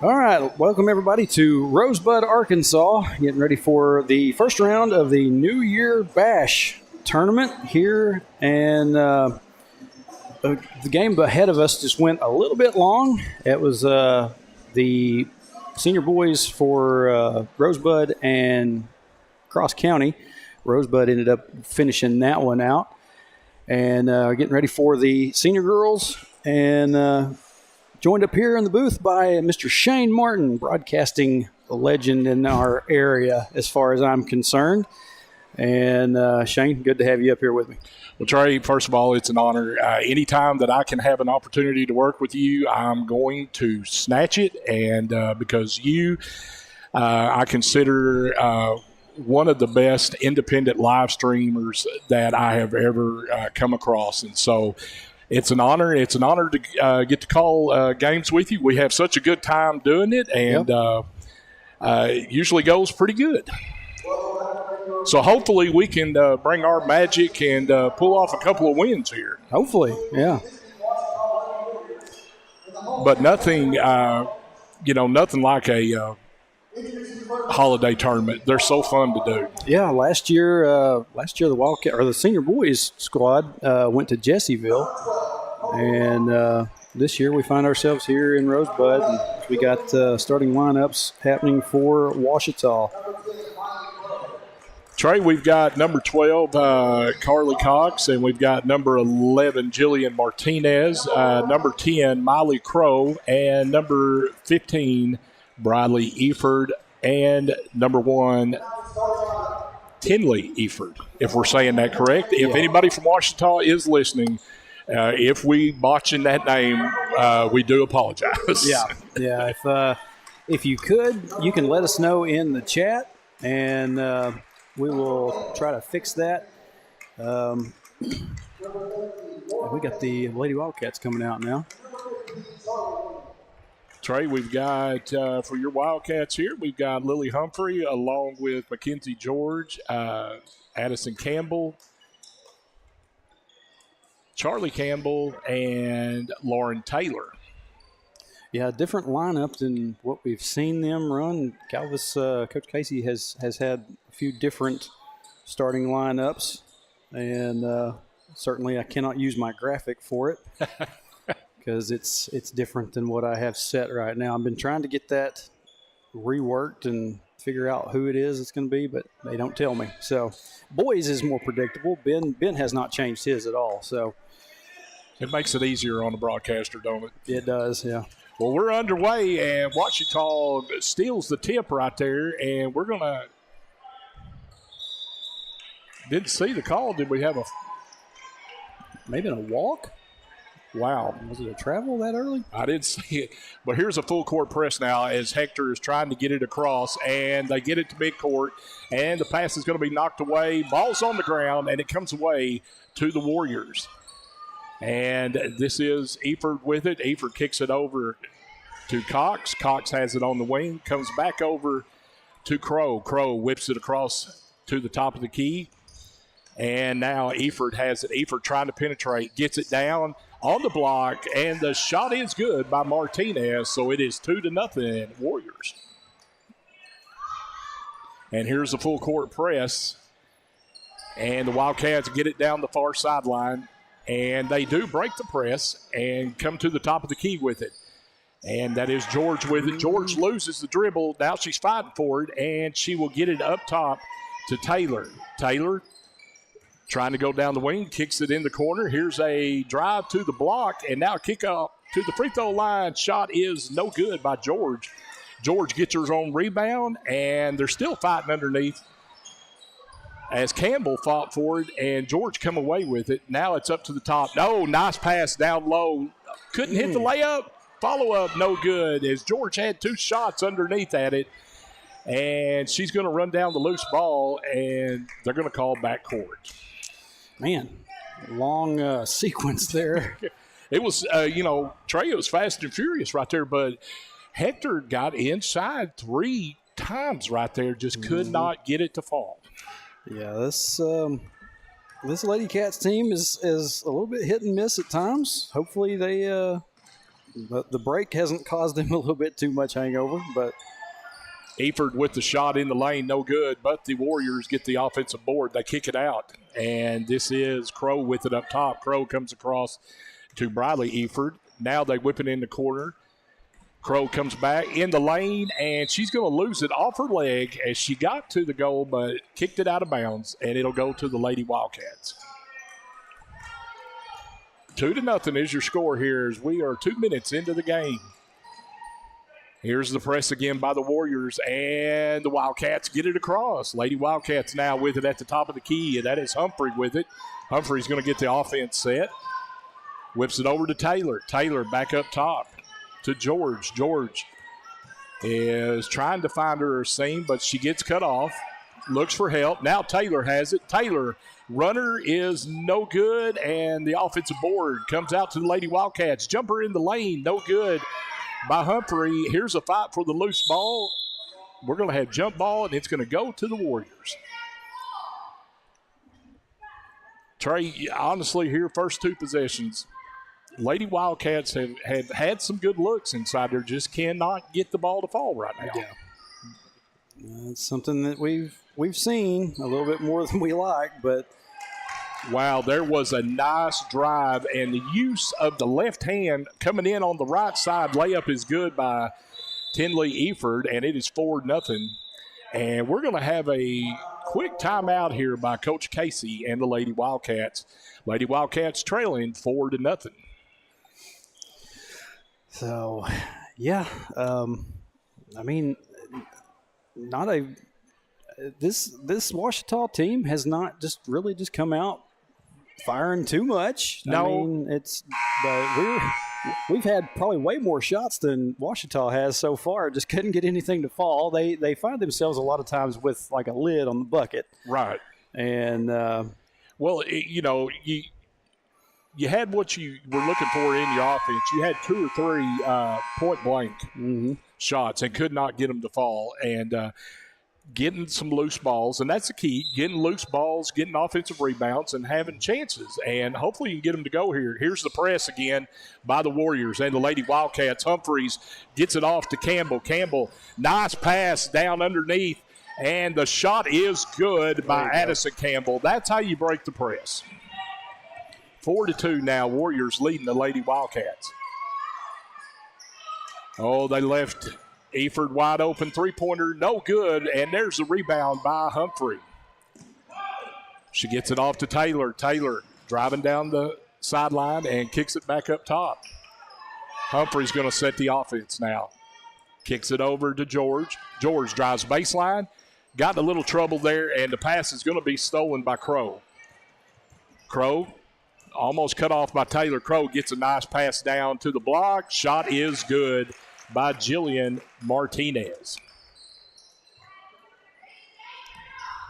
All right, welcome everybody to Rosebud, Arkansas. Getting ready for the first round of the New Year Bash tournament here, and the game ahead of us just went a little bit long. It was the senior boys for Rosebud and Cross County. Rosebud ended up finishing that one out, and getting ready for the senior girls, and joined up here in the booth by Mr. Shane Martin, broadcasting the legend in our area as far as I'm concerned. And Shane, good to have you up here with me. Well, Trey, first of all, it's an honor. Anytime that I can have an opportunity to work with you, I'm going to snatch it. And because you, I consider one of the best independent live streamers that I have ever come across. And so it's an honor. It's an honor to get to call games with you. We have such a good time doing it, and it usually goes pretty good. So hopefully we can bring our magic and pull off a couple of wins here. Hopefully, yeah. But nothing, nothing like a holiday tournament. They're so fun to do. Yeah, last year the Wildcat or the senior boys squad went to Jesseville, and this year we find ourselves here in Rosebud. And we got starting lineups happening for Ouachita. Trey, we've got number 12, Carly Cox, and we've got number 11, Jillian Martinez, number 10, Miley Crow, and number 15, Bradley Eford, and number 1, Tinley Eford, if we're saying that correct. If anybody from Ouachita is listening, if we botching that name, we do apologize. Yeah. If you could, you can let us know in the chat, and we will try to fix that. We got the Lady Wildcats coming out now. Trey, we've got, for your Wildcats here, we've got Lily Humphrey along with Mackenzie George, Addison Campbell, Charlie Campbell, and Lauren Taylor. Yeah, different lineup than what we've seen them run. Calvis, Coach Casey has had a few different starting lineups, and certainly I cannot use my graphic for it because it's different than what I have set right now. I've been trying to get that reworked and figure out who it is it's going to be, but they don't tell me. So boys is more predictable. Ben has not changed his at all. So it makes it easier on the broadcaster, don't it? It does, yeah. Well, we're underway, and Ouachita steals the tip right there, and we're going to – didn't see the call. Did we have maybe a walk? Wow. Was it a travel that early? I didn't see it. But here's a full court press now as Hector is trying to get it across, and they get it to midcourt, and the pass is going to be knocked away. Ball's on the ground, and it comes away to the Warriors. And this is Eford with it. Eford kicks it over to Cox. Cox has it on the wing, comes back over to Crow. Crow whips it across to the top of the key. And now Eford has it. Eford trying to penetrate, gets it down on the block, and the shot is good by Martinez, so it is 2-0 Warriors. And here's the full court press. And the Wildcats get it down the far sideline. And they do break the press and come to the top of the key with it. And that is George with it. George loses the dribble. Now she's fighting for it, and she will get it up top to Taylor. Taylor trying to go down the wing, kicks it in the corner. Here's a drive to the block, and now kick up to the free throw line. Shot is no good by George. George gets her own rebound, and they're still fighting underneath as Campbell fought for it, and George come away with it. Now it's up to the top. No, nice pass down low. Couldn't hit the layup. Follow-up, no good, as George had 2 shots underneath at it. And she's going to run down the loose ball, and they're going to call backcourt. Man, long sequence there. It was, Trey, it was fast and furious right there, but Hector got inside 3 times right there, just could not get it to fall. Yeah, this Lady Cats team is a little bit hit and miss at times. Hopefully they the break hasn't caused him a little bit too much hangover, but Eford with the shot in the lane, no good, but the Warriors get the offensive board. They kick it out, and this is Crow with it up top. Crow comes across to Briley Eford. Now they whip it in the corner. Crow comes back in the lane, and she's going to lose it off her leg as she got to the goal, but kicked it out of bounds, and it'll go to the Lady Wildcats. 2-0 is your score here as we are 2 minutes into the game. Here's the press again by the Warriors, and the Wildcats get it across. Lady Wildcats now with it at the top of the key, and that is Humphrey with it. Humphrey's going to get the offense set. Whips it over to Taylor. Taylor back up top to George. George is trying to find her a seam, but she gets cut off. Looks for help. Now Taylor has it. Taylor, runner is no good, and the offensive board comes out to the Lady Wildcats. Jumper in the lane, no good by Humphrey. Here's a fight for the loose ball. We're going to have jump ball, and it's going to go to the Warriors. Trey, honestly, here, first two possessions, Lady Wildcats have had some good looks inside there, just cannot get the ball to fall right now. Yeah. It's something that we've seen a little bit more than we like, but wow, there was a nice drive, and the use of the left hand coming in on the right side. Layup is good by Tinley Eford, and it is 4-0. And we're going to have a quick timeout here by Coach Casey and the Lady Wildcats. Lady Wildcats trailing 4-0. So, yeah, I mean, not a this Ouachita team has not just come out firing too much. No, I mean, but we've had probably way more shots than Ouachita has so far. Just couldn't get anything to fall. They find themselves a lot of times with like a lid on the bucket, right? And you had what you were looking for in your offense. You had 2 or 3 point-blank shots and could not get them to fall. And getting some loose balls, and that's the key, getting loose balls, getting offensive rebounds, and having chances. And hopefully you can get them to go here. Here's the press again by the Warriors and the Lady Wildcats. Humphreys gets it off to Campbell. Campbell, nice pass down underneath, and the shot is good by Addison Campbell. That's how you break the press. 4-2 now, Warriors leading the Lady Wildcats. Oh, they left Eford wide open, three-pointer, no good, and there's the rebound by Humphrey. She gets it off to Taylor. Taylor driving down the sideline and kicks it back up top. Humphrey's going to set the offense now. Kicks it over to George. George drives baseline, got in a little trouble there, and the pass is going to be stolen by Crow. Crow almost cut off by Taylor. Crow gets a nice pass down to the block. Shot is good by Jillian Martinez.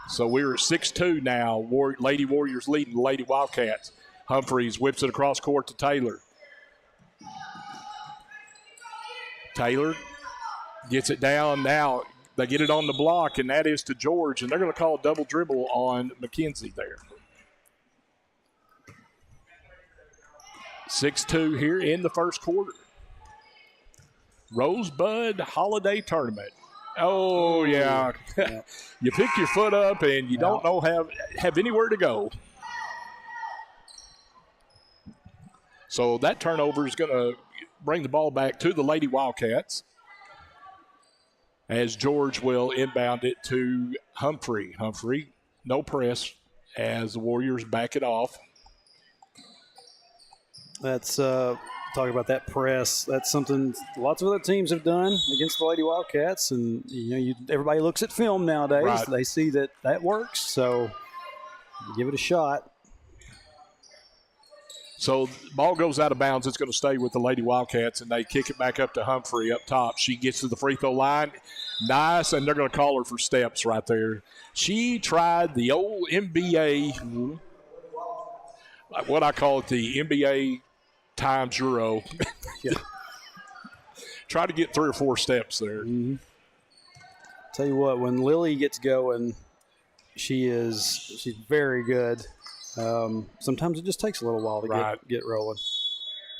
So we're at 6-2 now. Lady Warriors leading the Lady Wildcats. Humphreys whips it across court to Taylor. Taylor gets it down. Now they get it on the block, and that is to George, and they're going to call a double dribble on McKenzie there. 6-2 here in the first quarter. Rosebud Holiday Tournament. Oh, yeah. You pick your foot up and you don't know have anywhere to go. So that turnover is going to bring the ball back to the Lady Wildcats as George will inbound it to Humphrey. Humphrey, no press as the Warriors back it off. That's talking about that press. That's something lots of other teams have done against the Lady Wildcats, and everybody looks at film nowadays. Right. They see that works, so give it a shot. So ball goes out of bounds. It's going to stay with the Lady Wildcats, and they kick it back up to Humphrey up top. She gets to the free throw line. Nice, and they're going to call her for steps right there. She tried the old NBA, what I call it, the NBA times Euro. Yeah. Try to get 3 or 4 steps there. Mm-hmm. Tell you what, when Lily gets going, she's very good. Sometimes it just takes a little while to get rolling.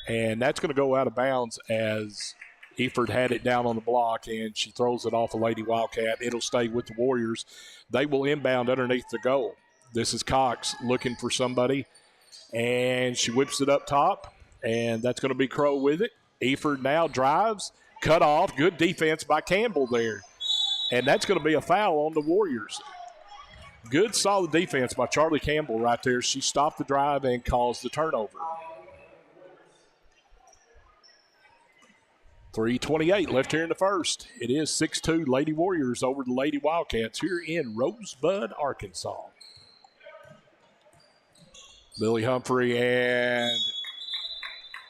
And that's going to go out of bounds as Eford had it down on the block, and she throws it off a Lady Wildcat. It'll stay with the Warriors. They will inbound underneath the goal. This is Cox looking for somebody, and she whips it up top, and that's going to be Crow with it. Eford now drives, cut off. Good defense by Campbell there. And that's going to be a foul on the Warriors. Good, solid defense by Charlie Campbell right there. She stopped the drive and caused the turnover. 3:28 left here in the first. It is 6-2 Lady Warriors over the Lady Wildcats here in Rosebud, Arkansas. Lily Humphrey, and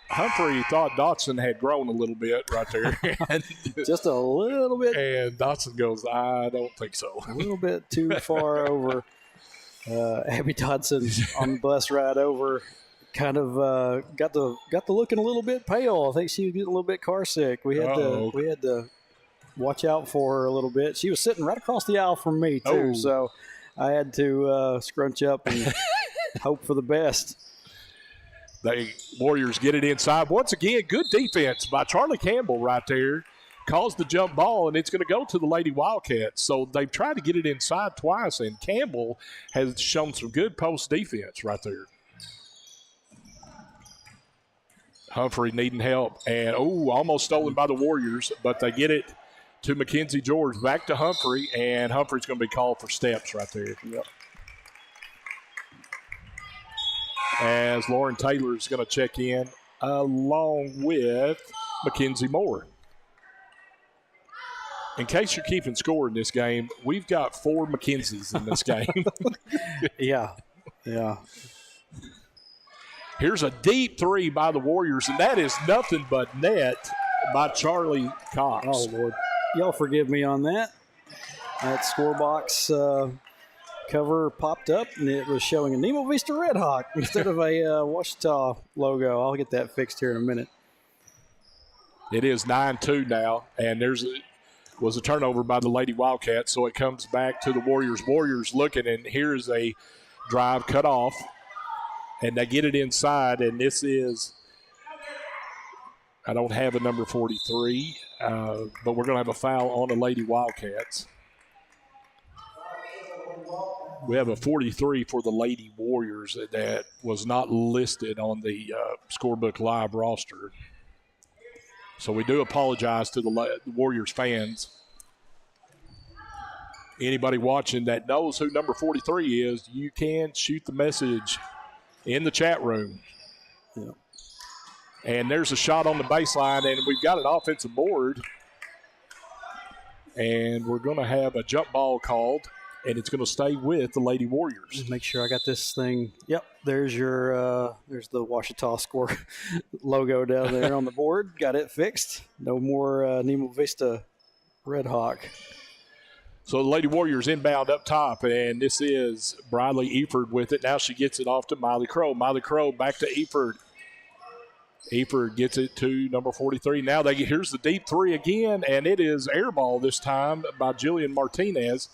Humphrey thought Dotson had grown a little bit right there. Just a little bit. And Dotson goes, I don't think so. A little bit too far over. Abby Dotson on the bus ride over kind of got the looking a little bit pale. I think she was getting a little bit car sick. We had to watch out for her a little bit. She was sitting right across the aisle from me too, so I had to scrunch up and hope for the best. The Warriors get it inside. Once again, good defense by Charlie Campbell right there. Calls the jump ball, and it's going to go to the Lady Wildcats. So they've tried to get it inside twice, and Campbell has shown some good post defense right there. Humphrey needing help, and almost stolen by the Warriors, but they get it to Mackenzie George. Back to Humphrey, and Humphrey's going to be called for steps right there. Yep. As Lauren Taylor is going to check in along with Mackenzie Moore. In case you're keeping score in this game, we've got 4 Mackenzies in this game. Yeah. Here's a deep three by the Warriors, and that is nothing but net by Charlie Cox. Oh, Lord. Y'all forgive me on that. That score box cover popped up, and it was showing a Nemo Vista Red Hawk instead of a Ouachita logo. I'll get that fixed here in a minute. It is 9-2 now, and was a turnover by the Lady Wildcats, so it comes back to the Warriors. Warriors looking, and here's a drive cut off, and they get it inside, and this is – I don't have a number 43, but we're going to have a foul on the Lady Wildcats. We have a 43 for the Lady Warriors that was not listed on the Scorebook Live roster. So we do apologize to the Warriors fans. Anybody watching that knows who number 43 is, you can shoot the message in the chat room. Yeah. And there's a shot on the baseline, and we've got an offensive board. And we're going to have a jump ball called, and it's going to stay with the Lady Warriors. Just make sure I got this thing. Yep, there's your there's the Ouachita score logo down there on the board. Got it fixed. No more Nemo Vista Red Hawk. So the Lady Warriors inbound up top, and this is Briley Eford with it. Now she gets it off to Miley Crow. Miley Crow back to Eford. Eford gets it to number 43. Now here's the deep three again, and it is air ball this time by Jillian Martinez.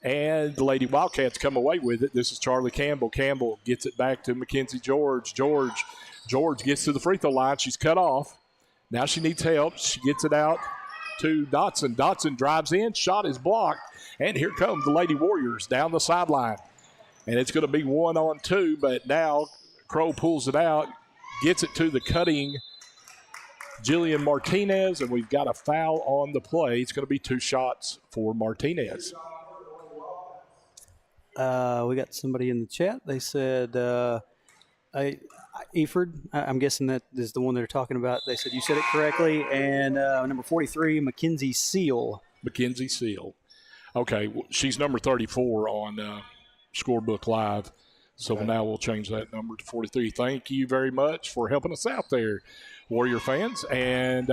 And the Lady Wildcats come away with it. This is Charlie Campbell. Campbell gets it back to Mackenzie George. George gets to the free throw line. She's cut off. Now she needs help. She gets it out to Dotson. Dotson drives in. Shot is blocked. And here comes the Lady Warriors down the sideline. And it's going to be 1-on-2, but now Crow pulls it out, gets it to the cutting Jillian Martinez, and we've got a foul on the play. It's going to be 2 shots for Martinez. We got somebody in the chat. They said, Eford, I'm guessing that is the one they're talking about. They said you said it correctly. And number 43, Mackenzie Seal. Mackenzie Seal. Okay, she's number 34 on Scorebook Live. So now we'll change that number to 43. Thank you very much for helping us out there, Warrior fans. And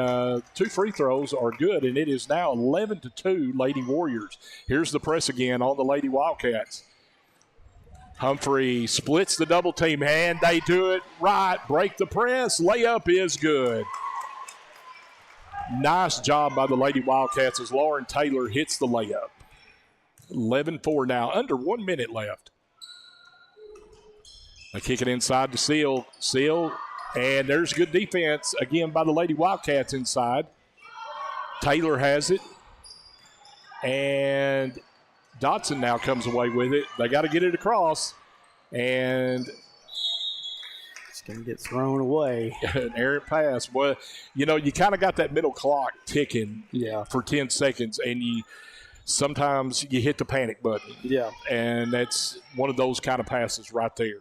2 free throws are good, and it is now 11-2 Lady Warriors. Here's the press again on the Lady Wildcats. Humphrey splits the double team, and they do it right. Break the press. Layup is good. Nice job by the Lady Wildcats as Lauren Taylor hits the layup. 11-4 now, under 1 minute left. They kick it inside to Seal. Seal And there's good defense, again, by the Lady Wildcats inside. Taylor has it. And Dotson now comes away with it. They got to get it across. And it's going to get thrown away. An errant pass. Well, you know, you kind of got that middle clock ticking for 10 seconds, and sometimes you hit the panic button. Yeah. And that's one of those kind of passes right there.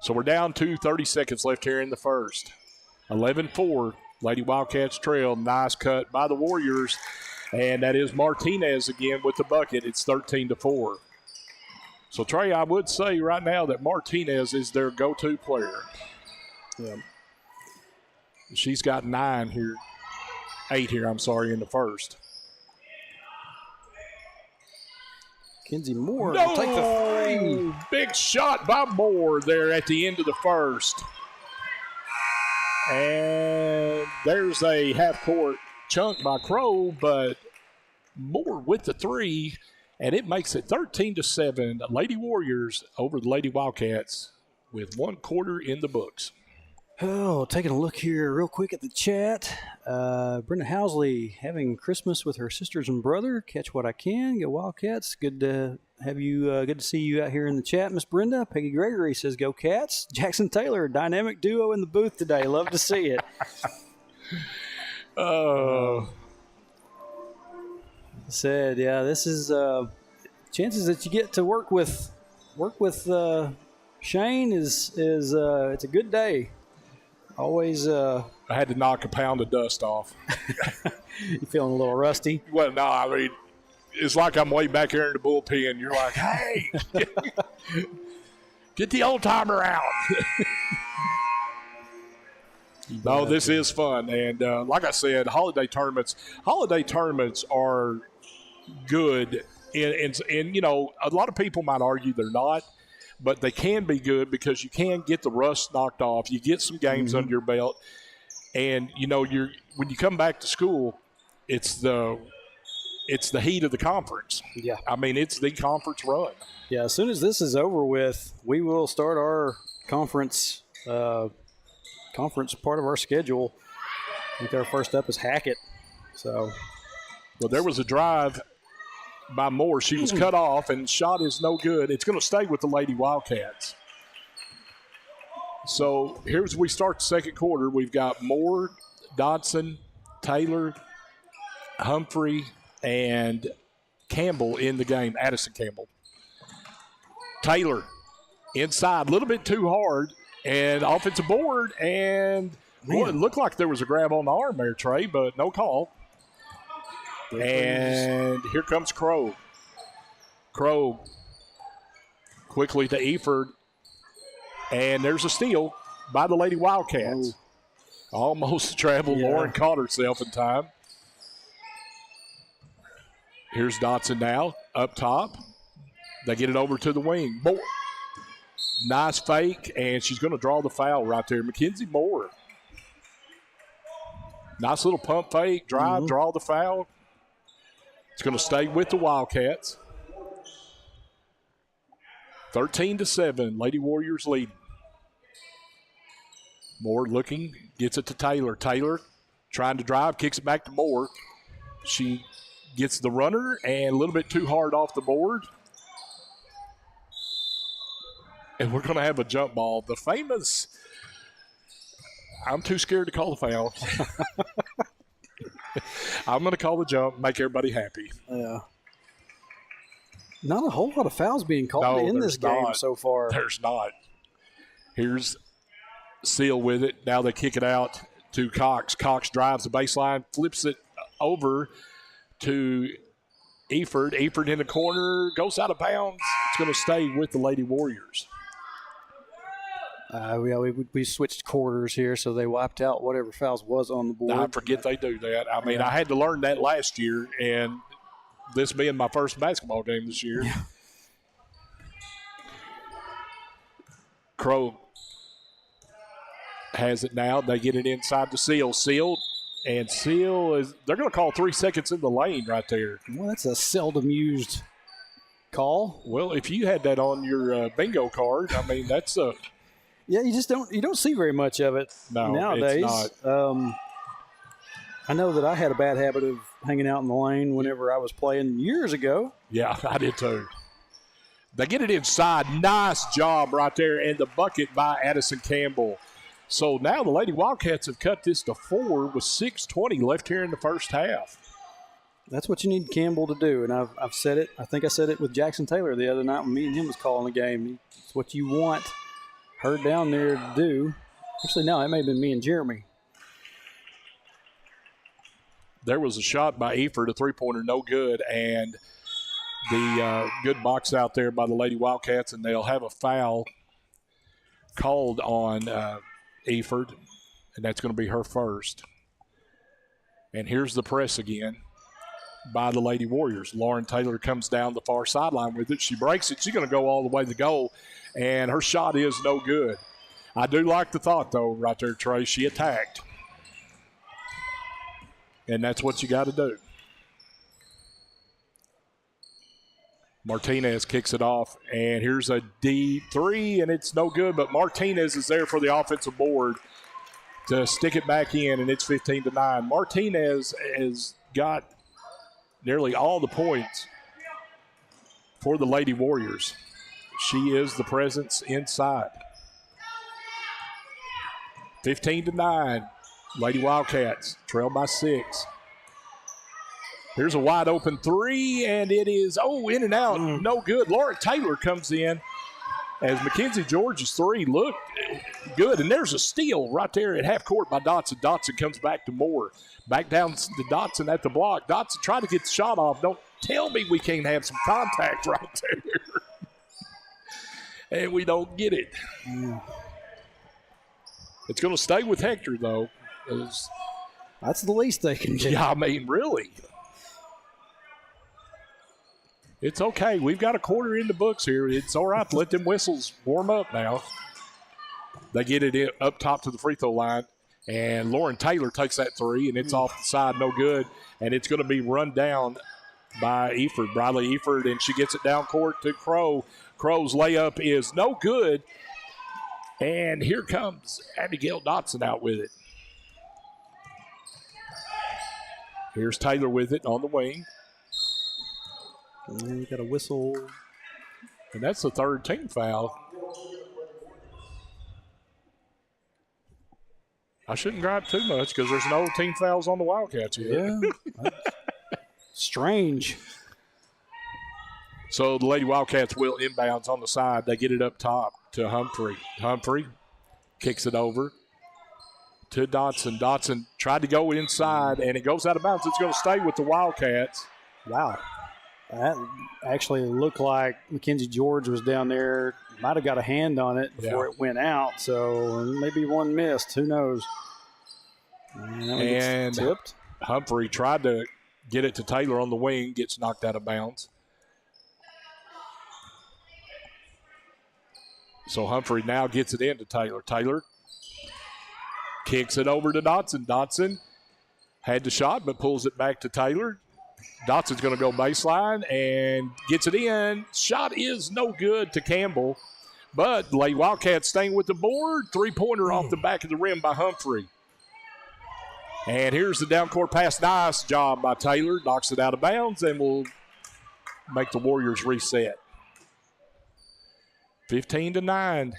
So we're down to 30 seconds left here in the first. 11-4. Lady Wildcats trail. Nice cut by the Warriors. And that is Martinez again with the bucket. It's 13-4. So, Trey, I would say right now that Martinez is their go-to player. Yeah. She's got 8 here, in the first. Kenzie Moore No! will take the 3. Big shot by Moore there at the end of the first. And there's a half-court chunk by Crow, but Moore with the 3, and it makes it 13-7. Lady Warriors over the Lady Wildcats with 1 quarter in the books. Oh, taking a look here real quick at the chat. Brenda Housley having Christmas with her sisters and brother. Catch what I can. Go Wildcats. Good to have you. Good to see you out here in the chat, Miss Brenda. Peggy Gregory says, "Go Cats." Jackson Taylor, dynamic duo in the booth today. Love to see it. Said, yeah, this is chances that you get to work with Shane is it's a good day. Always. I had to knock a pound of dust off. You feeling a little rusty? Well, no, I mean, it's like I'm way back here in the bullpen. You're like, hey, get the old timer out. No, this is fun. And like I said, holiday tournaments are good. And, you know, a lot of people might argue they're not, but they can be good because you can get the rust knocked off. You get some games under your belt. And, you know, when you come back to school, it's the heat of the conference. Yeah. I mean, it's the conference run. Yeah, as soon as this is over with, we will start our conference part of our schedule. I think our first up is Hackett. So, well, there was a drive by Moore. She was cut off, and shot is no good. It's going to stay with the Lady Wildcats. So here's we start the second quarter. We've got Moore, Dodson, Taylor, Humphrey, and Campbell in the game. Addison Campbell. Taylor inside, a little bit too hard, and offensive board, and boy, it looked like there was a grab on the arm there, Trey, but no call. And here comes Crow. Crow quickly to Eford. And there's a steal by the Lady Wildcats. Ooh. Almost traveled. Yeah. Lauren caught herself in time. Here's Dotson now up top. They get it over to the wing. Moore. Nice fake, and she's going to draw the foul right there. Mackenzie Moore. Nice little pump fake, drive, draw the foul. It's going to stay with the Wildcats. 13-7, Lady Warriors leading. Moore looking, gets it to Taylor. Taylor trying to drive, kicks it back to Moore. She gets the runner and a little bit too hard off the board. And we're going to have a jump ball. The famous, I'm too scared to call the foul. I'm going to call the jump, make everybody happy. Yeah. Not a whole lot of fouls being called in this game so far. There's not. Here's Seal with it. Now they kick it out to Cox. Cox drives the baseline, flips it over to Eford. Eford in the corner, goes out of bounds. It's going to stay with the Lady Warriors. We switched quarters here, so they wiped out whatever fouls was on the board. I forget they do that. I mean, I had to learn that last year, and this being my first basketball game this year. Yeah. Crow has it now. They get it inside to Seal. Seal is – they're going to call 3 seconds in the lane right there. Well, that's a seldom used call. Well, if you had that on your bingo card, I mean, that's a – Yeah, you don't see very much of it nowadays. It's not. I know that I had a bad habit of hanging out in the lane whenever I was playing years ago. Yeah, I did too. They get it inside. Nice job right there. And the bucket by Addison Campbell. So now the Lady Wildcats have cut this to 4 with 6:20 left here in the first half. That's what you need Campbell to do. And I've said it. I think I said it with Jackson Taylor the other night when me and him was calling the game. It's what you want her down there to do. Actually, no, it may have been me and Jeremy. There was a shot by Eford, a three-pointer, no good, and the good box out there by the Lady Wildcats, and they'll have a foul called on Eford, and that's going to be her first. And here's the press again by the Lady Warriors. Lauren Taylor comes down the far sideline with it. She breaks it. She's going to go all the way to the goal, and her shot is no good. I do like the thought, though, right there, Trey. She attacked. And that's what you got to do. Martinez kicks it off, and here's a D3, and it's no good, but Martinez is there for the offensive board to stick it back in, and it's 15-9. Martinez has got nearly all the points for the Lady Warriors. She is the presence inside. 15-9. Lady Wildcats trail by 6. Here's a wide open 3, and it is, in and out, no good. Laura Taylor comes in as Mackenzie George's 3 looked good. And there's a steal right there at half court by Dotson. Dotson comes back to Moore. Back down to Dotson at the block. Dotson tried to get the shot off. Don't tell me we can't have some contact right there. And we don't get it. It's going to stay with Hector, though. That's the least they can do. Yeah, I mean, really. It's okay. We've got a quarter in the books here. It's all right to let them whistles warm up now. They get it up top to the free throw line, and Lauren Taylor takes that 3, and it's off the side, no good. And it's going to be run down by Eford, Briley Eford, and she gets it down court to Crow. Crow's layup is no good, and here comes Abigail Dotson out with it. Here's Taylor with it on the wing. And we got a whistle. And that's the third team foul. I shouldn't gripe too much because there's no team fouls on the Wildcats yet. Yeah. Strange. So the Lady Wildcats will inbounds on the side. They get it up top to Humphrey. Humphrey kicks it over to Dotson. Dotson tried to go inside, and it goes out of bounds. It's going to stay with the Wildcats. Wow. That actually looked like Mackenzie George was down there. Might have got a hand on it before it went out, so maybe one missed. Who knows? And tipped. Humphrey tried to get it to Taylor on the wing, gets knocked out of bounds. So Humphrey now gets it into Taylor. Taylor kicks it over to Dotson. Dotson had the shot but pulls it back to Taylor. Dotson's going to go baseline and gets it in. Shot is no good to Campbell. But Lady Wildcats staying with the board. Three-pointer off the back of the rim by Humphrey. And here's the down-court pass. Nice job by Taylor. Knocks it out of bounds and will make the Warriors reset. 15-9.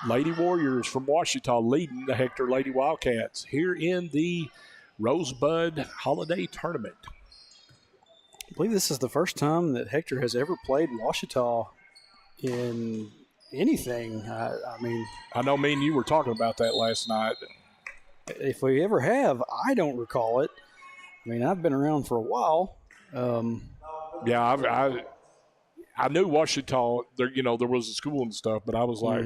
Lady Warriors from Ouachita leading the Hector Lady Wildcats here in the Rosebud Holiday Tournament. I believe this is the first time that Hector has ever played Ouachita in anything. I mean, I know me and you were talking about that last night. If we ever have, I don't recall it. I mean, I've been around for a while. Yeah, I knew Ouachita. There was a school and stuff, but I was like,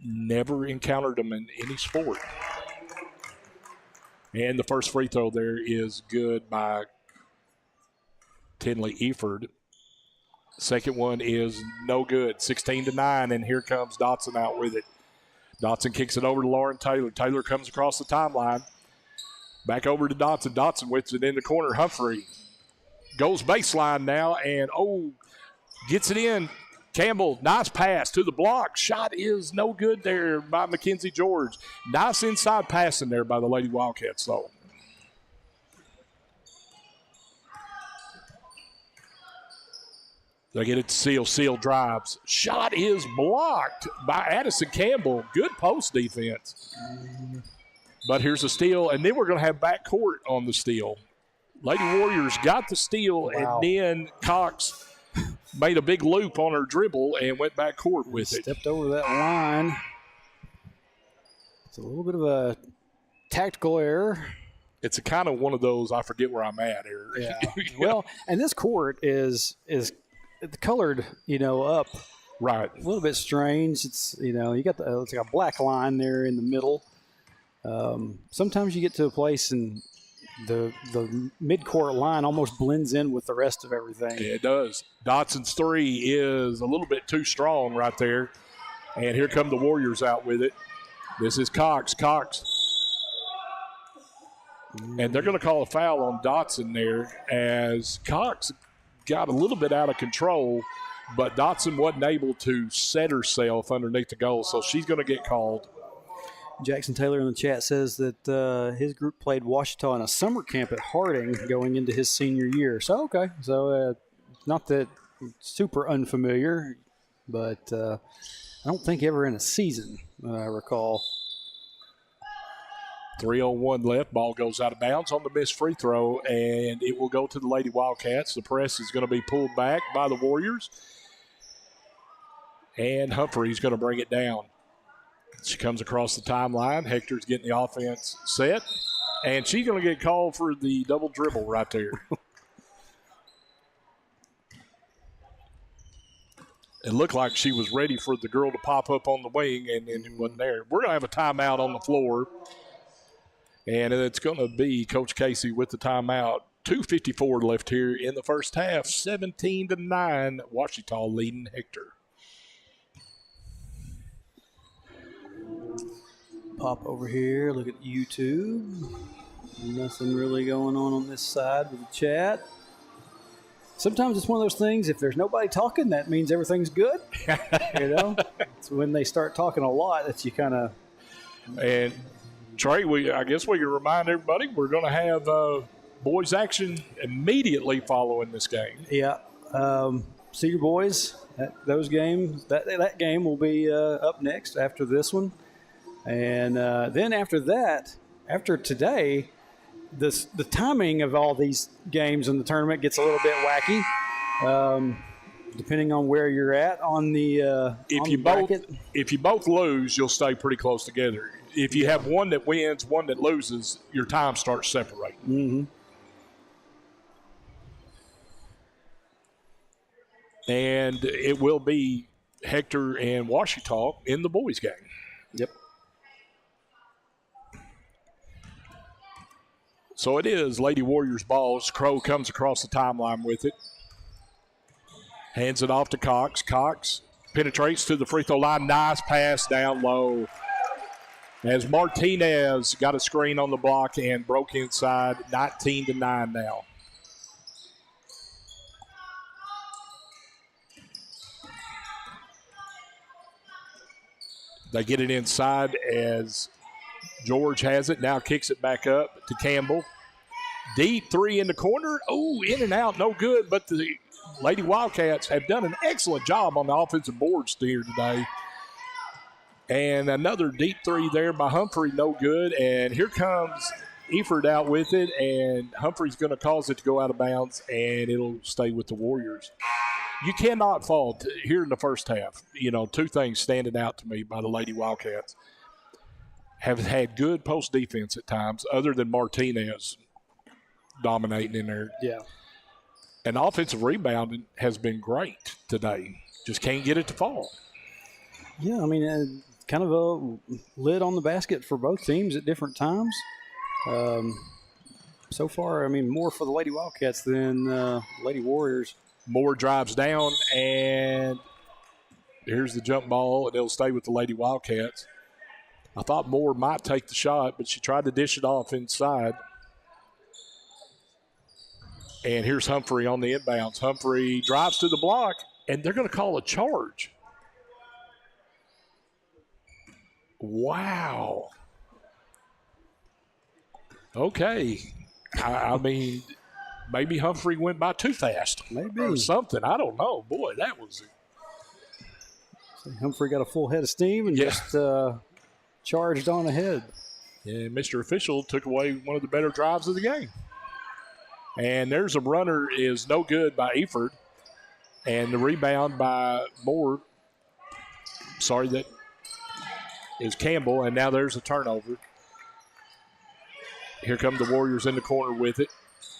never encountered them in any sport. And the first free throw there is good by Tinley Eford. Second one is no good, 16-9, and here comes Dotson out with it. Dotson kicks it over to Lauren Taylor. Taylor comes across the timeline. Back over to Dotson. Dotson whips it in the corner. Humphrey goes baseline now and, gets it in. Campbell, nice pass to the block. Shot is no good there by Mackenzie George. Nice inside passing there by the Lady Wildcats, though. They get it to Seal. Seal drives. Shot is blocked by Addison Campbell. Good post defense. But here's a steal, and then we're going to have backcourt on the steal. Lady Warriors got the steal, and then Cox made a big loop on her dribble and went backcourt with it. Stepped over that line. It's a little bit of a tactical error. It's a kind of one of those I forget where I'm at here. Yeah. Well, and this court is colored, up. Right. A little bit strange. It's, you got it's like a black line there in the middle. Sometimes you get to a place and the mid-court line almost blends in with the rest of everything. Yeah, it does. Dotson's three is a little bit too strong right there. And here come the Warriors out with it. This is Cox. And they're going to call a foul on Dotson there as Cox got a little bit out of control, but Dotson wasn't able to set herself underneath the goal, so she's going to get called. Jackson Taylor in the chat says that his group played Ouachita in a summer camp at Harding going into his senior year. So, okay. So, not that super unfamiliar, but I don't think ever in a season, I recall. 3:01 left. Ball goes out of bounds on the missed free throw, and it will go to the Lady Wildcats. The press is going to be pulled back by the Warriors, and Humphrey's going to bring it down. She comes across the timeline. Hector's getting the offense set, and she's going to get called for the double dribble right there. It looked like she was ready for the girl to pop up on the wing, and it wasn't there. We're going to have a timeout on the floor, and it's going to be Coach Casey with the timeout. 2:54 left here in the first half. 17-9, Ouachita leading Hector. Pop over here, look at YouTube. Nothing really going on this side with the chat. Sometimes it's one of those things, if there's nobody talking, that means everything's good. It's when they start talking a lot that you kind of. And Trey, I guess we can remind everybody we're going to have boys action immediately following this game. Yeah. Senior boys, those games, that game will be up next after this one. And then after that, after today, the timing of all these games in the tournament gets a little bit wacky, depending on where you're at on the bracket. If you both lose, you'll stay pretty close together. If you have one that wins, one that loses, your time starts separating. Mm-hmm. And it will be Hector and Ouachita in the boys' game. Yep. So it is Lady Warriors balls. Crow comes across the timeline with it. Hands it off to Cox. Cox penetrates to the free throw line. Nice pass down low. As Martinez got a screen on the block and broke inside. 19-9 now. They get it inside as George has it. Now kicks it back up to Campbell. Deep three in the corner. Oh, in and out, no good. But the Lady Wildcats have done an excellent job on the offensive boards here today. And another deep three there by Humphrey, no good. And here comes Eford out with it, and Humphrey's going to cause it to go out of bounds, and it'll stay with the Warriors. You cannot fault here in the first half. Two things standing out to me by the Lady Wildcats. Have had good post defense at times, other than Martinez dominating in there. Yeah. And offensive rebounding has been great today. Just can't get it to fall. Yeah, I mean, kind of a lid on the basket for both teams at different times. So far, I mean, more for the Lady Wildcats than Lady Warriors. Moore drives down, and here's the jump ball, and it'll stay with the Lady Wildcats. I thought Moore might take the shot, but she tried to dish it off inside. And here's Humphrey on the inbounds. Humphrey drives to the block and they're going to call a charge. Wow. Okay. I mean, maybe Humphrey went by too fast. Maybe. Or something. I don't know. Boy, that was Humphrey got a full head of steam and just charged on ahead. Yeah, Mr. Official took away one of the better drives of the game. And there's a runner is no good by Eford. And the rebound by Moore. Sorry, that is Campbell. And now there's a turnover. Here come the Warriors in the corner with it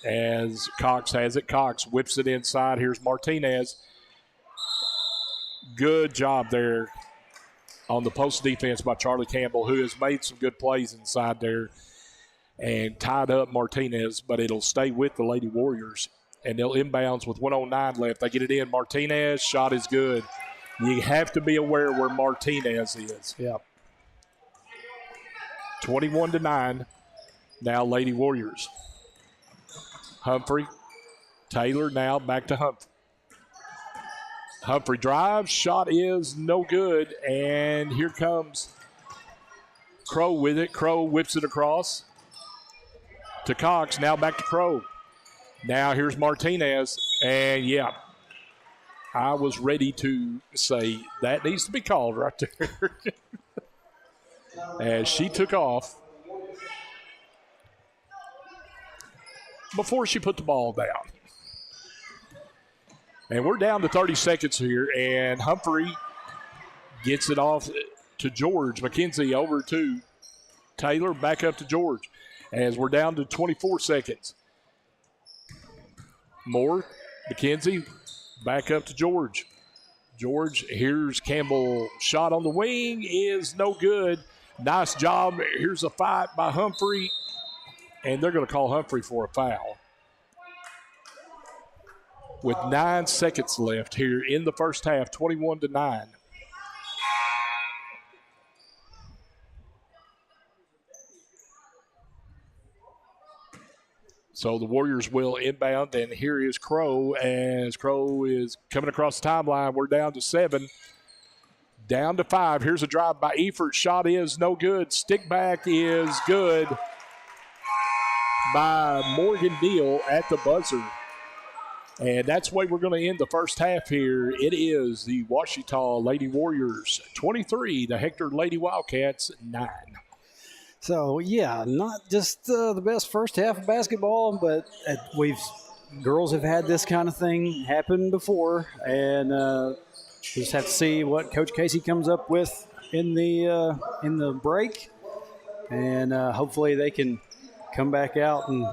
as Cox has it. Cox whips it inside. Here's Martinez. Good job there on the post defense by Charlie Campbell, who has made some good plays inside there and tied up Martinez, but it'll stay with the Lady Warriors. And they'll inbounds with 1:09 left. They get it in. Martinez, shot is good. You have to be aware where Martinez is. Yeah. 21-9. Now Lady Warriors. Humphrey. Taylor now back to Humphrey. Humphrey drives. Shot is no good. And here comes Crow with it. Crow whips it across to Cox. Now back to Crow. Now here's Martinez. And, yeah, I was ready to say that needs to be called right there. As she took off before she put the ball down. And we're down to 30 seconds here, and Humphrey gets it off to George. McKenzie over to Taylor, back up to George. As we're down to 24 seconds. Moore, McKenzie, back up to George. George, here's Campbell. Shot on the wing is no good. Nice job. Here's a fight by Humphrey. And they're going to call Humphrey for a foul. With 9 seconds left here in the first half, 21-9. So the Warriors will inbound, and here is Crow as Crow is coming across the timeline. We're down to 7. Down to 5. Here's a drive by Eford. Shot is no good. Stick back is good by Morgan Deal at the buzzer. And that's the way we're going to end the first half here. It is the Ouachita Lady Warriors 23, the Hector Lady Wildcats 9. So, yeah, not just the best first half of basketball, but girls have had this kind of thing happen before. And just have to see what Coach Casey comes up with in the break. And hopefully they can come back out and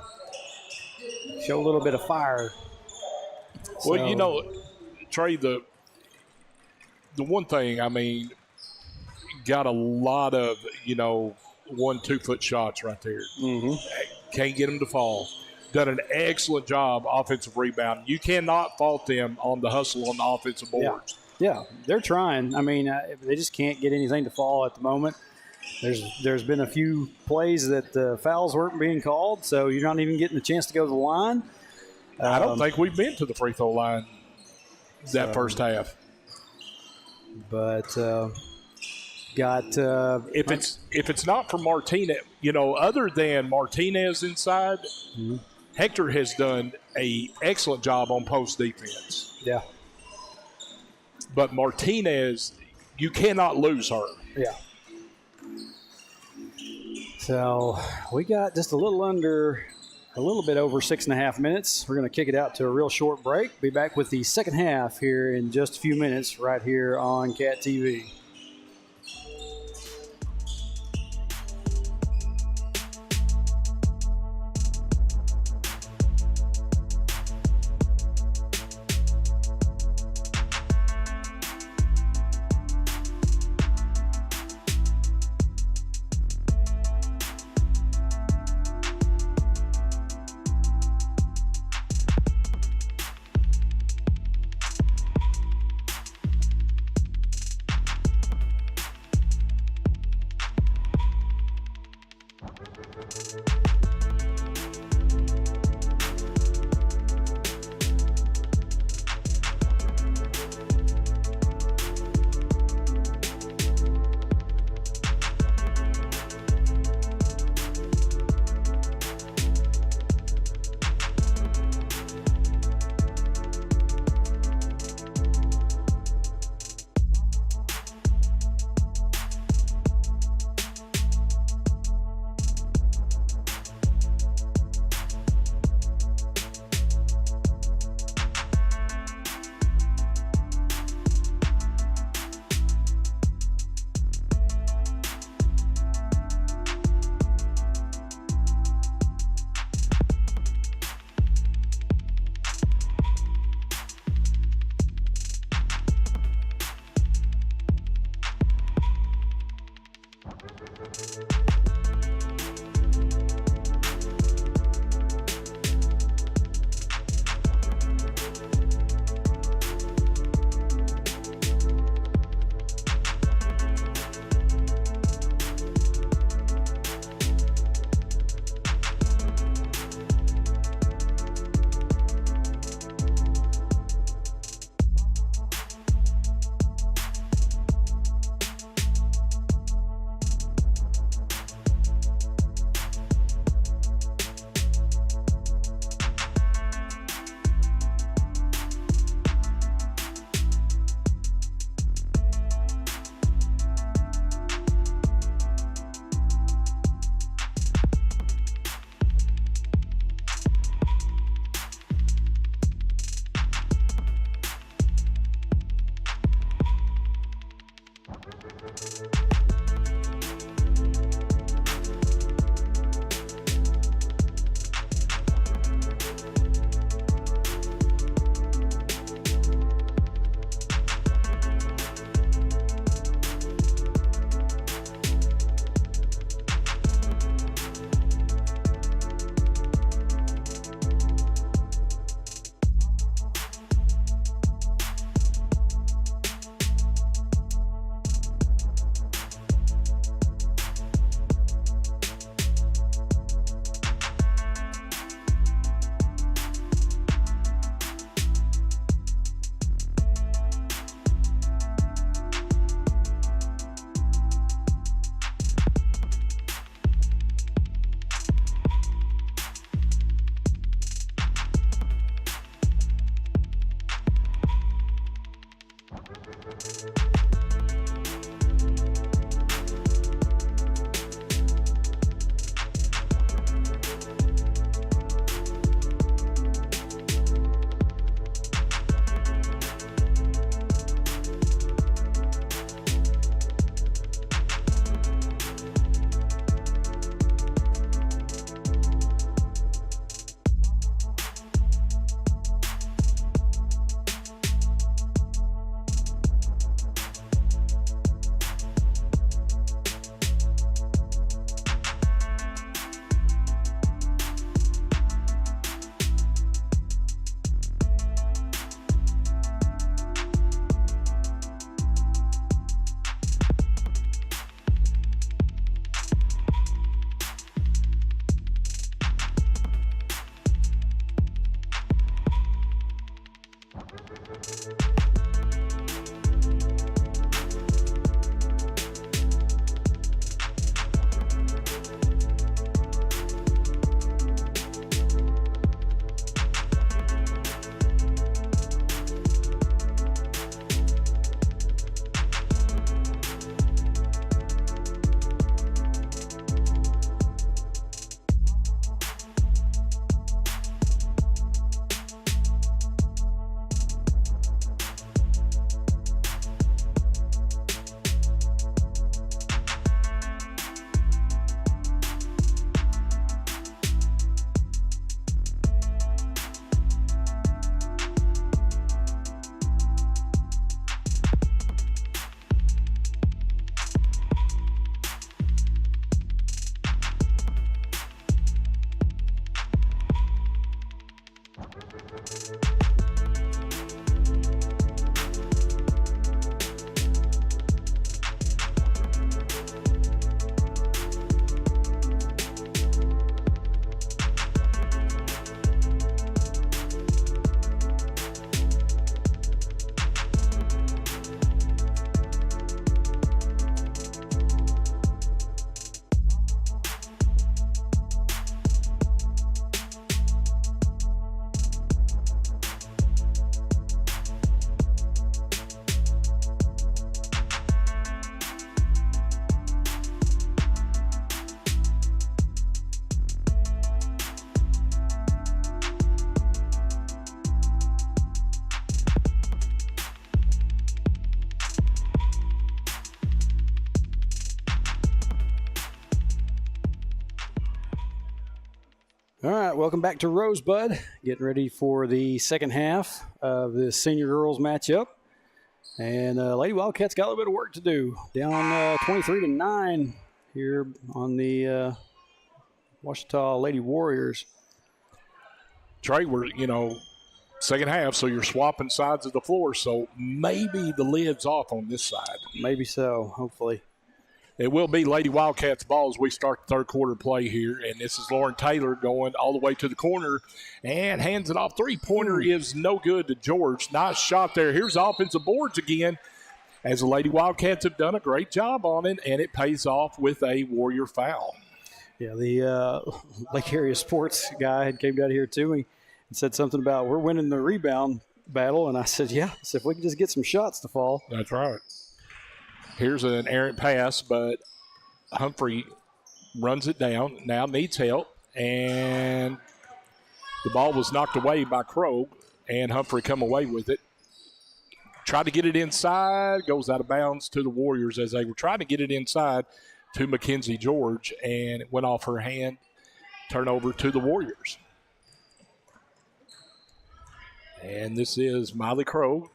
show a little bit of fire. Well, you know, Trey, the one thing, I mean, got a lot of, 1-2 foot shots right there. Mm-hmm. Can't get them to fall. Done an excellent job offensive rebounding. You cannot fault them on the hustle on the offensive boards. Yeah, they're trying. I mean, they just can't get anything to fall at the moment. There's been a few plays that fouls weren't being called, so you're not even getting a chance to go to the line. I don't think we've been to the free throw line that first half. But if it's not for Martinez, other than Martinez inside, mm-hmm. Hector has done an excellent job on post defense. Yeah. But Martinez, you cannot lose her. Yeah. So we got just a little bit over 6.5 minutes. We're going to kick it out to a real short break. Be back with the second half here in just a few minutes right here on Cat TV. All right, welcome back to Rosebud. Getting ready for the second half of the senior girls matchup. And Lady Wildcats got a little bit of work to do. Down 23-9 here on the Ouachita Lady Warriors. Trey, we're, second half, so you're swapping sides of the floor, so maybe the lid's off on this side. Maybe so, hopefully. It will be Lady Wildcats ball as we start the third quarter play here, and this is Lauren Taylor going all the way to the corner and hands it off. Three-pointer is no good to George. Nice shot there. Here's offensive boards again, as the Lady Wildcats have done a great job on it, and it pays off with a Warrior foul. Yeah, the Lake Area Sports guy had came down here to me and said something about we're winning the rebound battle, and I said, yeah, so if we can just get some shots to fall. That's right. Here's an errant pass, but Humphrey runs it down, now needs help, and the ball was knocked away by Krogh, and Humphrey come away with it. Tried to get it inside, goes out of bounds to the Warriors as they were trying to get it inside to Mackenzie George, and it went off her hand. Turnover to the Warriors. And this is Miley Krogh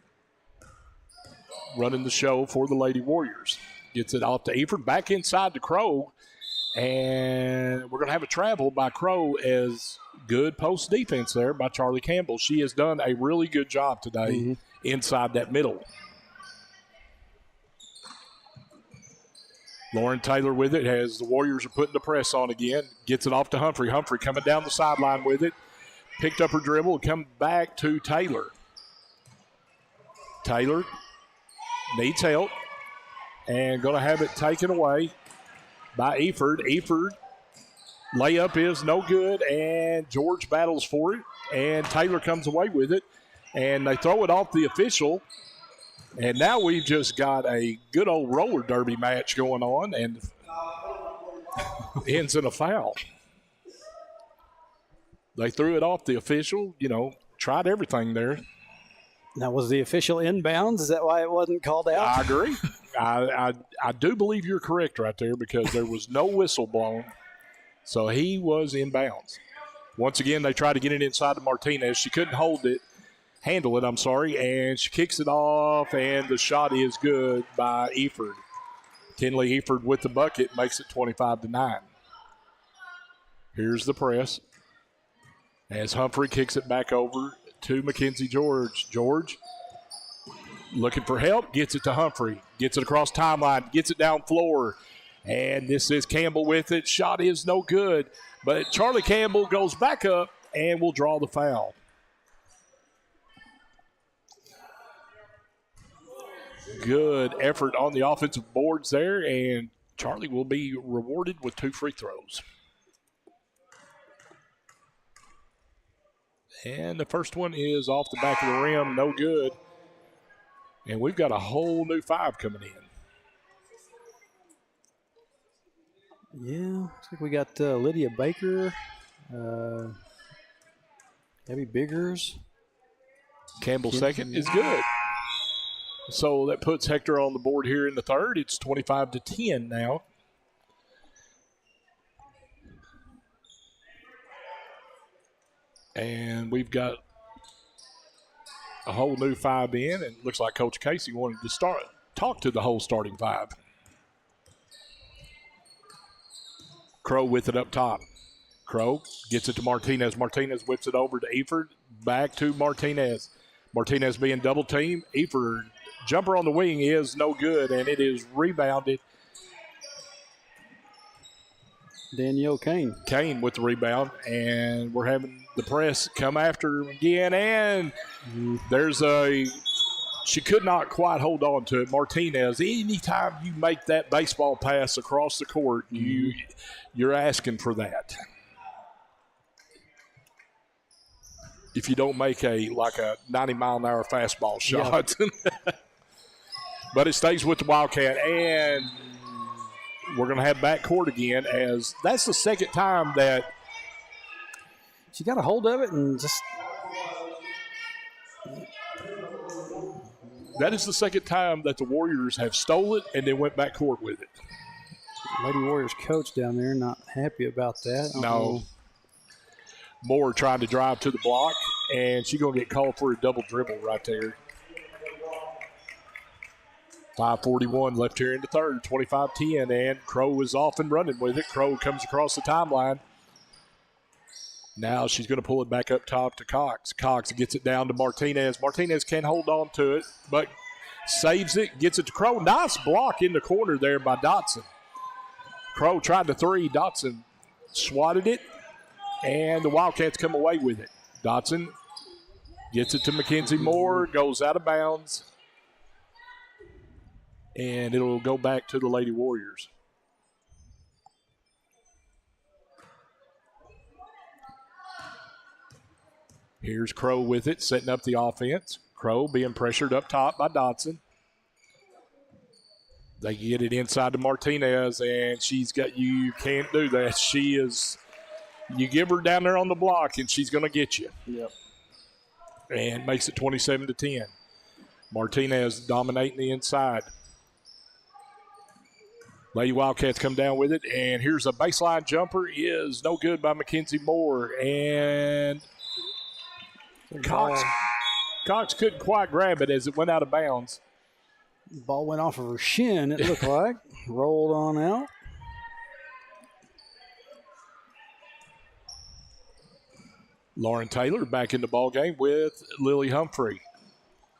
running the show for the Lady Warriors. Gets it off to Eford, back inside to Krogh, and we're going to have a travel by Krogh as good post defense there by Charlie Campbell. She has done a really good job today inside that middle. Lauren Taylor with it as the Warriors are putting the press on again. Gets it off to Humphrey. Humphrey coming down the sideline with it. Picked up her dribble and come back to Taylor. Taylor needs help and going to have it taken away by Eford. Eford, layup is no good, and George battles for it, and Taylor comes away with it, and they throw it off the official, and now we've just got a good old roller derby match going on, and ends in a foul. They threw it off the official, tried everything there. Now, was the official inbounds? Is that why it wasn't called out? I agree. I do believe you're correct right there because there was no whistle blown. So he was inbounds. Once again, they tried to get it inside to Martinez. She couldn't handle it, and she kicks it off, and the shot is good by Eford. Tinley Eford with the bucket makes it 25-9. Here's the press as Humphrey kicks it back over to Mackenzie George. George looking for help, gets it to Humphrey, gets it across timeline, gets it down floor, and this is Campbell with it. Shot is no good, but Charlie Campbell goes back up and will draw the foul. Good effort on the offensive boards there, and Charlie will be rewarded with 2 free throws. And the first one is off the back of the rim, no good. And we've got a whole new 5 coming in. Yeah, looks like we got Lydia Baker, Abby Biggers. Campbell's second is good. So that puts Hector on the board here in the third. It's 25-10 now. And we've got a whole new 5 in, and it looks like Coach Casey wanted to talk to the whole starting 5. Krogh with it up top. Krogh gets it to Martinez. Martinez whips it over to Eford. Back to Martinez. Martinez being double teamed. Eford, jumper on the wing is no good, and it is rebounded. Danielle Kane. Kane with the rebound, and we're having the press come after him again, and she could not quite hold on to it. Martinez, anytime you make that baseball pass across the court, you're asking for that. If you don't make a 90-mile-an-hour fastball shot. Yeah. But it stays with the Wildcat, and we're going to have backcourt again, as that's the second time that she got a hold of it and just. That is the second time that the Warriors have stole it and then went backcourt with it. Lady Warriors coach down there not happy about that. No. Moore trying to drive to the block, and she's going to get called for a double dribble right there. 5:41 left here in the third, 25-10, and Crow is off and running with it. Crow comes across the timeline. Now she's going to pull it back up top to Cox. Cox gets it down to Martinez. Martinez can't hold on to it, but saves it, gets it to Crow. Nice block in the corner there by Dotson. Crow tried the three. Dotson swatted it, and the Wildcats come away with it. Dotson gets it to Mackenzie Moore, goes out of bounds, and it'll go back to the Lady Warriors. Here's Crow with it, setting up the offense. Crow being pressured up top by Dotson. They get it inside to Martinez, and she's got, you can't do that. She is, you give her down there on the block, and she's going to get you. Yep. And makes it 27-10. Martinez dominating the inside. Lady Wildcats come down with it, and here's a baseline jumper. Is no good by Mackenzie Moore, and Cox couldn't quite grab it as it went out of bounds. Ball went off of her shin, it looked like. Rolled on out. Lauren Taylor back in the ball game with Lily Humphrey.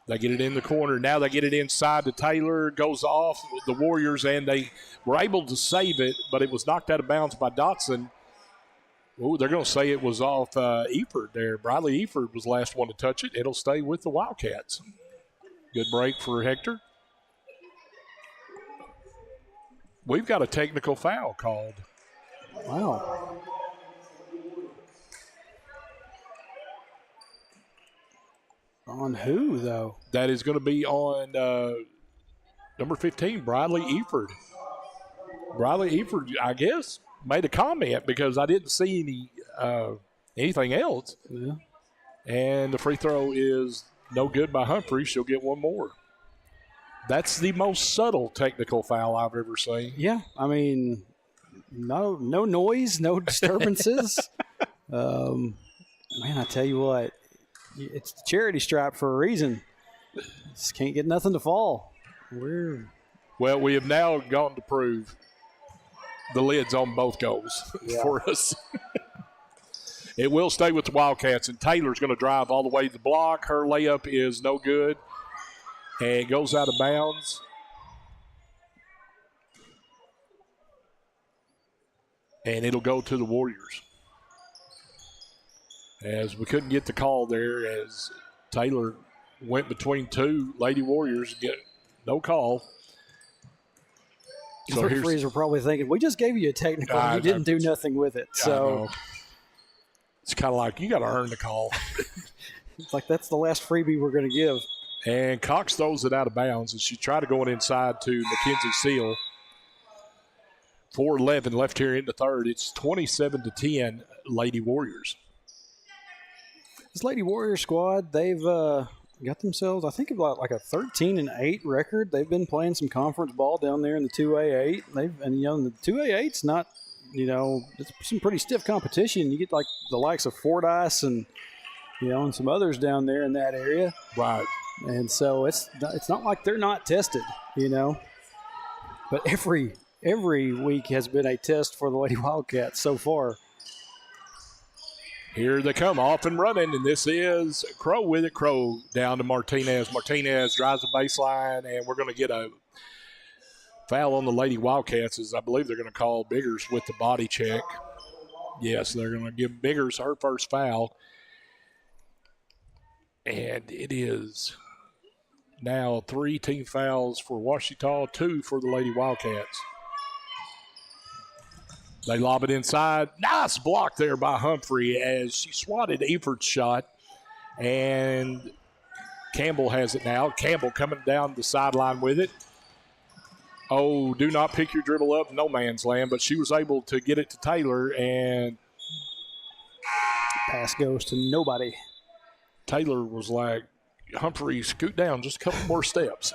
They get it in the corner. Now they get it inside to Taylor. Goes off the Warriors, and they were able to save it, but it was knocked out of bounds by Dotson. Oh, they're going to say it was off Eford there. Briley Eford was the last one to touch it. It'll stay with the Wildcats. Good break for Hector. We've got a technical foul called. Wow. On who, though? That is going to be on number 15, Briley Eford. Briley Eford, I guess, made a comment because I didn't see anything else. Yeah. And the free throw is no good by Humphrey. She'll get one more. That's the most subtle technical foul I've ever seen. Yeah, I mean, no noise, no disturbances. Man, I tell you what, it's the charity stripe for a reason. Just can't get nothing to fall. Well, we have now gone to prove the lid's on both goals for us. It will stay with the Wildcats, and Taylor's going to drive all the way to the block. Her layup is no good, and goes out of bounds. And it'll go to the Warriors. As we couldn't get the call there, as Taylor went between two Lady Warriors, get no call. So the referees were probably thinking, we just gave you a technical, and you didn't do nothing with it. So it's kind of like, you got to earn the call. It's like, that's the last freebie we're going to give. And Cox throws it out of bounds, and she tried to go inside to Mackenzie Seal. 4:11 left here in the third. It's 27-10, Lady Warriors. This Lady Warrior squad, they've got themselves, I think, about like a 13-8 record. They've been playing some conference ball down there in the 2A8. The 2A8's not, it's some pretty stiff competition. You get like the likes of Fordyce and, and some others down there in that area. Right. And so it's not like they're not tested, But every week has been a test for the Lady Wildcats so far. Here they come, off and running, and this is Crow with it. Crow down to Martinez. Martinez drives the baseline, and we're going to get a foul on the Lady Wildcats, as I believe they're going to call Biggers with the body check. Yes, they're going to give Biggers her first foul. And it is now 3 team fouls for Ouachita, 2 for the Lady Wildcats. They lob it inside. Nice block there by Humphrey as she swatted Eford's shot. And Campbell has it now. Campbell coming down the sideline with it. Oh, do not pick your dribble up, no man's land. But she was able to get it to Taylor, and pass goes to nobody. Taylor was like, Humphrey, scoot down just a couple more steps.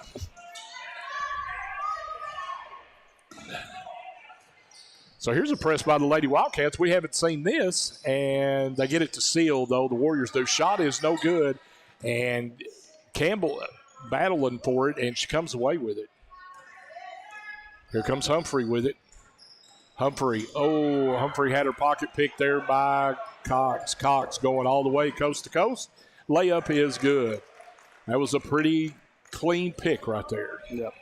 So here's a press by the Lady Wildcats. We haven't seen this, and they get it to Seal, though. The Warriors, their shot is no good, and Campbell battling for it, and she comes away with it. Here comes Humphrey with it. Humphrey had her pocket picked there by Cox. Cox going all the way coast to coast. Layup is good. That was a pretty clean pick right there. Yep.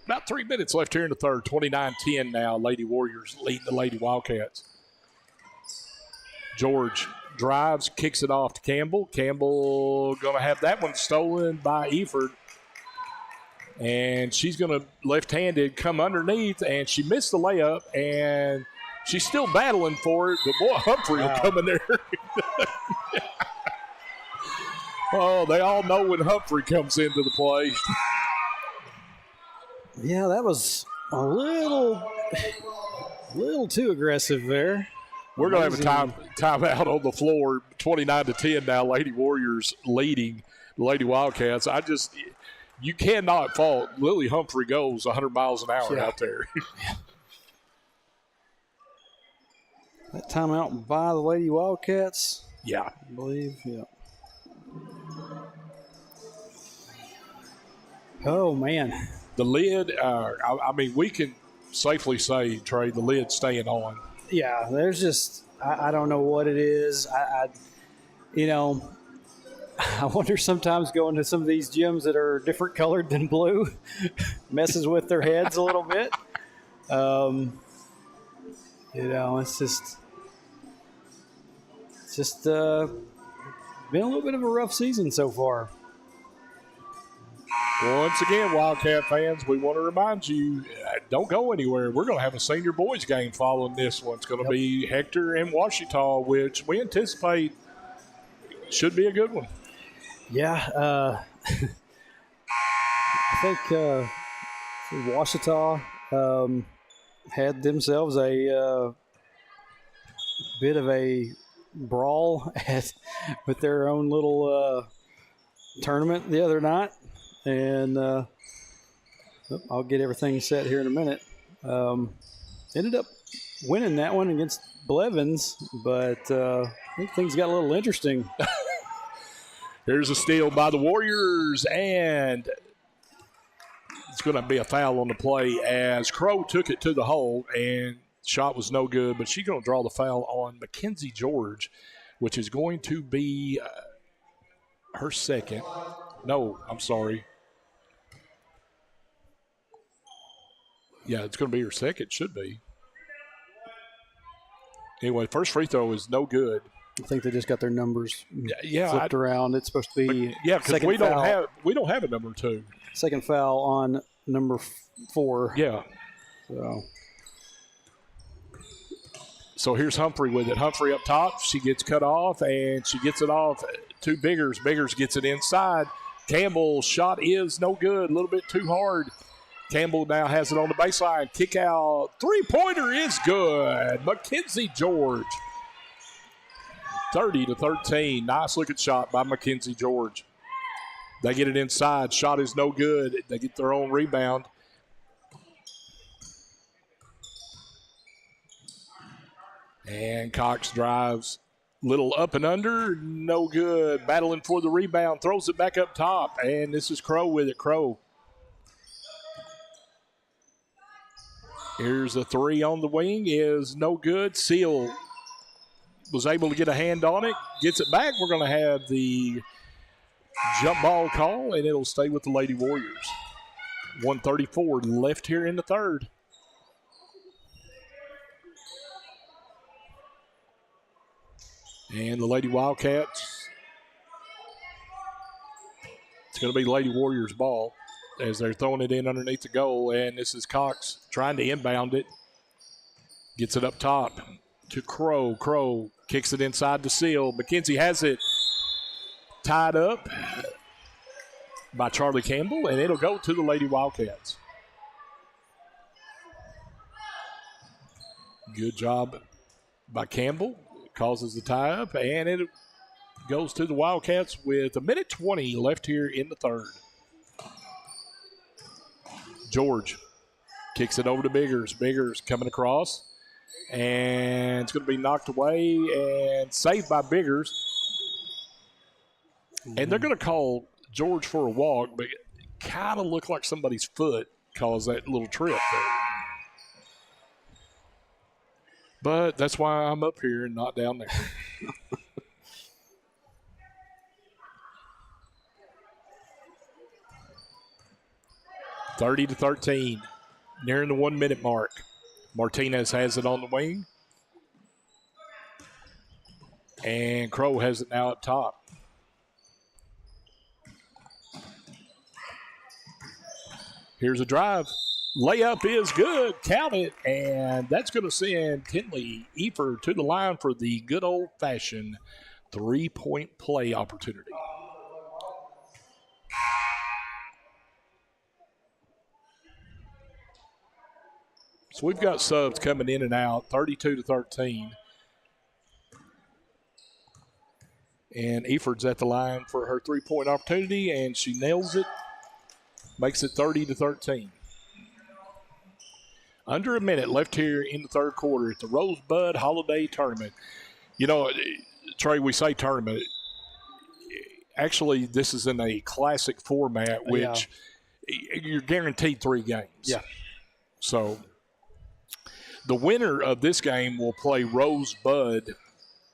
About 3 minutes left here in the third. 29-10 now. Lady Warriors leading the Lady Wildcats. George drives, kicks it off to Campbell. Campbell going to have that one stolen by Eford. And she's going to left-handed come underneath, and she missed the layup, and she's still battling for it. But, boy, Humphrey will come in there. Oh, they all know when Humphrey comes into the play. Yeah, that was a little too aggressive there. We're going to have a timeout on the floor. 29-10 now. Lady Warriors leading the Lady Wildcats. You cannot fault Lily Humphrey goes 100 miles an hour out there. That timeout by the Lady Wildcats. Yeah. I believe, yeah. Oh, man. The lid, we can safely say, Trey, the lid's staying on. Yeah, there's just, I don't know what it is. I wonder sometimes going to some of these gyms that are different colored than blue messes with their heads a little bit. It's just been a little bit of a rough season so far. Once again, Wildcat fans, we want to remind you, don't go anywhere. We're going to have a senior boys game following this one. It's going to be Hector and Ouachita, which we anticipate should be a good one. Yeah, I think Ouachita had themselves a bit of a brawl with their own little tournament the other night. And I'll get everything set here in a minute. Ended up winning that one against Blevins, but I think things got a little interesting. Here's a steal by the Warriors, and it's going to be a foul on the play as Crow took it to the hole, and shot was no good, but she's going to draw the foul on Mackenzie George, which is going to be her second. No, I'm sorry. Yeah, it's going to be her second. Should be. Anyway, first free throw is no good. I think they just got their numbers flipped around. It's supposed to be because we don't have a number 2. Second foul on number 4. Yeah. So here's Humphrey with it. Humphrey up top. She gets cut off, and she gets it off to Biggers. Biggers gets it inside. Campbell's shot is no good. A little bit too hard. Campbell now has it on the baseline. Kick out. Three-pointer is good. Mackenzie George. 30-13. Nice looking shot by Mackenzie George. They get it inside. Shot is no good. They get their own rebound. And Cox drives. Little up and under. No good. Battling for the rebound. Throws it back up top. And this is Crow with it. Crow. Here's a three on the wing. Is no good. Seal was able to get a hand on it, gets it back. We're going to have the jump ball call, and it'll stay with the Lady Warriors. 1:34 left here in the third. And the Lady Wildcats, it's going to be Lady Warriors ball as they're throwing it in underneath the goal, and this is Cox trying to inbound it. Gets it up top to Crow. Crow kicks it inside to Seal. McKenzie has it tied up by Charlie Campbell, and it'll go to the Lady Wildcats. Good job by Campbell. Causes the tie-up, and it goes to the Wildcats with 1:20 left here in the third. George Kicks it over to Biggers. Biggers coming across. And it's going to be knocked away and saved by Biggers. And they're going to call George for a walk, but it kind of looked like somebody's foot caused that little trip there. But that's why I'm up here and not down there. (30-13), nearing the 1 minute mark. Martinez has it on the wing. And Crow has it now up top. Here's a drive. Layup is good. Count it. And that's going to send Tinley Efer to the line for the good old-fashioned three-point play opportunity. So we've got subs coming in and out, 32-13. And Eford's at the line for her three-point opportunity, and she nails it. Makes it 30-13. Under a minute left here in the third quarter at the Rosebud Holiday Tournament. You know, Trey, we say tournament. Actually, this is in a classic format, which you're guaranteed 3 games. Yeah. So the winner of this game will play Rosebud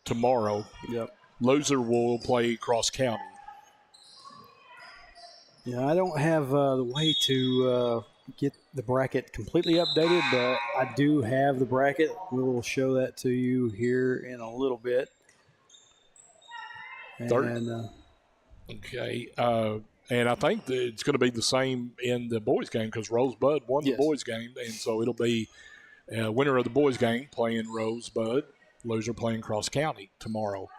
tomorrow. Yep. Loser will play Cross County. Yeah, I don't have the way to get the bracket completely updated, but I do have the bracket. We will show that to you here in a little bit. And, okay. And I think that it's going to be the same in the boys' game because Rosebud won the boys' game, and so it'll be winner of the boys' game playing Rosebud, loser playing Cross County tomorrow.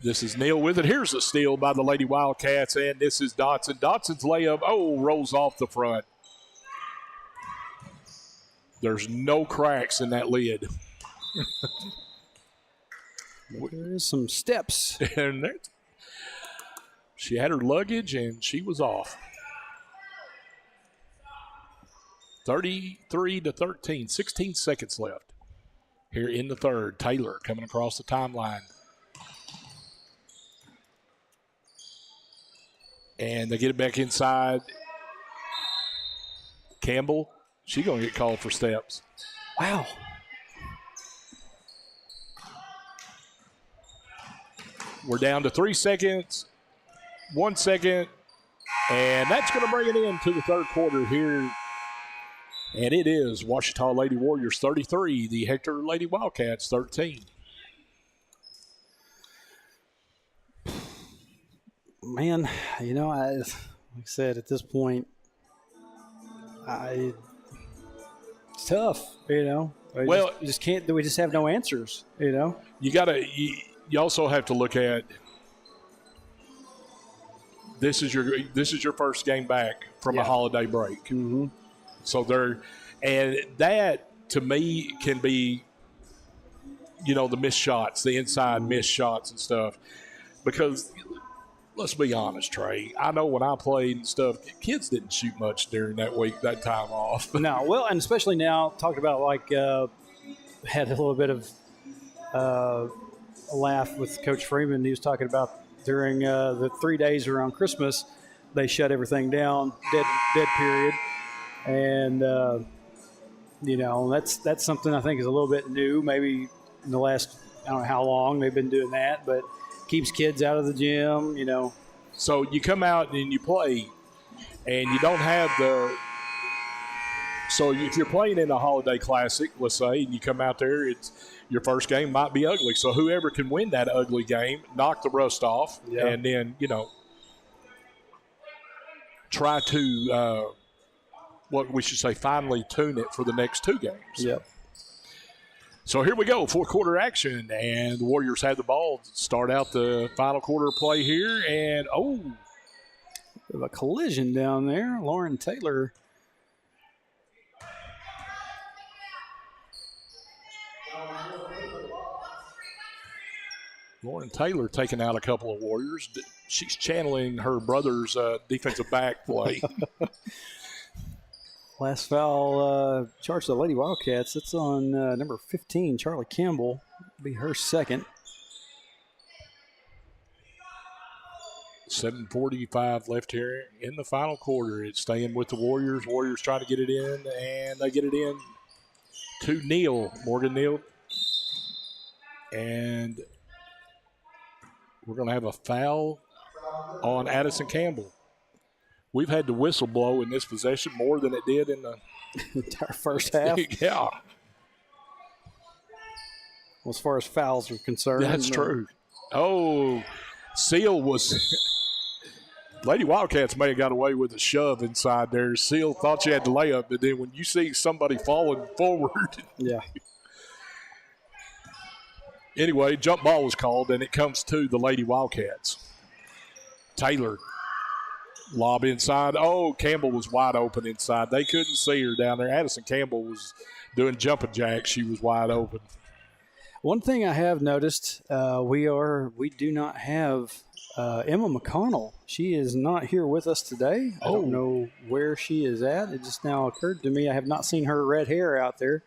This is Neal with it. Here's a steal by the Lady Wildcats, and this is Dotson. Dotson's layup, rolls off the front. There's no cracks in that lid. There's some steps. And she had her luggage, and she was off. 33-13, 16 seconds left here in the third. Taylor coming across the timeline. And they get it back inside. Campbell, she's going to get called for steps. Wow. We're down to 3 seconds, 1 second, and that's going to bring it into the third quarter here. And it is Ouachita Lady Warriors 33, the Hector Lady Wildcats 13. Man, you know, like I said, at this point, it's tough, you know. We just can't. We just have no answers, you know. You also have to look at this is your first game back from a holiday break. Mm-hmm. So and that to me can be, you know, the missed shots, the inside missed shots and stuff, because. Let's be honest, Trey. I know when I played and stuff, kids didn't shoot much during that week, that time off. No, well, and especially now, talking about had a little bit of a laugh with Coach Freeman. He was talking about during the 3 days around Christmas, they shut everything down, dead period. And, you know, that's something I think is a little bit new. Maybe in the last, I don't know how long they've been doing that, but keeps kids out of the gym, you know. So you come out and you play, and you don't have so if you're playing in a holiday classic, let's say, and you come out there, it's your first game might be ugly. So whoever can win that ugly game, knock the rust off, and then, you know, try to, what we should say, finally tune it for the next 2 games. Yep. So here we go, fourth quarter action, and the Warriors have the ball to start out the final quarter of play here, and a collision down there. Lauren Taylor. Lauren Taylor taking out a couple of Warriors. She's channeling her brother's defensive back play. Last foul charged to the Lady Wildcats. It's on number 15, Charlie Campbell. Be her second. 7:45 left here in the final quarter. It's staying with the Warriors. Warriors trying to get it in, and they get it in to Neal, Morgan Neal. And we're going to have a foul on Addison Campbell. We've had the whistle blow in this possession more than it did in the entire first half. Yeah. Well, as far as fouls are concerned. That's true. Oh, Seal was – Lady Wildcats may have got away with a shove inside there. Seal thought she had the layup, but then when you see somebody falling forward. Yeah. Anyway, jump ball was called, and it comes to the Lady Wildcats. Taylor, lob inside. Oh, Campbell was wide open inside. They couldn't see her down there. Addison Campbell was doing jumping jacks. She was wide open. One thing I have noticed, we do not have Emma McConnell. She is not here with us today. I don't know where she is at. It just now occurred to me I have not seen her red hair out there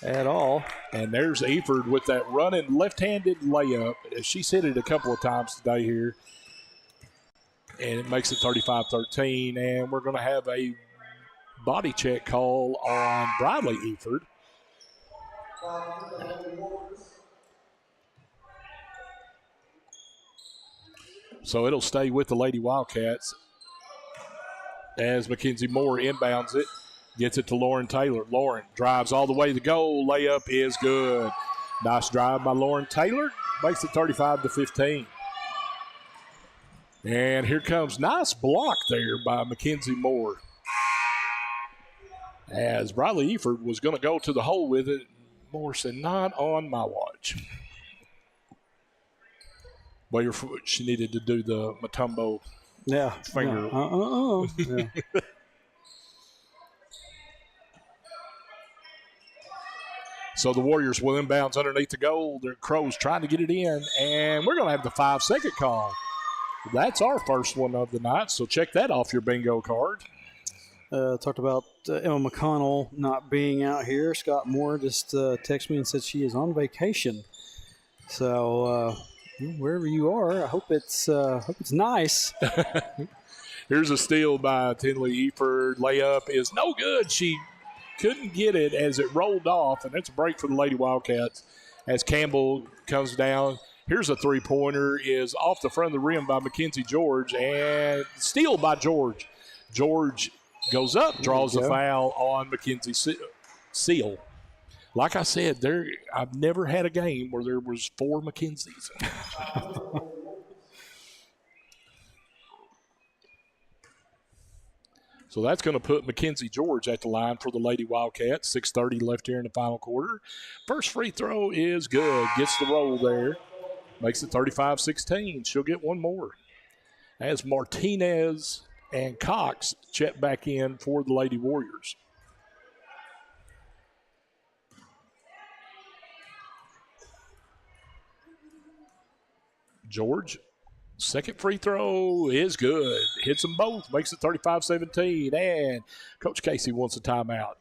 at all. And there's Eford with that running left-handed layup. She's hit it a couple of times today here. And it makes it 35-13. And we're going to have a body check call on Bradley Eford. So it'll stay with the Lady Wildcats as Mackenzie Moore inbounds it. Gets it to Lauren Taylor. Lauren drives all the way to the goal. Layup is good. Nice drive by Lauren Taylor. Makes it 35-15. And here comes nice block there by Mackenzie Moore. As Bradley Eford was going to go to the hole with it, Moore said, not on my watch. Well, she needed to do the Matumbo finger. Yeah. So the Warriors will inbounds underneath the goal. Their Crows trying to get it in, and we're going to have the 5-second call. That's our first one of the night, so check that off your bingo card. Talked about Emma McConnell not being out here. Scott Moore just texted me and said she is on vacation. So wherever you are, I hope it's nice. Here's a steal by Tinley Eford. Layup is no good. She couldn't get it as it rolled off, and that's a break for the Lady Wildcats as Campbell comes down. Here's a three-pointer, is off the front of the rim by Mackenzie George, and steal by George. George goes up, draws a foul on Mackenzie Seal. Like I said, I've never had a game where there was 4 Mackenzies. So that's going to put Mackenzie George at the line for the Lady Wildcats. 6:30 left here in the final quarter. First free throw is good. Gets the roll there. Makes it 35-16. She'll get one more. As Martinez and Cox check back in for the Lady Warriors. George, second free throw is good. Hits them both. Makes it 35-17. And Coach Casey wants a timeout.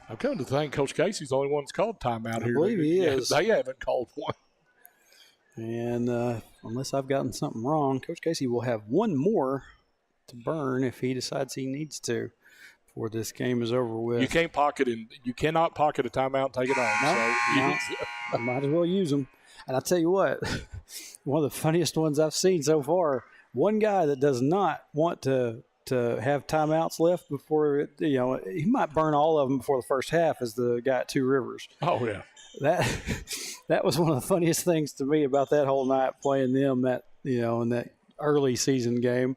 I've come to think Coach Casey's the only one that's called timeout here. I believe he is. They haven't called one. And unless I've gotten something wrong, Coach Casey will have one more to burn if he decides he needs to before this game is over with. You cannot pocket a timeout and take it on. I might as well use them. And I'll tell you what, one of the funniest ones I've seen so far, one guy that does not want to have timeouts left before, he might burn all of them before the first half is the guy at Two Rivers. Oh, yeah. That was one of the funniest things to me about that whole night playing them in that early season game.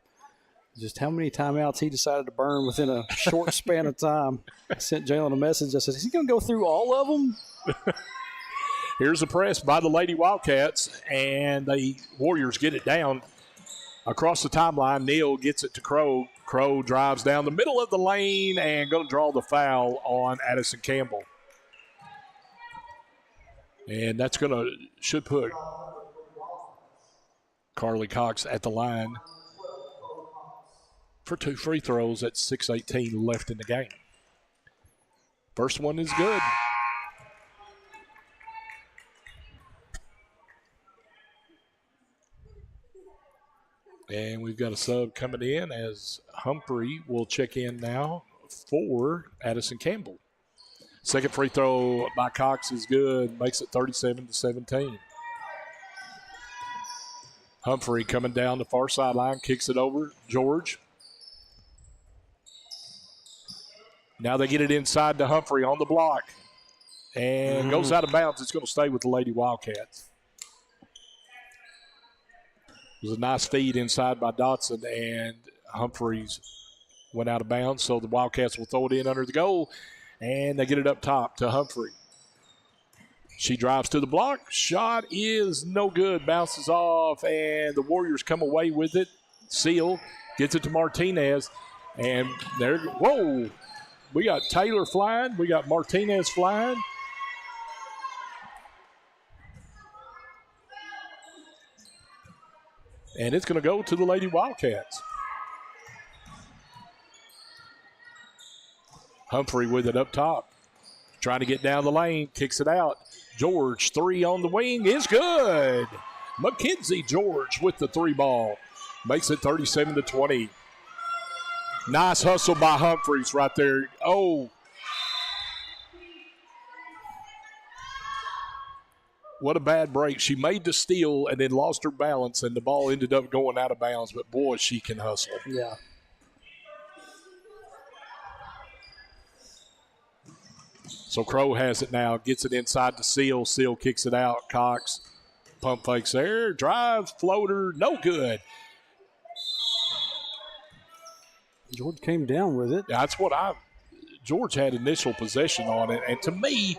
Just how many timeouts he decided to burn within a short span of time. I sent Jalen a message. I said, is he going to go through all of them? Here's a press by the Lady Wildcats, and the Warriors get it down across the timeline. Neal gets it to Crow. Crow drives down the middle of the lane and going to draw the foul on Addison Campbell. And that's should put Carly Cox at the line. for 2 free throws at 6:18 left in the game. First one is good. And we've got a sub coming in as Humphrey will check in now for Addison Campbell. Second free throw by Cox is good, makes it 37-17. Humphrey coming down the far sideline, kicks it over. George. Now they get it inside to Humphrey on the block. And goes out of bounds. It's going to stay with the Lady Wildcats. It was a nice feed inside by Dotson, and Humphreys went out of bounds, so the Wildcats will throw it in under the goal, and they get it up top to Humphrey. She drives to the block. Shot is no good. Bounces off, and the Warriors come away with it. Seal gets it to Martinez, and there, whoa, we got Taylor flying. We got Martinez flying. And it's going to go to the Lady Wildcats. Humphrey with it up top. Trying to get down the lane. Kicks it out. George, 3 on the wing is good. Mackenzie George with the 3 ball. Makes it 37-20. Nice hustle by Humphreys right there. Oh. What a bad break. She made the steal and then lost her balance, and the ball ended up going out of bounds. But, boy, she can hustle. Yeah. So Crow has it now, gets it inside to Seal. Seal kicks it out. Cox pump fakes there. Drives, floater, no good. George came down with it. That's what George had initial possession on it. And to me,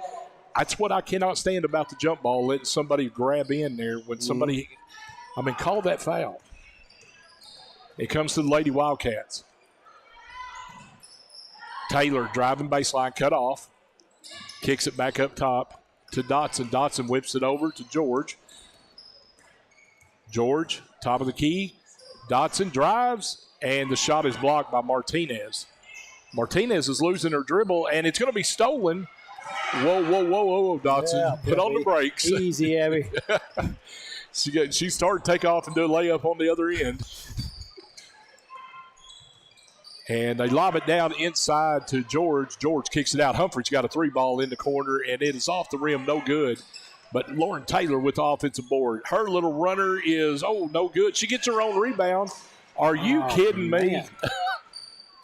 that's what I cannot stand about the jump ball, letting somebody grab in there when somebody, call that foul. It comes to the Lady Wildcats. Taylor driving baseline, cut off. Kicks it back up top to Dotson. Dotson whips it over to George. George, top of the key. Dotson drives, and the shot is blocked by Martinez. Martinez is losing her dribble, and it's going to be stolen. Whoa, Dotson. Yeah, Put on the brakes. Easy, Abby. She started to take off and do a layup on the other end. And they lob it down inside to George. George kicks it out. Humphrey's got a 3 ball in the corner, and it is off the rim, no good. But Lauren Taylor with the offensive board. Her little runner is, no good. She gets her own rebound. Are you kidding me?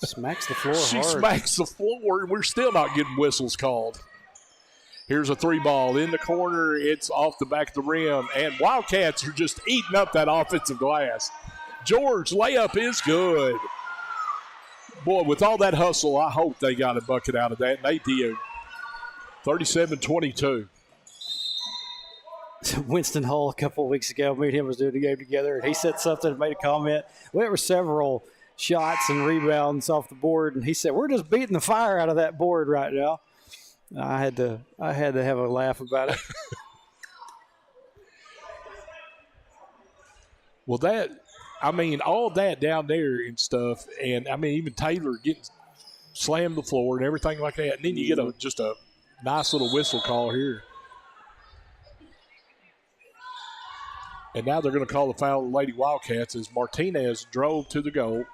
Smacks the floor She hard. smacks the floor, and we're still not getting whistles called. Here's a 3 ball in the corner. It's off the back of the rim, and Wildcats are just eating up that offensive glass. George, layup is good. Boy, with all that hustle, I hope they got a bucket out of that. And they did. 37-22. Winston Hall a couple of weeks ago, me and him was doing the game together, and he said something and made a comment. Well, there were several shots and rebounds off the board, and he said, we're just beating the fire out of that board right now. I had to have a laugh about it. Well, all that down there and stuff, and, even Taylor getting slammed the floor and everything like that, and then you get just a nice little whistle call here. And now they're going to call the foul of the Lady Wildcats as Martinez drove to the goal.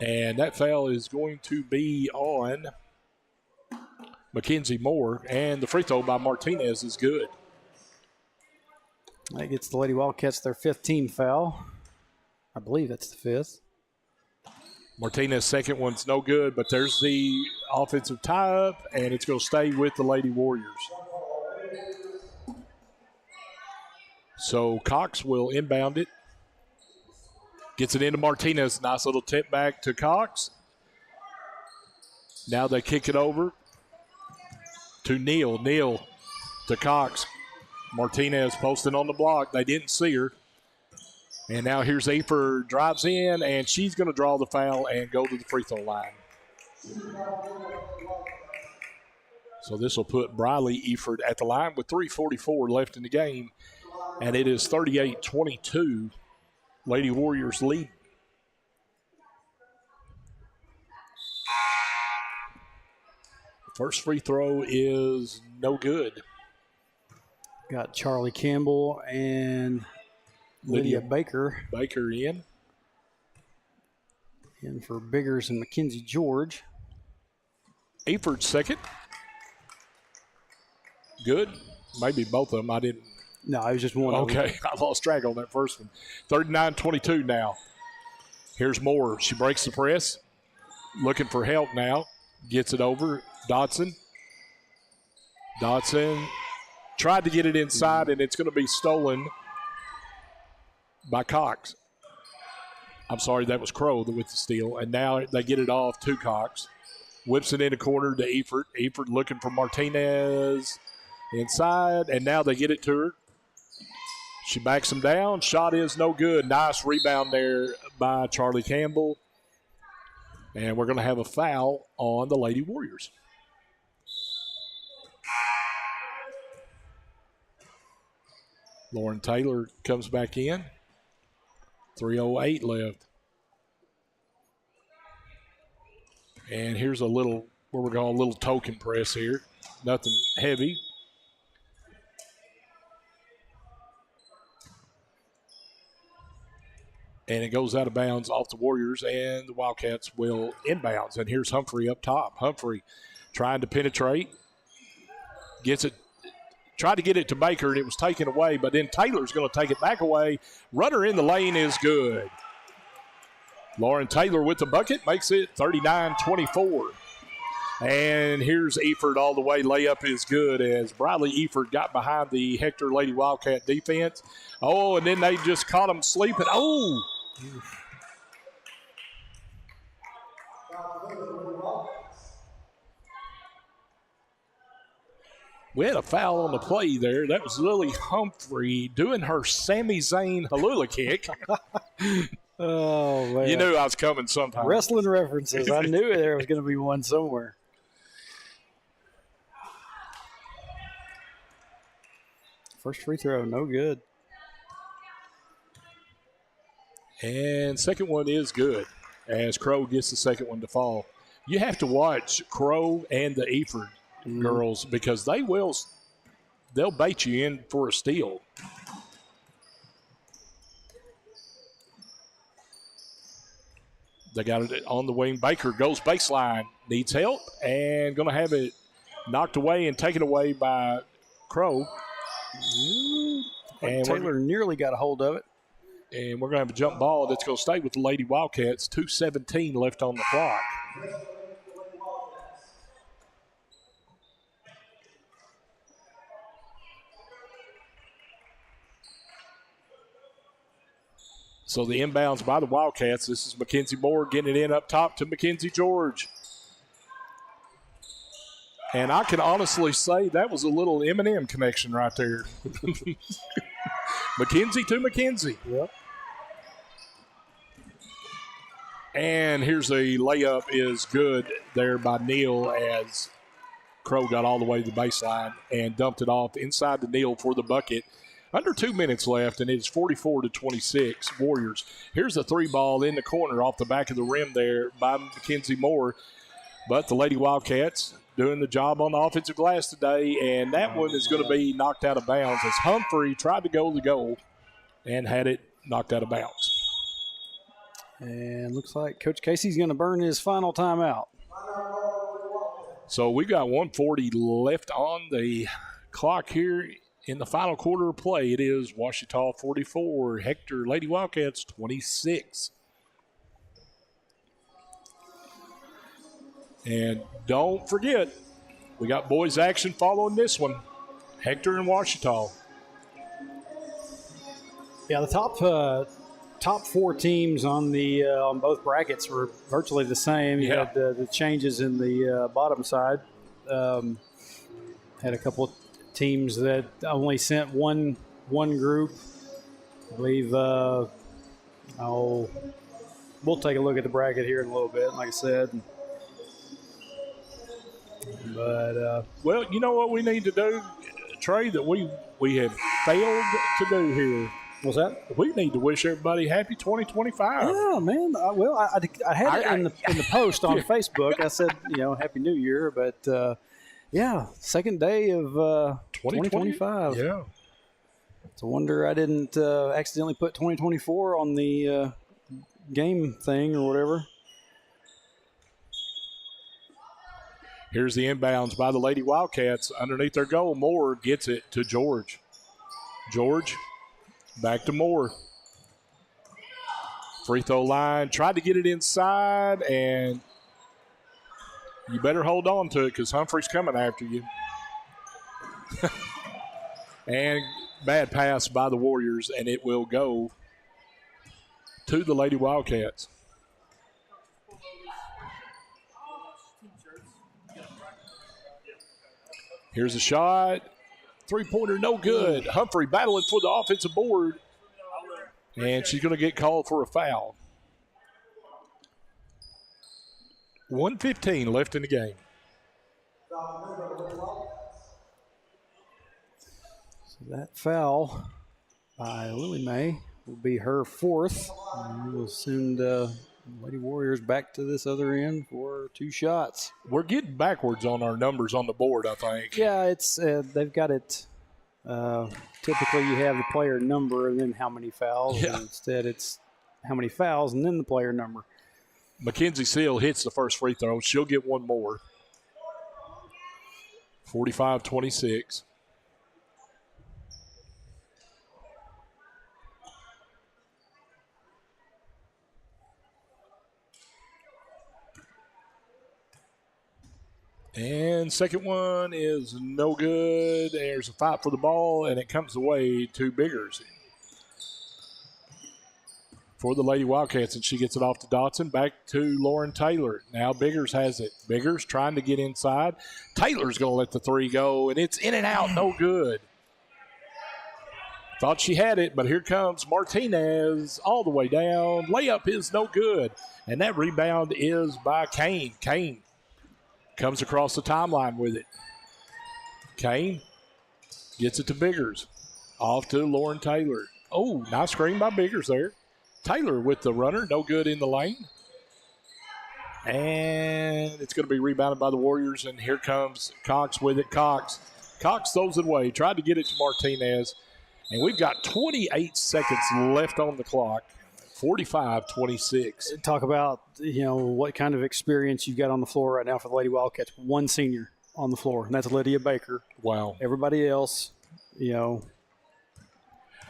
And that foul is going to be on Mackenzie Moore, and the free throw by Martinez is good. That gets the Lady Wildcats their 15th foul. I believe that's the 5th. Martinez's second one's no good, but there's the offensive tie-up, and it's going to stay with the Lady Warriors. So Cox will inbound it. Gets it into Martinez. Nice little tip back to Cox. Now they kick it over to Neal. Neal to Cox. Martinez posting on the block. They didn't see her. And now here's Afer, drives in, and she's going to draw the foul and go to the free throw line. So this will put Briley Eford at the line with 3:44 left in the game. And it is 38-22. Lady Warriors lead. First free throw is no good. Got Charlie Campbell and Lydia Baker. Baker in. In for Biggers and Mackenzie George. Eford second. Good. Maybe both of them. I didn't. No, it was just one. Okay, I lost track on that first one. 39-22 now. Here's Moore. She breaks the press. Looking for help now. Gets it over. Dodson tried to get it inside, and it's going to be stolen by Cox. I'm sorry, that was Crow with the steal. And now they get it off to Cox. Whips it in the corner to Eford. Eford looking for Martinez inside, and now they get it to her. She backs him down. Shot is no good. Nice rebound there by Charlie Campbell. And we're going to have a foul on the Lady Warriors. Lauren Taylor comes back in. 3:08 left. And here's a little, what we're going, a little token press here. Nothing heavy. And it goes out of bounds off the Warriors, and the Wildcats will inbounds. And here's Humphrey up top. Humphrey trying to penetrate. Gets it. Tried to get it to Baker, and it was taken away, but then Taylor's going to take it back away. Runner in the lane is good. Lauren Taylor with the bucket makes it 39-24. And here's Eford all the way. Layup is good as Briley Eford got behind the Hector Lady Wildcat defense. Oh, and then they just caught him sleeping. Oh! We had a foul on the play there. That was Lily Humphrey doing her Sami Zayn Halula kick. Oh, man. You knew I was coming sometime. Wrestling references. I knew there was going to be one somewhere. First free throw, no good. And second one is good as Crow gets the second one to fall. You have to watch Crow and the Eford girls because they'll bait you in for a steal. They got it on the wing. Baker goes baseline, needs help, and going to have it knocked away and taken away by Crow. And Taylor nearly got a hold of it. And we're going to have a jump ball that's going to stay with the Lady Wildcats. 2:17 left on the clock. So the inbounds by the Wildcats. This is Mackenzie Moore getting it in up top to Mackenzie George. And I can honestly say that was a little Eminem connection right there. Mackenzie to Mackenzie. Yep. And here's a layup is good there by Neal as Crow got all the way to the baseline and dumped it off inside to Neal for the bucket. Under 2 minutes left, and it's 44-26 Warriors. Here's a three ball in the corner off the back of the rim there by Mackenzie Moore. But the Lady Wildcats doing the job on the offensive glass today, and that one is going to be knocked out of bounds as Humphrey tried to go to the goal and had it knocked out of bounds. And looks like Coach Casey's going to burn his final timeout. So we've got 1:40 left on the clock here in the final quarter of play. It is Ouachita 44, Hector Lady Wildcats 26. And don't forget, we got boys action following this one. Hector and Ouachita. Yeah, the top four teams on the on both brackets were virtually the same. You had the changes in the bottom side. Had a couple of teams that only sent one group. I believe we'll take a look at the bracket here in a little bit, like I said. But well, you know what we need to do, Trey, that we have failed to do here. What's that? We need to wish everybody happy 2025. Yeah, man. I had it in the post on Facebook. I said, Happy New Year. But, second day of 2025. Yeah. It's a wonder I didn't accidentally put 2024 on the game thing or whatever. Here's the inbounds by the Lady Wildcats. Underneath their goal, Moore gets it to George. George, back to Moore. Free throw line. Tried to get it inside, and you better hold on to it because Humphrey's coming after you. And bad pass by the Warriors, and it will go to the Lady Wildcats. Here's a shot. Three-pointer, no good. Humphrey battling for the offensive board. And she's going to get called for a foul. 1:15 left in the game. So that foul by Lily Mae will be her fourth. And we'll send Lady Warriors back to this other end for 2 shots. We're getting backwards on our numbers on the board, I think. Yeah, it's they've got it. Typically, you have the player number and then how many fouls. Yeah. And instead, it's how many fouls and then the player number. Mackenzie Seal hits the first free throw. She'll get one more. 45-26. And second one is no good. There's a fight for the ball, and it comes away to Biggers for the Lady Wildcats, and she gets it off to Dotson. Back to Lauren Taylor. Now Biggers has it. Biggers trying to get inside. Taylor's going to let the three go, and it's in and out, no good. Thought she had it, but here comes Martinez all the way down. Layup is no good, and that rebound is by Kane. Kane comes across the timeline with it. Kane gets it to Biggers. Off to Lauren Taylor. Oh, nice screen by Biggers there. Taylor with the runner. No good in the lane. And it's going to be rebounded by the Warriors, and here comes Cox with it. Cox throws it away. Tried to get it to Martinez, and we've got 28 seconds left on the clock. 45-26. Talk about, what kind of experience you've got on the floor right now for the Lady Wildcats. One senior on the floor, and that's Lydia Baker. Wow. Everybody else, And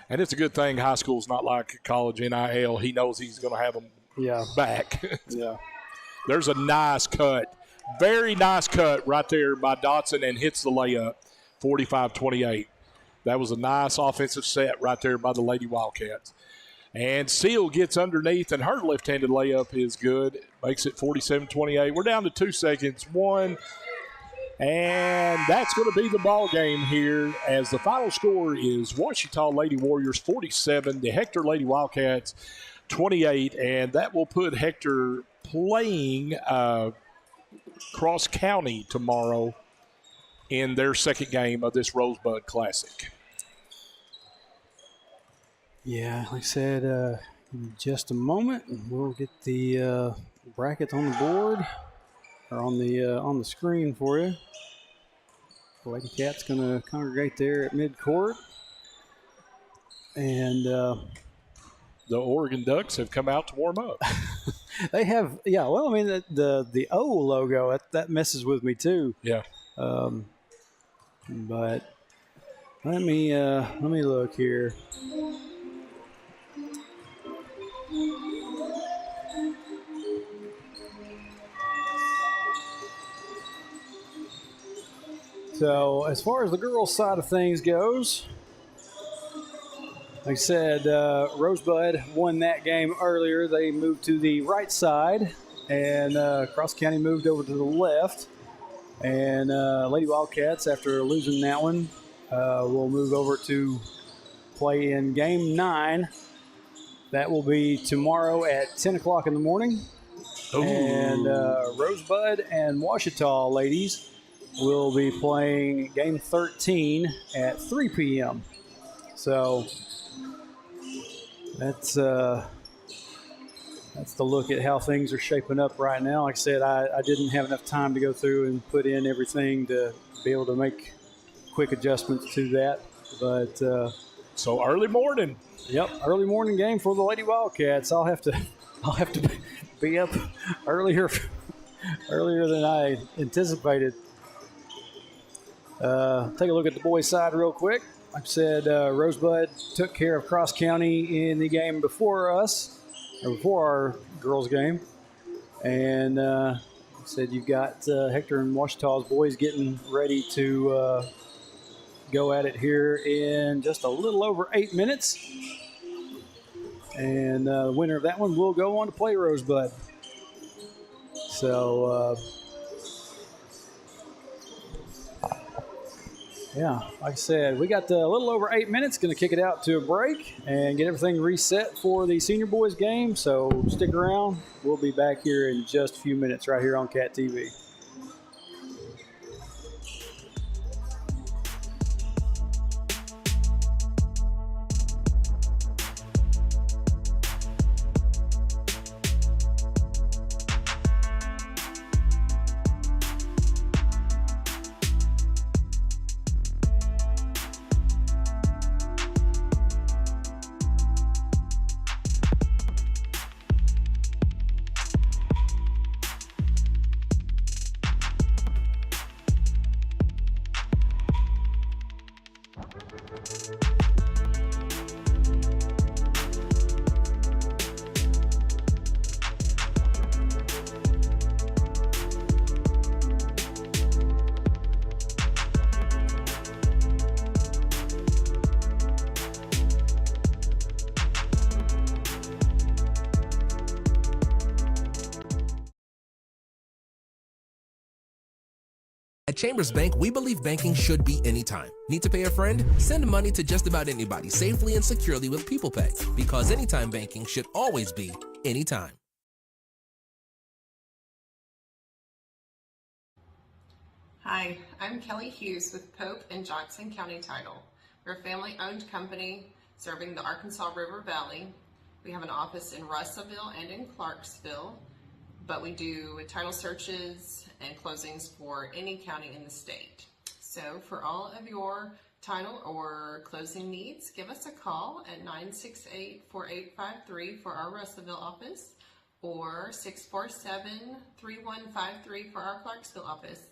it's a good thing high school's not like college NIL. He knows he's going to have them back. Yeah. There's a nice cut. Very nice cut right there by Dotson and hits the layup. 45-28. That was a nice offensive set right there by the Lady Wildcats. And Seal gets underneath, and her left-handed layup is good. Makes it 47-28. We're down to 2 seconds. 1. And that's going to be the ball game here as the final score is Ouachita Lady Warriors 47, the Hector Lady Wildcats 28. And that will put Hector playing Cross County tomorrow in their second game of this Rosebud Classic. Yeah, like I said, in just a moment, we'll get the brackets on the board or on the screen for you. The Lady Cat's going to congregate there at midcourt, and the Oregon Ducks have come out to warm up. They have, yeah. Well, I mean, the O logo that messes with me too. Yeah. But let me look here. So as far as the girls' side of things goes, like I said, Rosebud won that game earlier. They moved to the right side, and Cross County moved over to the left. And Lady Wildcats, after losing that one, will move over to play in Game 9. That will be tomorrow at 10 o'clock in the morning. Ooh. And Rosebud and Ouachita ladies will be playing Game 13 at 3 p.m. So that's the look at how things are shaping up right now. Like I said, I didn't have enough time to go through and put in everything to be able to make quick adjustments to that. But So early morning. yep, early morning game for the Lady Wildcats. I'll have to be up earlier than I anticipated. Take a look at the boys' side real quick. Like I said, Rosebud took care of Cross County in the game before us, or before our girls' game. And said you've got Hector and Ouachita's boys getting ready to go at it here in just a little over 8 minutes. And the winner of that one will go on to play Rosebud. So, yeah, like I said, we got a little over 8 minutes. Going to kick it out to a break and get everything reset for the senior boys game. So stick around. We'll be back here in just a few minutes right here on Cat TV. At Chambers Bank, we believe banking should be anytime. Need to pay a friend? Send money to just about anybody safely and securely with People Pay, because anytime banking should always be anytime. Hi, I'm Kelly Hughes with Pope and Johnson County Title. We're a family-owned company serving the Arkansas River Valley. We have an office in Russellville and in Clarksville, but we do title searches and closings for any county in the state. So for all of your title or closing needs, give us a call at 968-4853 for our Russellville office or 647-3153 for our Clarksville office.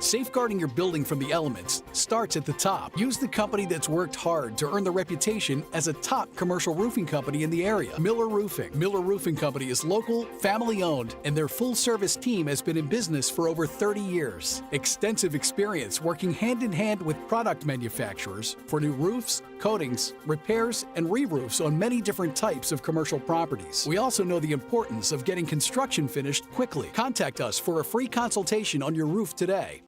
Safeguarding your building from the elements starts at the top. Use the company that's worked hard to earn the reputation as a top commercial roofing company in the area, Miller Roofing. Miller Roofing Company is local, family-owned, and their full-service team has been in business for over 30 years. Extensive experience working hand-in-hand with product manufacturers for new roofs, coatings, repairs, and re-roofs on many different types of commercial properties. We also know the importance of getting construction finished quickly. Contact us for a free consultation on your roof today.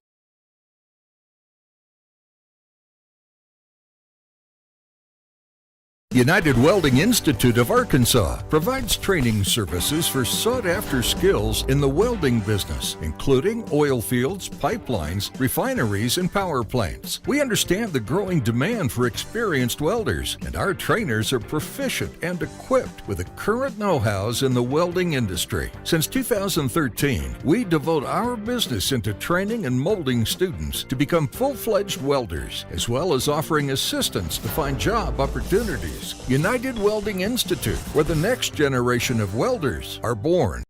United Welding Institute of Arkansas provides training services for sought-after skills in the welding business, including oil fields, pipelines, refineries, and power plants. We understand the growing demand for experienced welders, and our trainers are proficient and equipped with the current know-hows in the welding industry. Since 2013, we devote our business into training and molding students to become full-fledged welders, as well as offering assistance to find job opportunities. United Welding Institute, where the next generation of welders are born.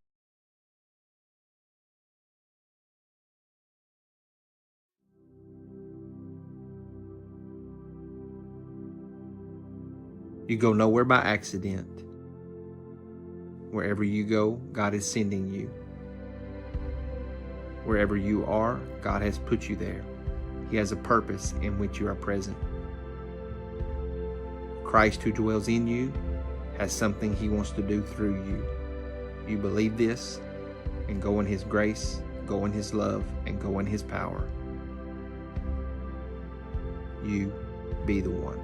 You go nowhere by accident. Wherever you go, God is sending you. Wherever you are, God has put you there. He has a purpose in which you are present. Christ who dwells in you has something He wants to do through you. You believe this, and go in His grace, go in His love, and go in His power. You be the one.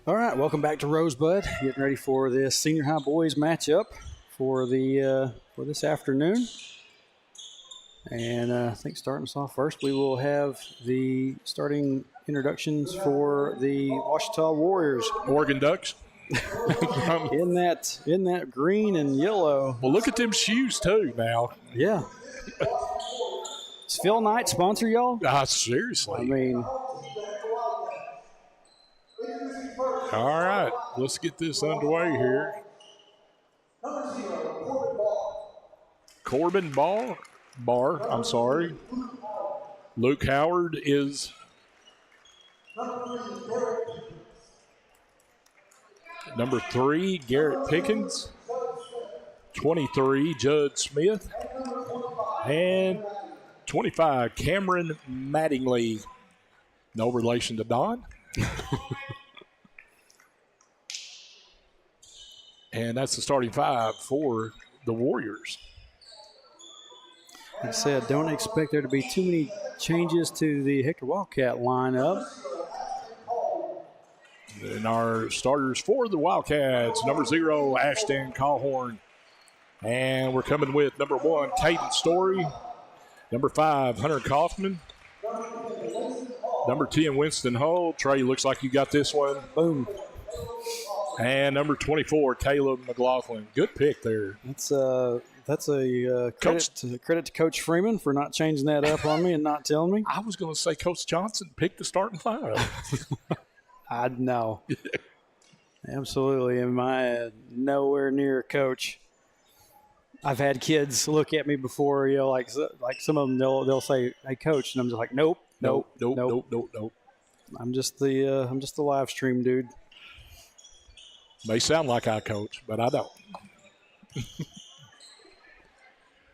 All right, welcome back to Rosebud. Getting ready for this senior high boys matchup for this afternoon. And I think starting us off first, we will have the starting introductions for the Ouachita Warriors. Oregon Ducks. in that green and yellow. Well, look at them shoes too now. Yeah. Does Phil Knight sponsor y'all? Seriously. I mean, all right, let's get this underway here. Corbin Barr. Luke Howard is number 3, Garrett Pickens. 23, Judd Smith. And 25, Cameron Mattingly. No relation to Don. And that's the starting 5 for the Warriors. Like I said, don't expect there to be too many changes to the Hector Wildcat lineup. And our starters for the Wildcats, number 0, Ashton Calhorn. And we're coming with number 1, Caden Story. Number 5, Hunter Kaufman. Number 10, Winston Hull. Trey, looks like you got this one. Boom. And number 24, Caleb McLaughlin. Good pick there. That's a credit to Coach Freeman for not changing that up on me and not telling me. I was going to say Coach Johnson picked the starting 5. I know. Absolutely. Am I nowhere near a coach? I've had kids look at me before, like some of them they'll say, "Hey, coach," and I'm just like, "Nope." I'm just the live stream dude. May sound like I coach, but I don't.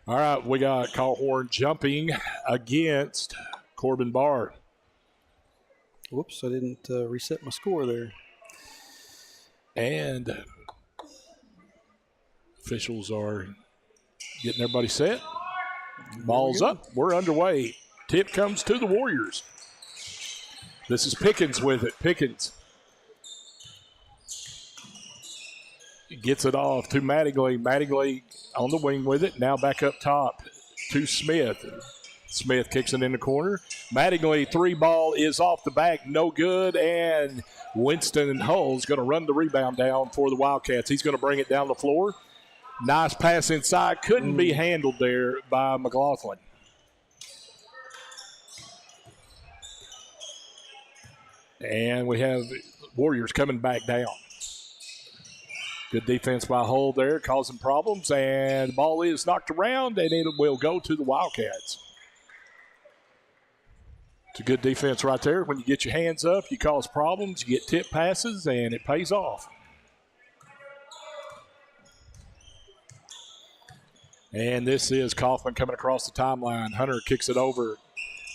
All right, we got Calhorn jumping against Corbin Barr. Whoops, I didn't reset my score there. And officials are getting everybody set. Ball's up. We're underway. Tip comes to the Warriors. This is Pickens with it. Pickens gets it off to Mattingly. Mattingly on the wing with it. Now back up top to Smith. Smith kicks it in the corner. Mattingly, 3 ball is off the back. No good. And Winston Hull's going to run the rebound down for the Wildcats. He's going to bring it down the floor. Nice pass inside. Couldn't be handled there by McLaughlin. And we have Warriors coming back down. Good defense by Hull there, causing problems. And the ball is knocked around, and it will go to the Wildcats. It's a good defense right there. When you get your hands up, you cause problems, you get tip passes, and it pays off. And this is Kaufman coming across the timeline. Hunter kicks it over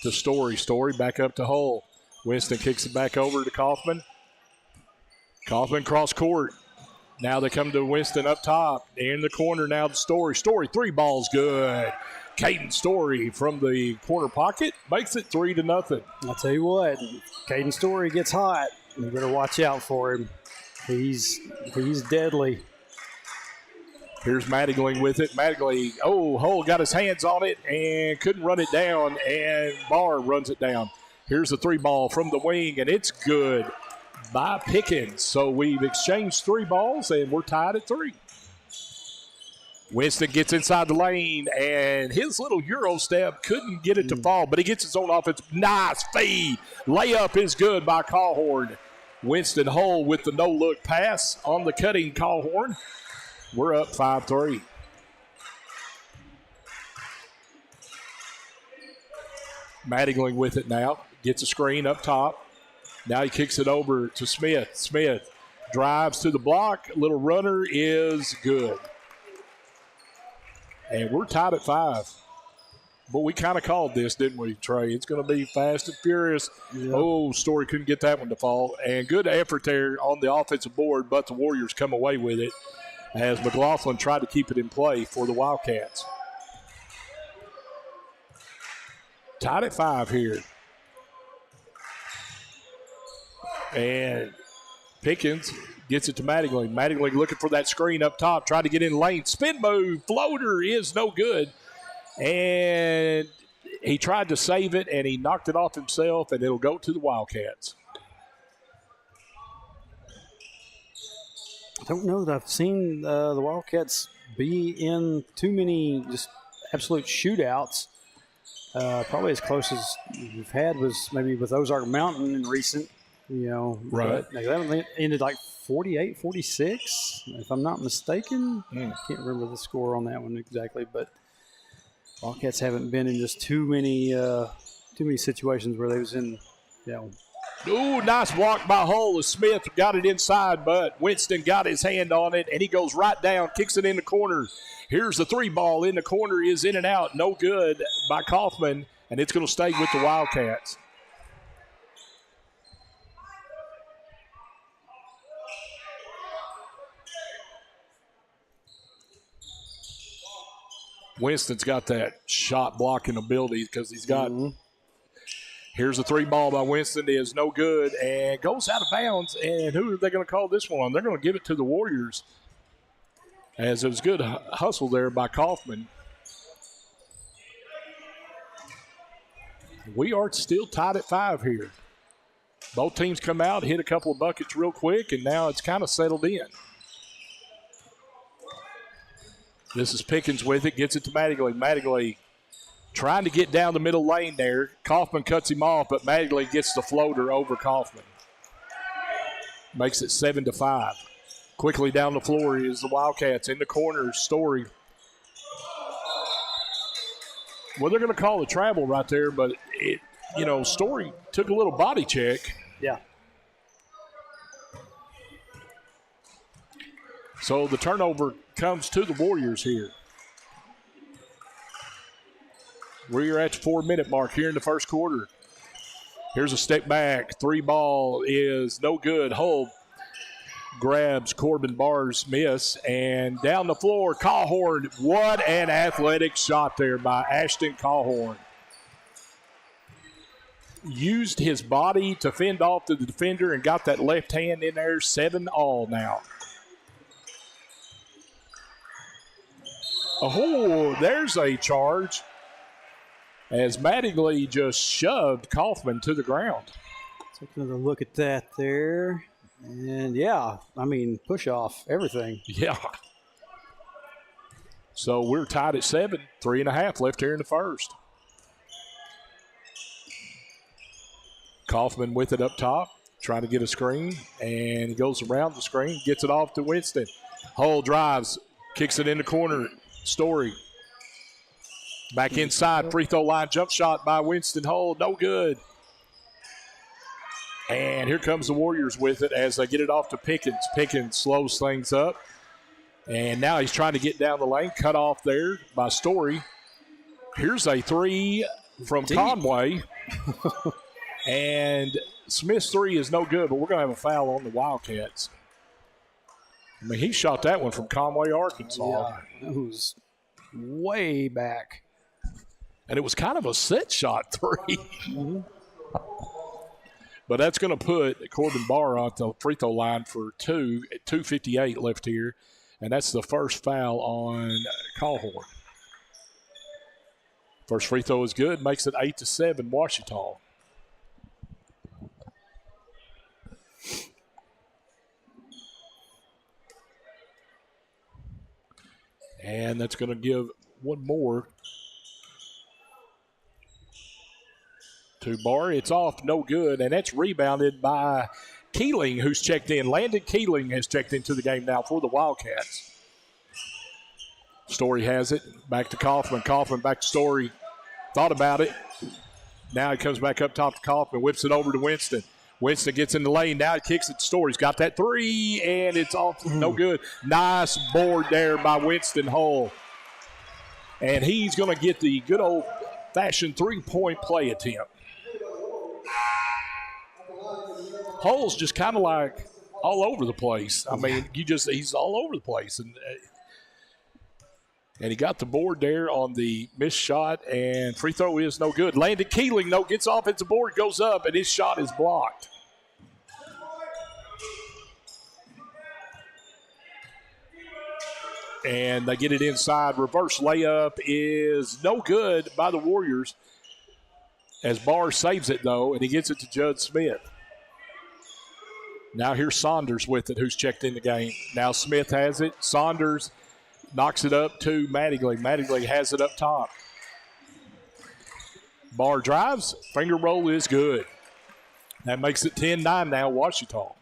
to Story. Story back up to Hull. Winston kicks it back over to Kaufman. Kaufman cross court. Now they come to Winston up top. In the corner now to Story. Story, 3 balls good. Caden Story from the corner pocket makes it 3-0. I'll tell you what, Caden Story gets hot. You better watch out for him. He's deadly. Here's Mattingly with it. Mattingly, Hull got his hands on it and couldn't run it down, and Barr runs it down. Here's the 3 ball from the wing, and it's good by Pickens. So we've exchanged 3 balls, and we're tied at 3. Winston gets inside the lane, and his little Euro step couldn't get it to fall, but he gets his own offense. Nice feed. Layup is good by Callhorn. Winston Hull with the no-look pass on the cutting Callhorn. We're up 5-3. Mattingly with it now. Gets a screen up top. Now he kicks it over to Smith. Smith drives to the block. Little runner is good. And we're tied at 5. But we kind of called this, didn't we, Trey? It's going to be fast and furious. Yeah. Story couldn't get that one to fall. And good effort there on the offensive board, but the Warriors come away with it as McLaughlin tried to keep it in play for the Wildcats. Tied at 5 here. And Pickens gets it to Mattingly. Mattingly looking for that screen up top, trying to get in lane. Spin move, floater is no good. And he tried to save it, and he knocked it off himself, and it'll go to the Wildcats. I don't know that I've seen the Wildcats be in too many just absolute shootouts. Probably as close as we've had was maybe with Ozark Mountain in recent, Right. But that ended like 48-46, if I'm not mistaken. I can't remember the score on that one exactly, but Wildcats haven't been in just too many situations where they was in, Nice block by Hull as Smith got it inside, but Winston got his hand on it, and he goes right down, kicks it in the corner. Here's the 3 ball in the corner, is in and out, no good by Kaufman, and it's going to stay with the Wildcats. Winston's got that shot blocking ability because he's got Here's a 3 ball by Winston is no good and goes out of bounds. And who are they going to call this one on? They're going to give it to the Warriors, as it was good hustle there by Kaufman. We are still tied at 5 here. Both teams come out, hit a couple of buckets real quick, and now it's kind of settled in. This is Pickens with it, gets it to Mattingly. Mattingly trying to get down the middle lane there. Kaufman cuts him off, but Mattingly gets the floater over Kaufman. Makes it 7-5. Quickly down the floor is the Wildcats in the corner. Story. Well, they're going to call a travel right there, but Story took a little body check. Yeah. So the turnover comes to the Warriors here. We're at the 4-minute mark here in the first quarter. Here's a step back. 3 ball is no good. Hull grabs Corbin Barr's miss. And down the floor, Callhorn. What an athletic shot there by Ashton Callhorn. Used his body to fend off the defender and got that left hand in there. 7-all now. Oh, there's a charge as Mattingly just shoved Kaufman to the ground. Take another look at that there. And, push off, everything. Yeah. So we're tied at 7, 3.5 left here in the first. Kaufman with it up top. trying to get a screen, and he goes around the screen, gets it off to Winston. Hull drives, kicks it in the corner. Story. Back inside, free throw line, jump shot by Winston Hull, no good. And here comes the Warriors with it as they get it off to Pickens. Pickens slows things up. And now he's trying to get down the lane, cut off there by Story. Here's a three from Conway. And Smith's three is no good, but we're going to have a foul on the Wildcats. I mean, he shot that one from Conway, Arkansas. Yeah, it was way back. And it was kind of a set shot three. But that's going to put Corbin Barr on the free throw line for 2:58 left here. And that's the first foul on Callhorn. First free throw is good, makes it 8-7 Ouachita. And that's going to give one more to Barr. It's off, no good, and that's rebounded by Keeling, who's checked in. Landon Keeling has checked into the game now for the Wildcats. Story has it. Back to Kaufman. Kaufman back to Story. Thought about it. Now he comes back up top to Kaufman, whips it over to Winston. Winston gets in the lane. Now he kicks it to Story. He's got that three, and it's off. No good. Nice board there by Winston Hull. And he's going to get the good old-fashioned three-point play attempt. Hull's just kind of like all over the place. I mean, he's all over the place. And he got the board there on the missed shot, and free throw is no good. Landon Keeling, though, gets off at the board, goes up, and his shot is blocked. And they get it inside. Reverse layup is no good by the Warriors as Barr saves it, though, and he gets it to Judd Smith. Now here's Saunders with it, who's checked in the game. Now Smith has it. Saunders knocks it up to Mattingly. Mattingly has it up top. Barr drives. Finger roll is good. That makes it 10-9 now, Ouachita.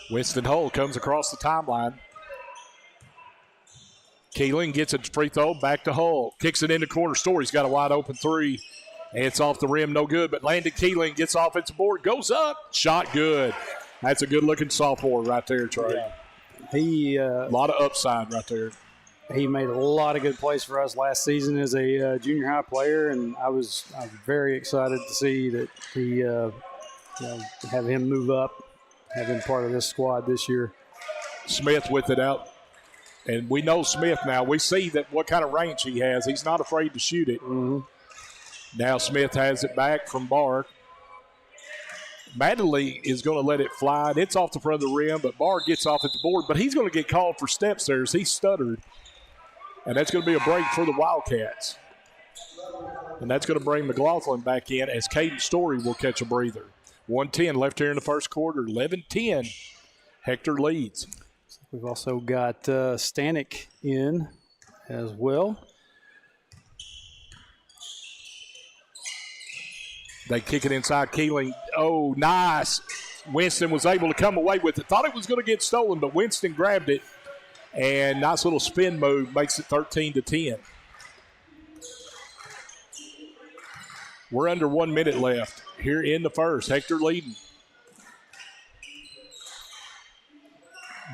Winston Hull comes across the timeline. Keeling gets a free throw, back to Hull. Kicks it in the corner. Story's got a wide open three. And it's off the rim, no good. But Landon Keeling gets offensive board, goes up, shot good. That's a good-looking sophomore right there, Trey. Yeah. A lot of upside right there. He made a lot of good plays for us last season as a junior high player, and I was very excited to see that he have him move up, have him part of this squad this year. Smith with it out. And we know Smith now. We see that what kind of range he has. He's not afraid to shoot it. Mm-hmm. Now Smith has it back from Barr. Madeley is going to let it fly. It's off the front of the rim, but Barr gets off at the board. But he's going to get called for steps there as he stuttered. And that's going to be a break for the Wildcats. And that's going to bring McLaughlin back in as Caden Story will catch a breather. 1:10 left here in the first quarter. 11-10. Hector leads. We've also got Stanek in as well. They kick it inside Keeling. Oh, nice. Winston was able to come away with it. Thought it was going to get stolen, but Winston grabbed it. And nice little spin move makes it 13-10. We're under 1 minute left here in the first. Hector leading.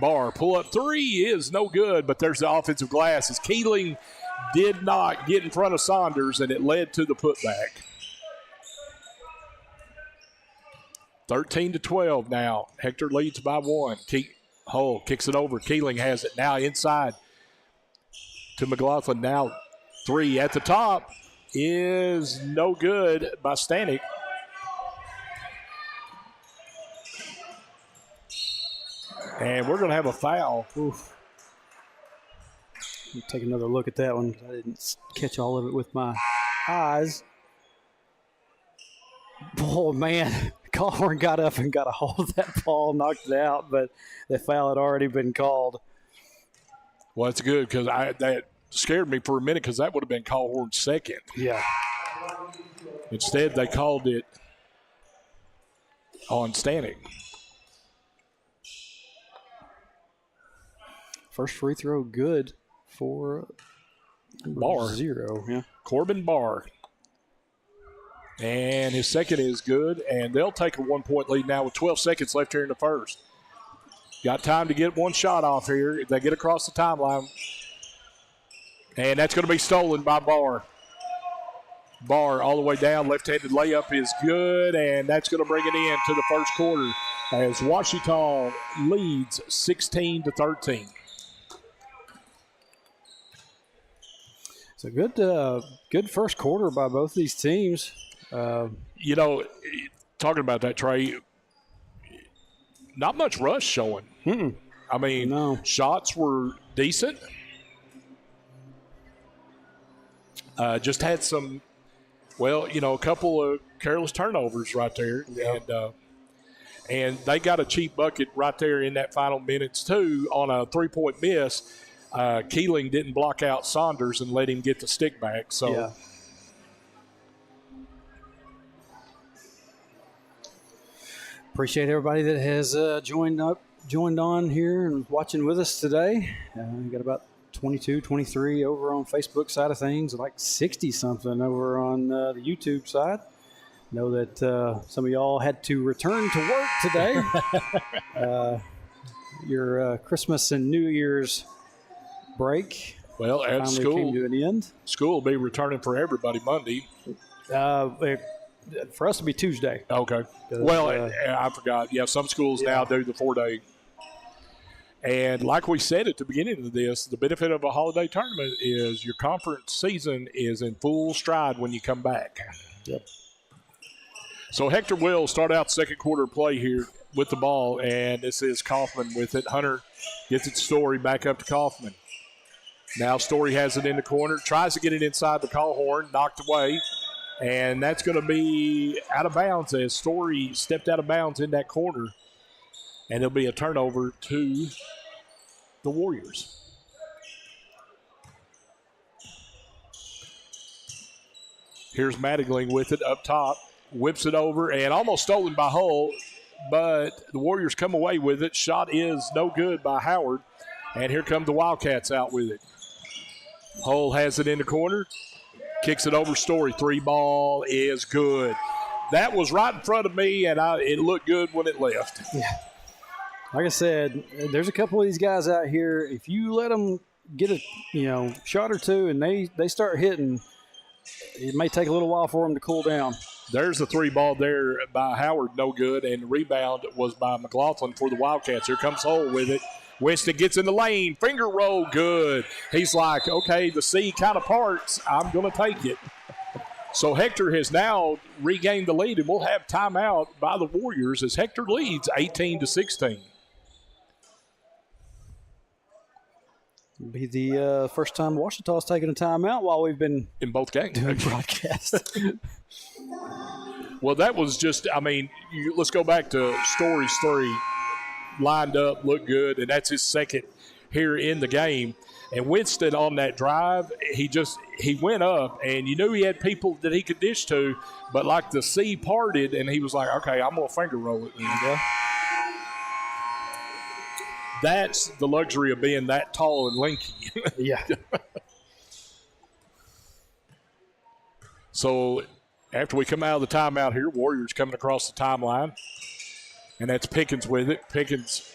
Barr, pull up three is no good, but there's the offensive glass as Keeling did not get in front of Saunders, and it led to the putback. 13-12 now. Hector leads by one. Hull kicks it over. Keeling has it now inside to McLaughlin. Now three at the top is no good by Stanek. And we're going to have a foul. Oof. Let me take another look at that one. I didn't catch all of it with my eyes. Oh, man. Callhorn got up and got a hold of that ball, knocked it out, but the foul had already been called. Well, that's good because that scared me for a minute because that would have been Callhorn's second. Yeah. Instead, they called it on standing. First free throw good for Barr. 0. Yeah. Corbin Barr. And his second is good, and they'll take a 1-point lead now with 12 seconds left here in the first. Got time to get one shot off here. If they get across the timeline. And that's going to be stolen by Barr. Barr all the way down. Left-handed layup is good, and that's going to bring it in to the first quarter as Ouachita leads 16-13. It's a good first quarter by both these teams. You know, talking about that, Trey, not much rush showing. I mean, No. Shots were decent. Just had some, a couple of careless turnovers right there. Yep. And they got a cheap bucket right there in that final minutes, too, on a three-point miss. Keeling didn't block out Saunders and let him get the stick back. So. Yeah. Appreciate everybody that has joined on here and watching with us today. We got about 22, 23 over on Facebook side of things, like 60-something over on the YouTube side. Know that some of y'all had to return to work today. Your Christmas and New Year's break. Well, at school came to an end. School will be returning for everybody Monday. For us, it'll be Tuesday. Okay. Well, I forgot. Yeah, some schools now do the 4-day. And like we said at the beginning of this, the benefit of a holiday tournament is your conference season is in full stride when you come back. Yep. So Hector will start out second quarter play here with the ball, and this is Kaufman with it. Hunter gets it to Story, back up to Kaufman. Now Story has it in the corner, tries to get it inside the call horn, knocked away. And that's going to be out of bounds as Story stepped out of bounds in that corner. And it'll be a turnover to the Warriors. Here's Mattingling with it up top. Whips it over and almost stolen by Hull. But the Warriors come away with it. Shot is no good by Howard. And here come the Wildcats out with it. Hull has it in the corner. Kicks it over Story. 3-ball is good. That was right in front of me, and it looked good when it left. Yeah. Like I said, there's a couple of these guys out here. If you let them get a shot or two and they start hitting, it may take a little while for them to cool down. There's the 3-ball there by Howard, no good, and the rebound was by McLaughlin for the Wildcats. Here comes Hull with it. Winston gets in the lane. Finger roll, good. He's like, okay, the sea kind of parts. I'm going to take it. So Hector has now regained the lead, and we'll have timeout by the Warriors as Hector leads 18-16. It'll be the first time Ouachita's taken a timeout while we've been in both games doing broadcast. Well, that was just, let's go back to Story's 3. Lined up, looked good, and that's his second here in the game. And Winston on that drive, he went up, and you knew he had people that he could dish to, but like the sea parted, and he was like, okay, I'm going to finger roll it. Yeah. That's the luxury of being that tall and lanky. Yeah. So after we come out of the timeout here, Warriors coming across the timeline. And that's Pickens with it. Pickens'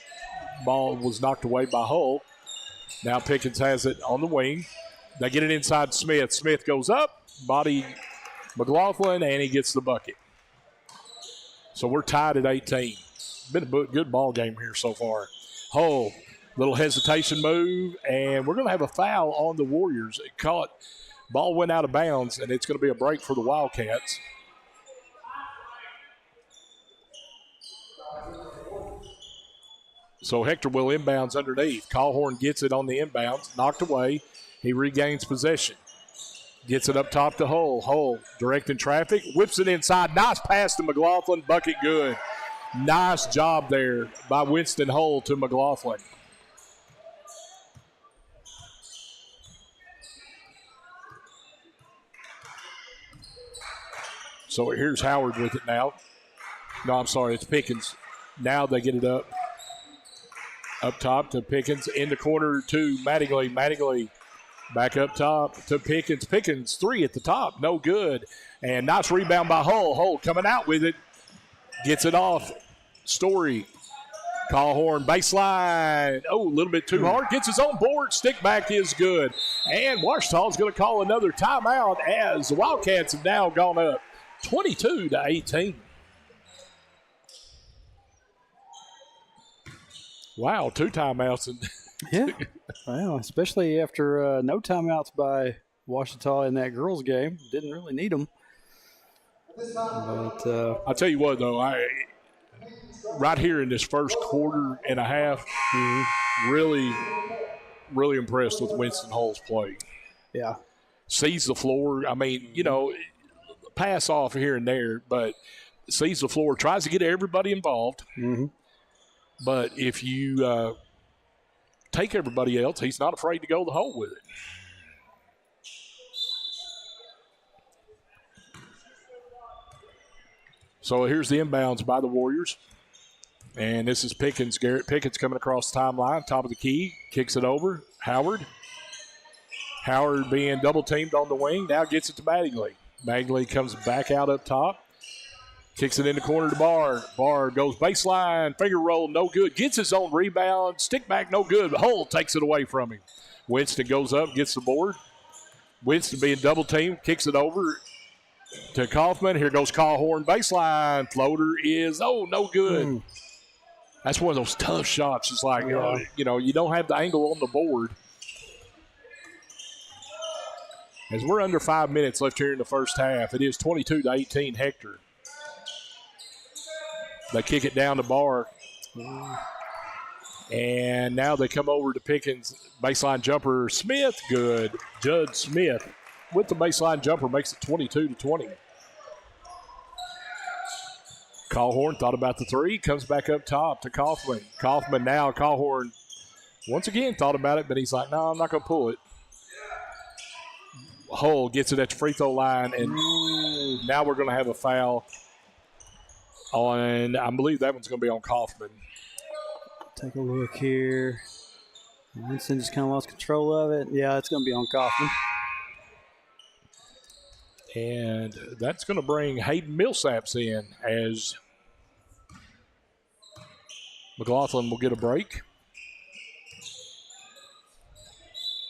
ball was knocked away by Hull. Now Pickens has it on the wing. They get it inside Smith. Smith goes up, body McLaughlin, and he gets the bucket. So we're tied at 18. Been a good ball game here so far. Hull, little hesitation move, and we're going to have a foul on the Warriors. It caught, ball went out of bounds, and it's going to be a break for the Wildcats. So Hector will inbounds underneath. Callhorn gets it on the inbounds, knocked away. He regains possession. Gets it up top to Hull. Hull directing traffic, whips it inside. Nice pass to McLaughlin. Bucket good. Nice job there by Winston Hull to McLaughlin. So here's Howard with it now. No, I'm sorry, it's Pickens. Now they get it up top to Pickens. In the corner to Mattingly. Mattingly back up top to Pickens. Pickens, 3 at the top. No good. And nice rebound by Hull. Hull coming out with it. Gets it off. Story. Callhorn baseline. Oh, a little bit too hard. Gets his own board. Stick back is good. And Ouachita is going to call another timeout as the Wildcats have now gone up 22-18. Wow, 2 timeouts. Yeah, well, especially after no timeouts by Ouachita in that girls' game. Didn't really need them. But I'll tell you what, though, right here in this first quarter and a half, really, really impressed with Winston Hull's play. Yeah. Sees the floor. I mean, pass off here and there, but sees the floor, tries to get everybody involved. Mm-hmm. But if you take everybody else, he's not afraid to go the hole with it. So here's the inbounds by the Warriors. And this is Pickens. Garrett Pickens coming across the timeline, top of the key, kicks it over. Howard. Howard being double-teamed on the wing, now gets it to Mattingly. Mattingly comes back out up top. Kicks it in the corner to Barr. Barr goes baseline, finger roll, no good. Gets his own rebound, stick back, no good. Hull takes it away from him. Winston goes up, gets the board. Winston being double-teamed, kicks it over to Kaufman. Here goes Callhorn, baseline. Floater is, no good. That's one of those tough shots. It's like, you don't have the angle on the board. As we're under 5 minutes left here in the first half, it is 22-18 Hector. They kick it down to Barr. And now they come over to Pickens. Baseline jumper, Smith, good. Judd Smith with the baseline jumper makes it 22-20. Callhorn thought about the 3, comes back up top to Kaufman. Kaufman now, Callhorn once again thought about it, but he's like, no, I'm not going to pull it. Hull gets it at the free throw line, and now we're going to have a foul on, I believe that one's going to be on Kaufman. Take a look here. Winston just kind of lost control of it. Yeah, it's going to be on Kaufman. And that's going to bring Hayden Millsaps in as McLaughlin will get a break.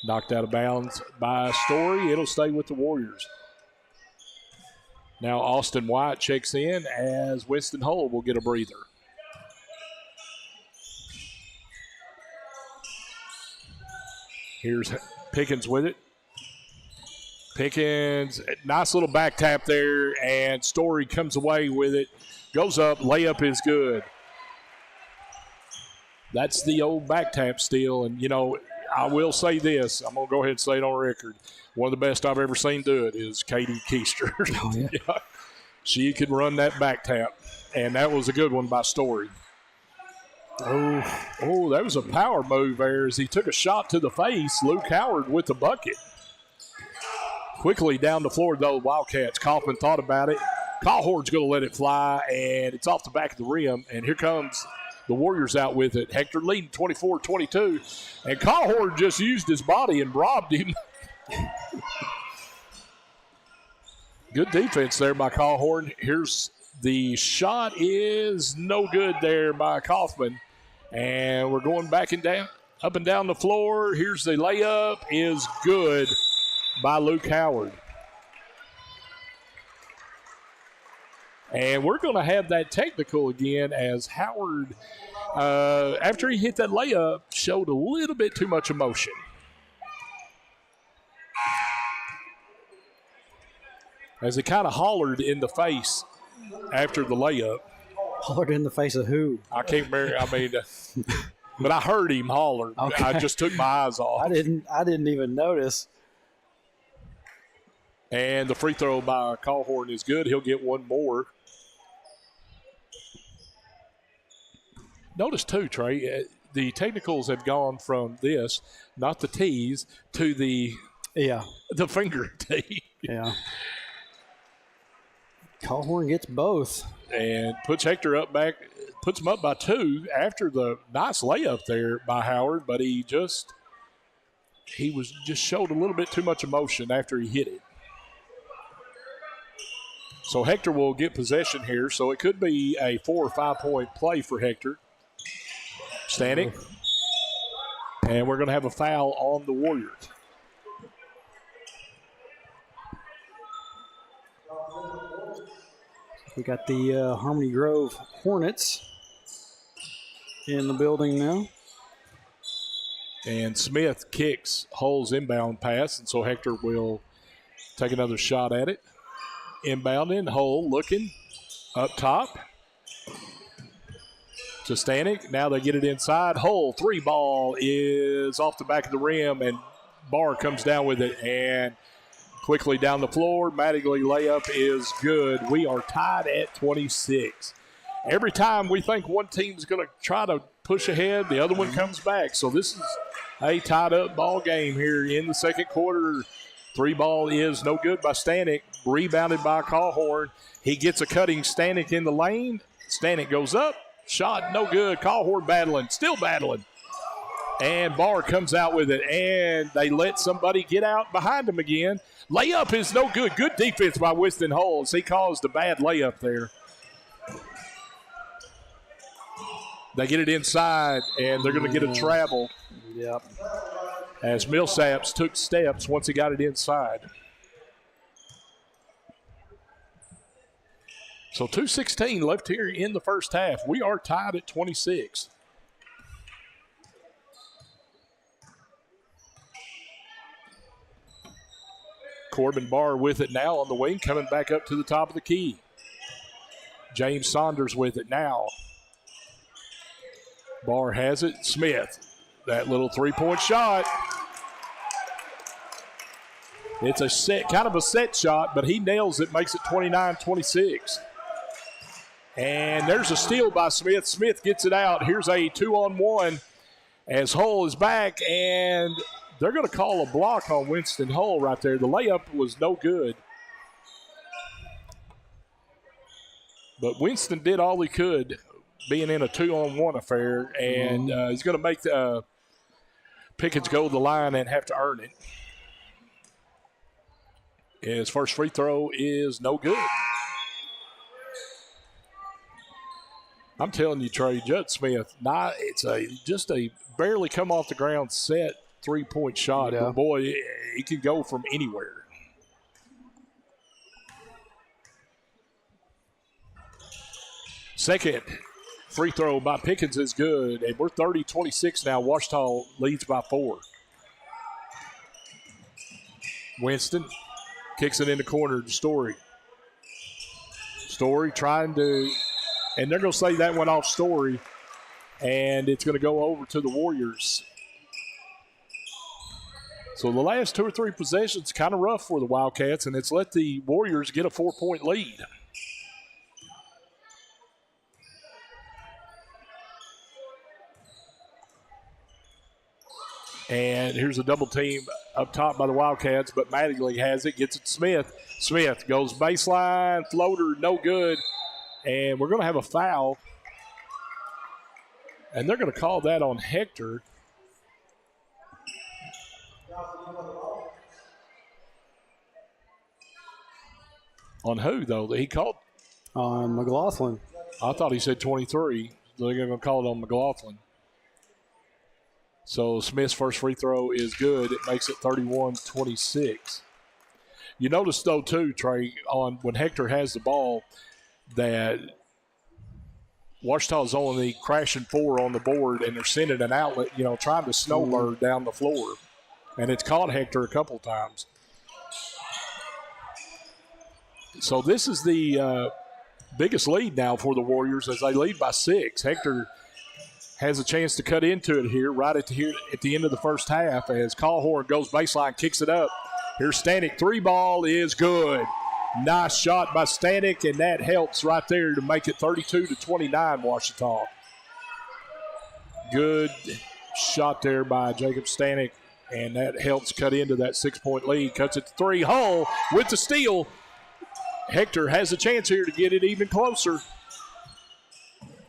Knocked out of bounds by Story. It'll stay with the Warriors. Now Austin White checks in as Winston Hull will get a breather. Here's Pickens with it. Pickens, nice little back tap there, and Story comes away with it. Goes up, layup is good. That's the old back tap steal, and, I will say this. I'm going to go ahead and say it on record. One of the best I've ever seen do it is Katie Keister. Oh, yeah. Yeah. She could run that back tap, and that was a good one by Story. Oh, that was a power move there as he took a shot to the face. Luke Howard with the bucket. Quickly down the floor, though, Wildcats. Kaufman thought about it. Callhorn's going to let it fly, and it's off the back of the rim, and here comes the Warriors out with it. Hector leading 24-22, and Callhorn just used his body and robbed him. Good defense there by Callhorn. Here's the shot is no good there by Kaufman, and we're going back and down, up and down the floor. Here's the layup is good by Luke Howard. And we're going to have that technical again as Howard, after he hit that layup, showed a little bit too much emotion. As he kind of hollered in the face after the layup. Hollered in the face of who? I can't remember. But I heard him holler. Okay. I just took my eyes off. I didn't even notice. And the free throw by Callhorn is good. He'll get one more. Notice, too, Trey, the technicals have gone from this, not the tees, to the finger tee. Yeah. Calhoun gets both. And puts Hector up back, puts him up by 2 after the nice layup there by Howard, but he just showed a little bit too much emotion after he hit it. So Hector will get possession here, so it could be a 4 or 5 point play for Hector. Stanek. And we're going to have a foul on the Warriors. We got the Harmony Grove Hornets in the building now. And Smith kicks Hull's inbound pass, and so Hector will take another shot at it. Inbound in, Hull looking up top to Stanek. Now they get it inside. Hull 3 ball is off the back of the rim, and Barr comes down with it and quickly down the floor. Mattingly layup is good. We are tied at 26. Every time we think one team's going to try to push ahead, the other one comes back. So this is a tied up ball game here in the second quarter. 3 ball is no good by Stanek. Rebounded by Calhoun. He gets a cutting Stanek in the lane. Stanek goes up. Shot no good. Calhoun battling. Still battling. And Barr comes out with it. And they let somebody get out behind him again. Layup is no good. Good defense by Winston Hulls. He caused a bad layup there. They get it inside, and they're going to get a travel. Yep. As Millsaps took steps once he got it inside. So 2:16 left here in the first half. We are tied at 26. Corbin Barr with it now on the wing, coming back up to the top of the key. James Saunders with it now. Barr has it. Smith. That little 3-point shot. It's a set, kind of a set shot, but he nails it, makes it 29-26. And there's a steal by Smith. Smith gets it out. Here's a 2-on-1 as Hull is back, and they're going to call a block on Winston Hull right there. The layup was no good. But Winston did all he could being in a 2-on-1 affair, and he's going to make Pickens go to the line and have to earn it. His first free throw is no good. I'm telling you, Trey, Judd Smith, it's just a barely come off the ground set 3-point shot. Yeah. But boy, he can go from anywhere. Second free throw by Pickens is good, and we're 30-26 now. Ouachita leads by 4. Winston kicks it in the corner to Story. Story trying to, and they're going to say that went off Story, and it's going to go over to the Warriors. So the last 2 or 3 possessions kind of rough for the Wildcats, and it's let the Warriors get a 4-point lead. And here's a double team up top by the Wildcats, but Mattingly has it, gets it to Smith. Smith goes baseline, floater, no good. And we're going to have a foul. And they're going to call that on Hector. On who, though? He called? On McLaughlin. I thought he said 23. So they're going to call it on McLaughlin. So Smith's first free throw is good. It makes it 31-26. You notice, though, too, Trey, on when Hector has the ball, that Ouachita's only crashing 4 on the board, and they're sending an outlet, trying to snowbird down the floor. And it's caught Hector a couple times. So this is the biggest lead now for the Warriors as they lead by 6. Hector has a chance to cut into it here right at the end of the first half as Calhoun goes baseline, kicks it up. Here's Stanek. 3 ball is good. Nice shot by Stanek, and that helps right there to make it 32-29 Ouachita. Good shot there by Jacob Stanek, and that helps cut into that 6-point lead. Cuts it to 3. Hull with the steal. Hector has a chance here to get it even closer.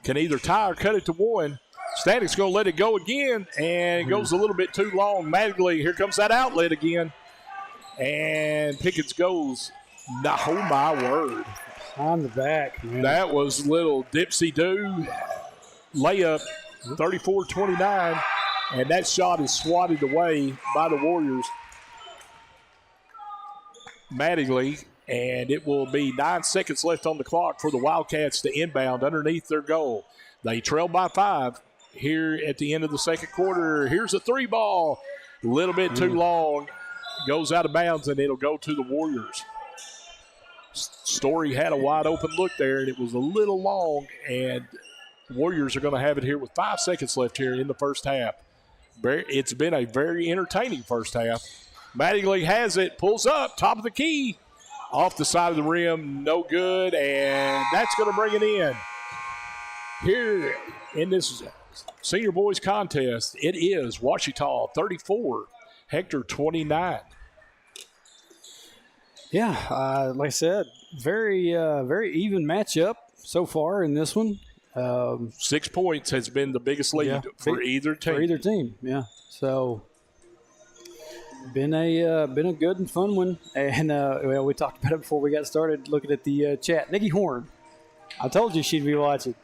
Can either tie or cut it to one. Static's going to let it go again, and it goes a little bit too long. Madgley, here comes that outlet again. And Pickens goes. Oh, my word. On the back, man. That was little dipsy-do layup, 34-29, and that shot is swatted away by the Warriors. Mattingly, and it will be 9 seconds left on the clock for the Wildcats to inbound underneath their goal. They trail by 5 here at the end of the second quarter. Here's a 3 ball, a little bit too long, goes out of bounds, and it'll go to the Warriors. Story had a wide open look there, and it was a little long, and Warriors are going to have it here with 5 seconds left here in the first half. It's been a very entertaining first half. Mattingly has it, pulls up, top of the key, off the side of the rim, no good, and that's going to bring it in. Here in this senior boys contest, it is Ouachita 34, Hector 29. Yeah, like I said, very even matchup so far in this one. 6 points has been the biggest lead for either team. For either team, yeah. So been a good and fun one. And well, we talked about it before we got started. Looking at the chat, Nikki Horn. I told you she'd be watching.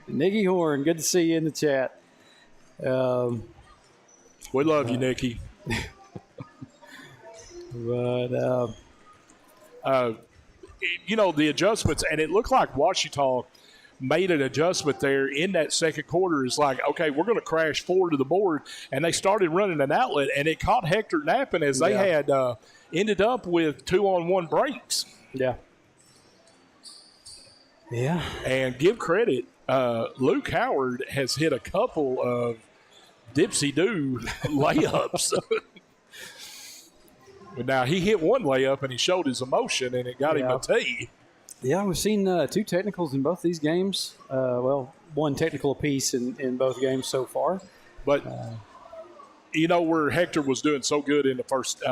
Nikki Horn, good to see you in the chat. We love you, Nikki. But you know, the adjustments, and it looked like Ouachita made an adjustment there in that second quarter. It's like, okay, we're going to crash forward to the board, and they started running an outlet, and it caught Hector napping as they had ended up with 2-on-1 breaks. Yeah. Yeah. And give credit, Luke Howard has hit a couple of dipsy-do layups. But now he hit one layup and he showed his emotion, and it got him a tee. Yeah, we've seen 2 technicals in both these games. Well, 1 technical apiece in both games so far. But you know where Hector was doing so good in the first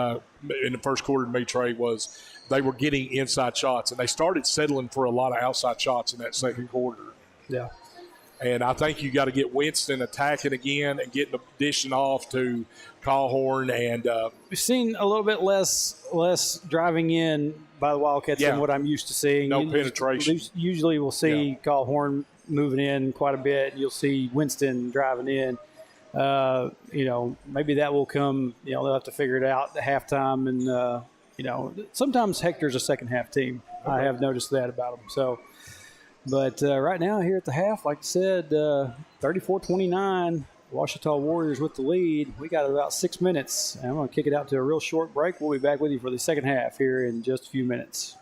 quarter to me, Trey, was they were getting inside shots, and they started settling for a lot of outside shots in that second quarter. Yeah. And I think you got to get Winston attacking again and getting the dishing off to Callhorn. And we've seen a little bit less driving in by the Wildcats than what I'm used to seeing. No penetration. Usually we'll see Callhorn moving in quite a bit. You'll see Winston driving in. You know, maybe that will come. You know, they'll have to figure it out at halftime. And you know, sometimes Hector's a second half team. Okay. I have noticed that about them. So. But right now here at the half, like I said, 34-29, Ouachita Warriors with the lead. We got about 6 minutes, and I'm going to kick it out to a real short break. We'll be back with you for the second half here in just a few minutes.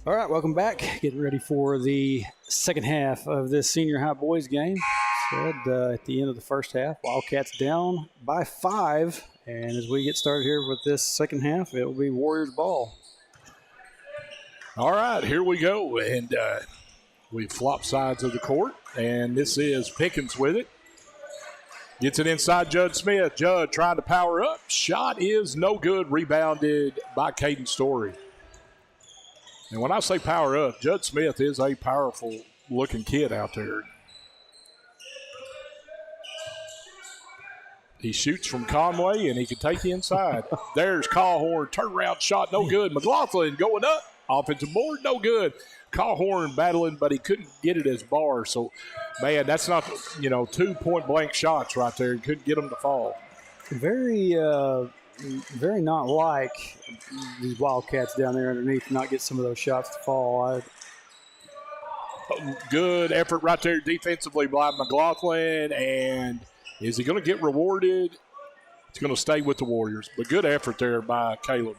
All right, welcome back. Getting ready for the second half of this senior high boys game. Said at the end of the first half, Wildcats down by 5. And as we get started here with this second half, it will be Warriors ball. All right, here we go. And we flop sides of the court. And this is Pickens with it. Gets it inside Judd Smith. Judd trying to power up. Shot is no good. Rebounded by Caden Story. And when I say power up, Judd Smith is a powerful-looking kid out there. He shoots from Conway, and he can take the inside. There's Callhorn. Turnaround shot, no good. McLaughlin going up. Offensive board, no good. Callhorn battling, but he couldn't get it as bar. So, man, that's not, 2 point-blank shots right there. He couldn't get them to fall. Very not like these Wildcats down there underneath not get some of those shots to fall. Good effort right there defensively by McLaughlin, and is he going to get rewarded? It's going to stay with the Warriors, but good effort there by Caleb.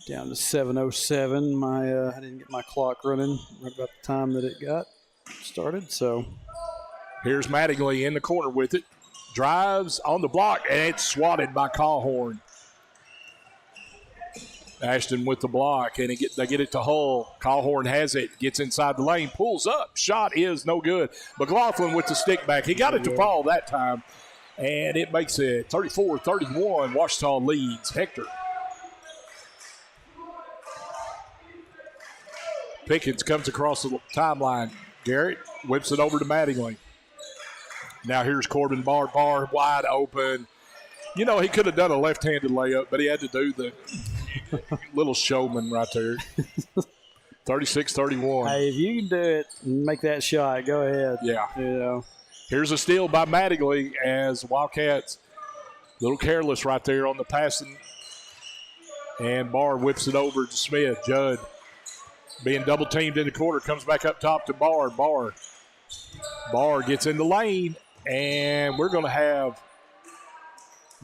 Down to 7:07. I didn't get my clock running right about the time that it got started. So here's Mattingly in the corner with it. Drives on the block, and it's swatted by Callhorn. Ashton with the block, and they get it to Hull. Callhorn has it, gets inside the lane, pulls up. Shot is no good. McLaughlin with the stick back. He got it to fall that time, and it makes it 34-31. Ouachita leads. Hector. Pickens comes across the timeline. Garrett whips it over to Mattingly. Now here's Corbin Barr wide open. He could have done a left-handed layup, but he had to do the little showman right there. 36-31. Hey, if you can do it and make that shot, go ahead. Yeah. You know. Here's a steal by Mattingly as Wildcats a little careless right there on the passing. And Barr whips it over to Smith. Judd being double teamed in the corner, comes back up top to Barr. Barr gets in the lane, and we're going to have,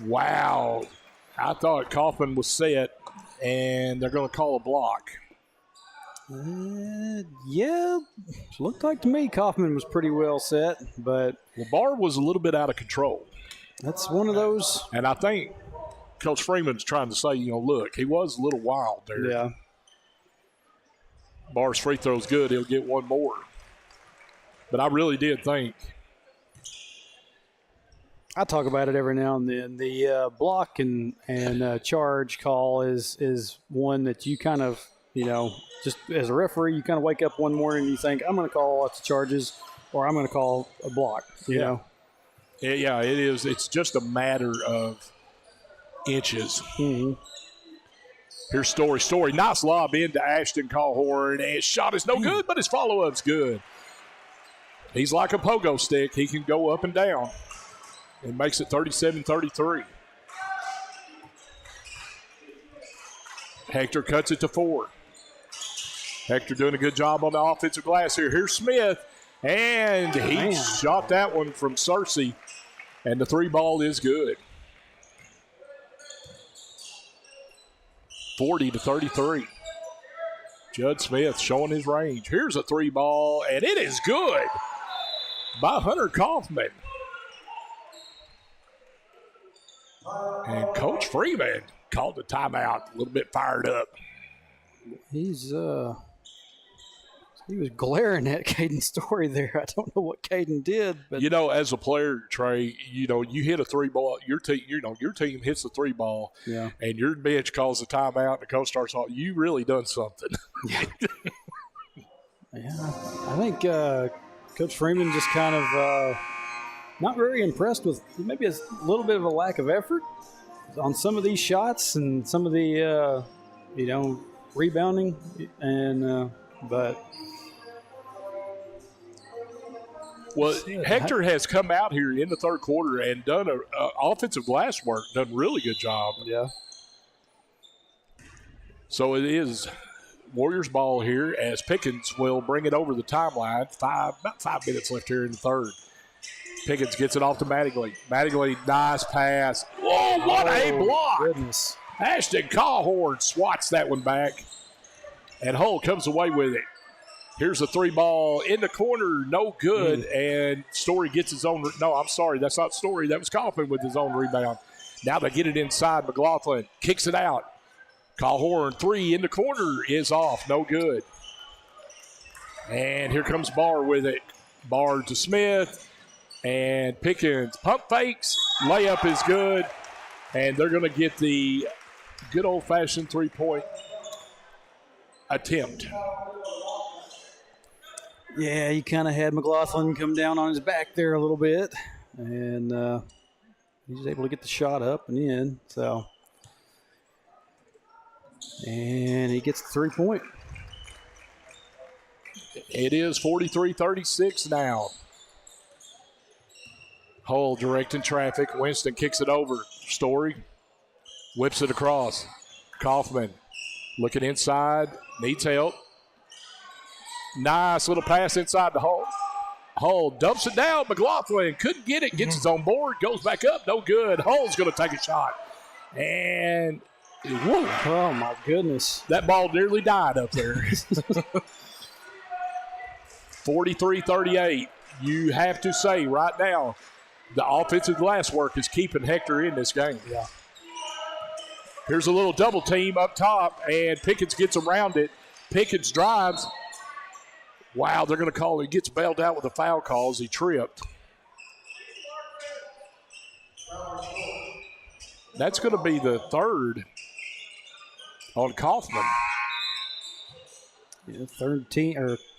wow, I thought Kaufman was set, and they're going to call a block. Yeah, looked like to me Kaufman was pretty well set, but Well, Barr was a little bit out of control. that's one of those. And I think Coach Freeman's trying to say, look, he was a little wild there. Yeah. Barr's free throw's good. He'll get one more. But I really did think. I talk about it every now and then. The block and charge call is one that you kind of, just as a referee, you kind of wake up one morning and you think, I'm going to call lots of charges or I'm going to call a block, you know. Yeah, it is. It's just a matter of inches. Mm-hmm. Here's Story. Nice lob into Ashton Callhorn, and his shot is no good, but his follow-up's good. He's like a pogo stick. He can go up and down. And makes it 37-33. Hector cuts it to 4. Hector doing a good job on the offensive glass here. Here's Smith, and he shot that one from Cersei, and the 3 ball is good. 40-33. Judd Smith showing his range. Here's a 3 ball, and it is good by Hunter Kaufman. And Coach Freeman called the timeout, a little bit fired up. He was glaring at Caden Story there. I don't know what Caden did, but as a player, Trey, you hit a 3 ball. Your team hits the 3 ball, and your bench calls the timeout, and the coach starts off. You really done something. Yeah, I think Coach Freeman just kind of not very impressed with maybe a little bit of a lack of effort on some of these shots and some of the rebounding, and but. Well, Hector has come out here in the third quarter and done a offensive glass work, done a really good job. Yeah. So it is Warriors ball here as Pickens will bring it over the timeline. About 5 minutes left here in the third. Pickens gets it off to Mattingly. Mattingly, nice pass. Whoa, what a block. Goodness. Ashton Callhorn swats that one back, and Hull comes away with it. Here's a 3 ball in the corner, no good, and Story gets his own. No, I'm sorry, that's not Story. That was Kaufman with his own rebound. Now they get it inside. McLaughlin kicks it out. Callhorn 3 in the corner is off, no good. And here comes Barr with it. Barr to Smith, and Pickens pump fakes. Layup is good, and they're going to get the good old-fashioned 3-point attempt. Yeah, you kind of had McLaughlin come down on his back there a little bit, and he was able to get the shot up and in. So, and he gets the 3-point. It is 43-36 now. Hull directing traffic. Winston kicks it over. Story whips it across. Kaufman looking inside, needs help. Nice little pass inside the Hull. Hull dumps it down. McLaughlin couldn't get it. Gets his own board. Goes back up. No good. Hull's going to take a shot. And, whoa. Oh, my goodness. That ball nearly died up there. 43-38. You have to say right now, the offensive glass work is keeping Hector in this game. Yeah. Here's a little double team up top, and Pickens gets around it. Pickens drives. Wow, they're going to call it. He gets bailed out with a foul call as he tripped. That's going to be the third on Kaufman. Yeah,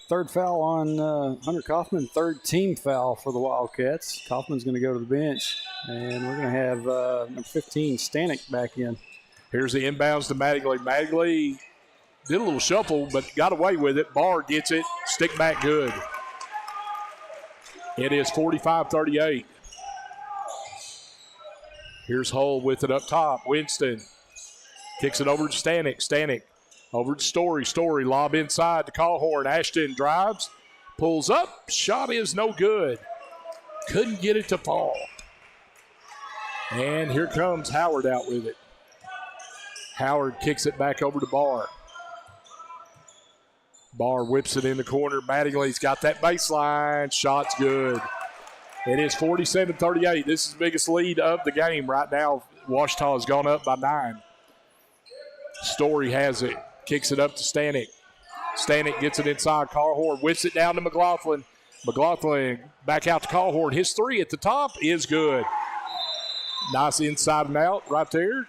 third foul on Hunter Kaufman. Third team foul for the Wildcats. Kaufman's going to go to the bench, and we're going to have number 15 Stanek back in. Here's the inbounds to Mattingly. Mattingly did a little shuffle, but got away with it. Barr gets it. Stick back good. It is 45-38. Here's Hull with it up top. Winston kicks it over to Stanek. Stanek over to Story. Story lob inside to Callhorn. Ashton drives, pulls up. Shot is no good. Couldn't get it to fall. And here comes Howard out with it. Howard kicks it back over to Barr. Barr whips it in the corner. Mattingly's got that baseline. Shot's good. It is 47-38. This is the biggest lead of the game right now. Ouachita has gone up by 9. Story has it. Kicks it up to Stanek. Stanek gets it inside. Callhorn whips it down to McLaughlin. McLaughlin back out to Callhorn. His three at the top is good. Nice inside and out right there.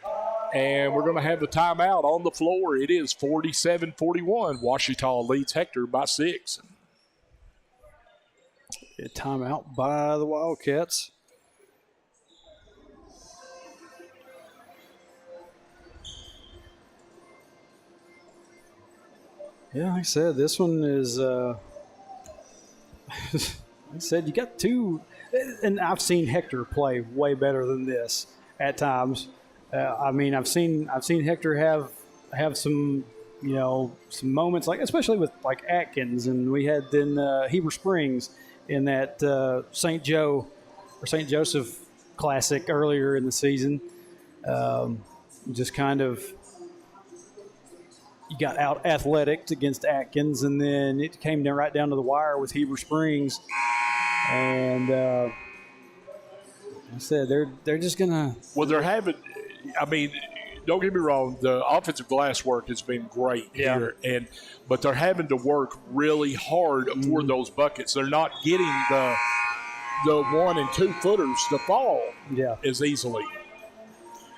And we're going to have the timeout on the floor. It is 47-41. Ouachita leads Hector by 6. A timeout by the Wildcats. Yeah, like I said, this one is, like I said, you got two, and I've seen Hector play way better than this at times. I've seen Hector have some, some moments, like especially with like Atkins, and we had then Heber Springs in that St. Joseph Classic earlier in the season. Just kind of, you got out athletic against Atkins, and then it came down right down to the wire with Heber Springs. And like I said, they're just gonna. Well, they're having. I mean, don't get me wrong. The offensive glass work has been great here, but they're having to work really hard for those buckets. They're not getting the 1 and 2 footers to fall as easily.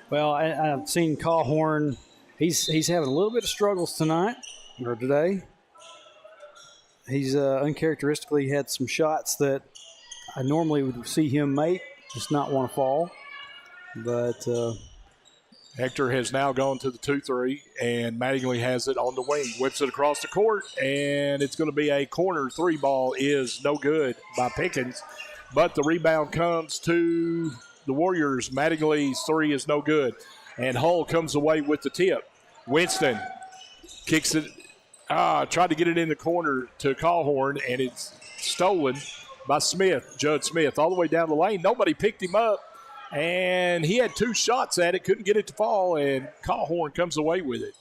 Well, I've seen Callhorn. He's having a little bit of struggles tonight or today. He's uncharacteristically had some shots that I normally would see him make, just not want to fall. But Hector has now gone to the 2-3, and Mattingly has it on the wing. Whips it across the court, and it's going to be a corner 3 ball. Is no good by Pickens. But the rebound comes to the Warriors. Mattingly's 3 is no good. And Hull comes away with the tip. Winston kicks it, tried to get it in the corner to Callhorn, and it's stolen by Smith, Judd Smith, all the way down the lane. Nobody picked him up, and he had 2 shots at it, couldn't get it to fall, and Callhorn comes away with it.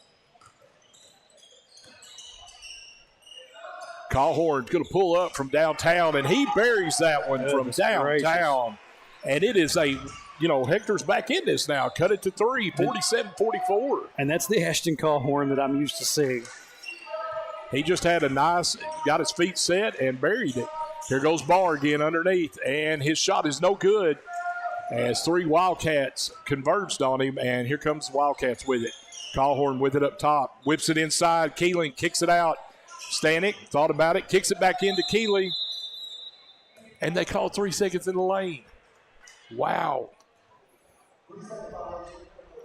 Callhorn's going to pull up from downtown, and he buries that one from downtown. And it is a Hector's back in this now. Cut it to 3, 47-44. And that's the Ashton Callhorn that I'm used to seeing. He just had got his feet set and buried it. Here goes Barr again underneath, and his shot is no good as 3 Wildcats converged on him, and here comes the Wildcats with it. Callhorn with it up top. Whips it inside. Keeling kicks it out. Stanek thought about it, kicks it back into Keeling, and they call 3 seconds in the lane. Wow.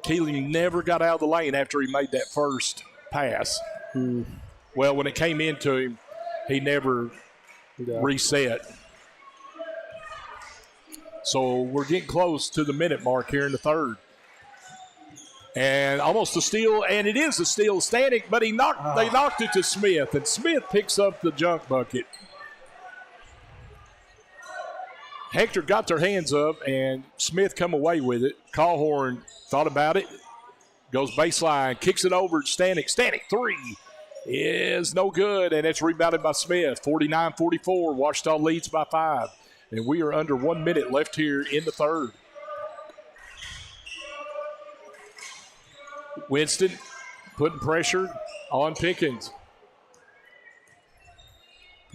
Keeling never got out of the lane after he made that first pass. Well, when it came into him, he never reset. So we're getting close to the minute mark here in the third. And almost a steal, and it is a steal. Stanek, but they knocked it to Smith, and Smith picks up the junk bucket. Hector got their hands up, and Smith come away with it. Callhorn thought about it, goes baseline, kicks it over to Stanek. Stanek 3 is no good, and it's rebounded by Smith. 49-44, Ouachita leads by 5. And we are under 1 minute left here in the third. Winston putting pressure on Pickens.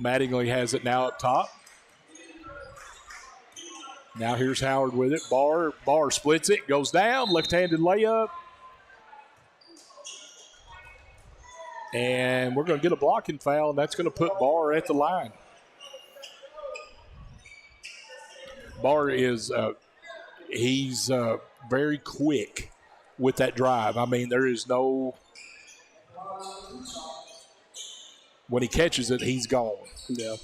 Mattingly has it now up top. Now here's Howard with it. Barr splits it, goes down, left-handed layup. And we're going to get a blocking foul, and that's going to put Barr at the line. Barr is he's very quick with that drive. I mean, there is no When he catches it, he's gone. Yeah.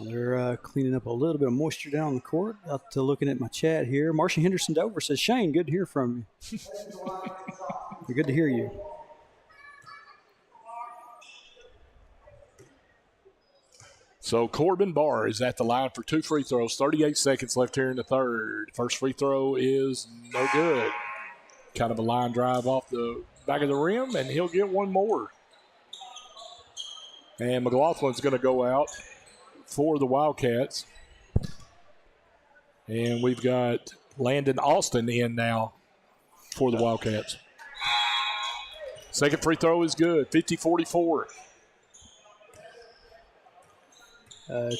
They're cleaning up a little bit of moisture down the court. Out to looking at my chat here. Marcia Henderson Dover says, Shane, good to hear from you. Good to hear you. So Corbin Barr is at the line for 2 free throws. 38 seconds left here in the third. First free throw is no good. Kind of a line drive off the back of the rim, and he'll get one more. And McLaughlin's going to go out for the Wildcats. And we've got Landon Austin in now for the Wildcats. Second free throw is good, 50-44.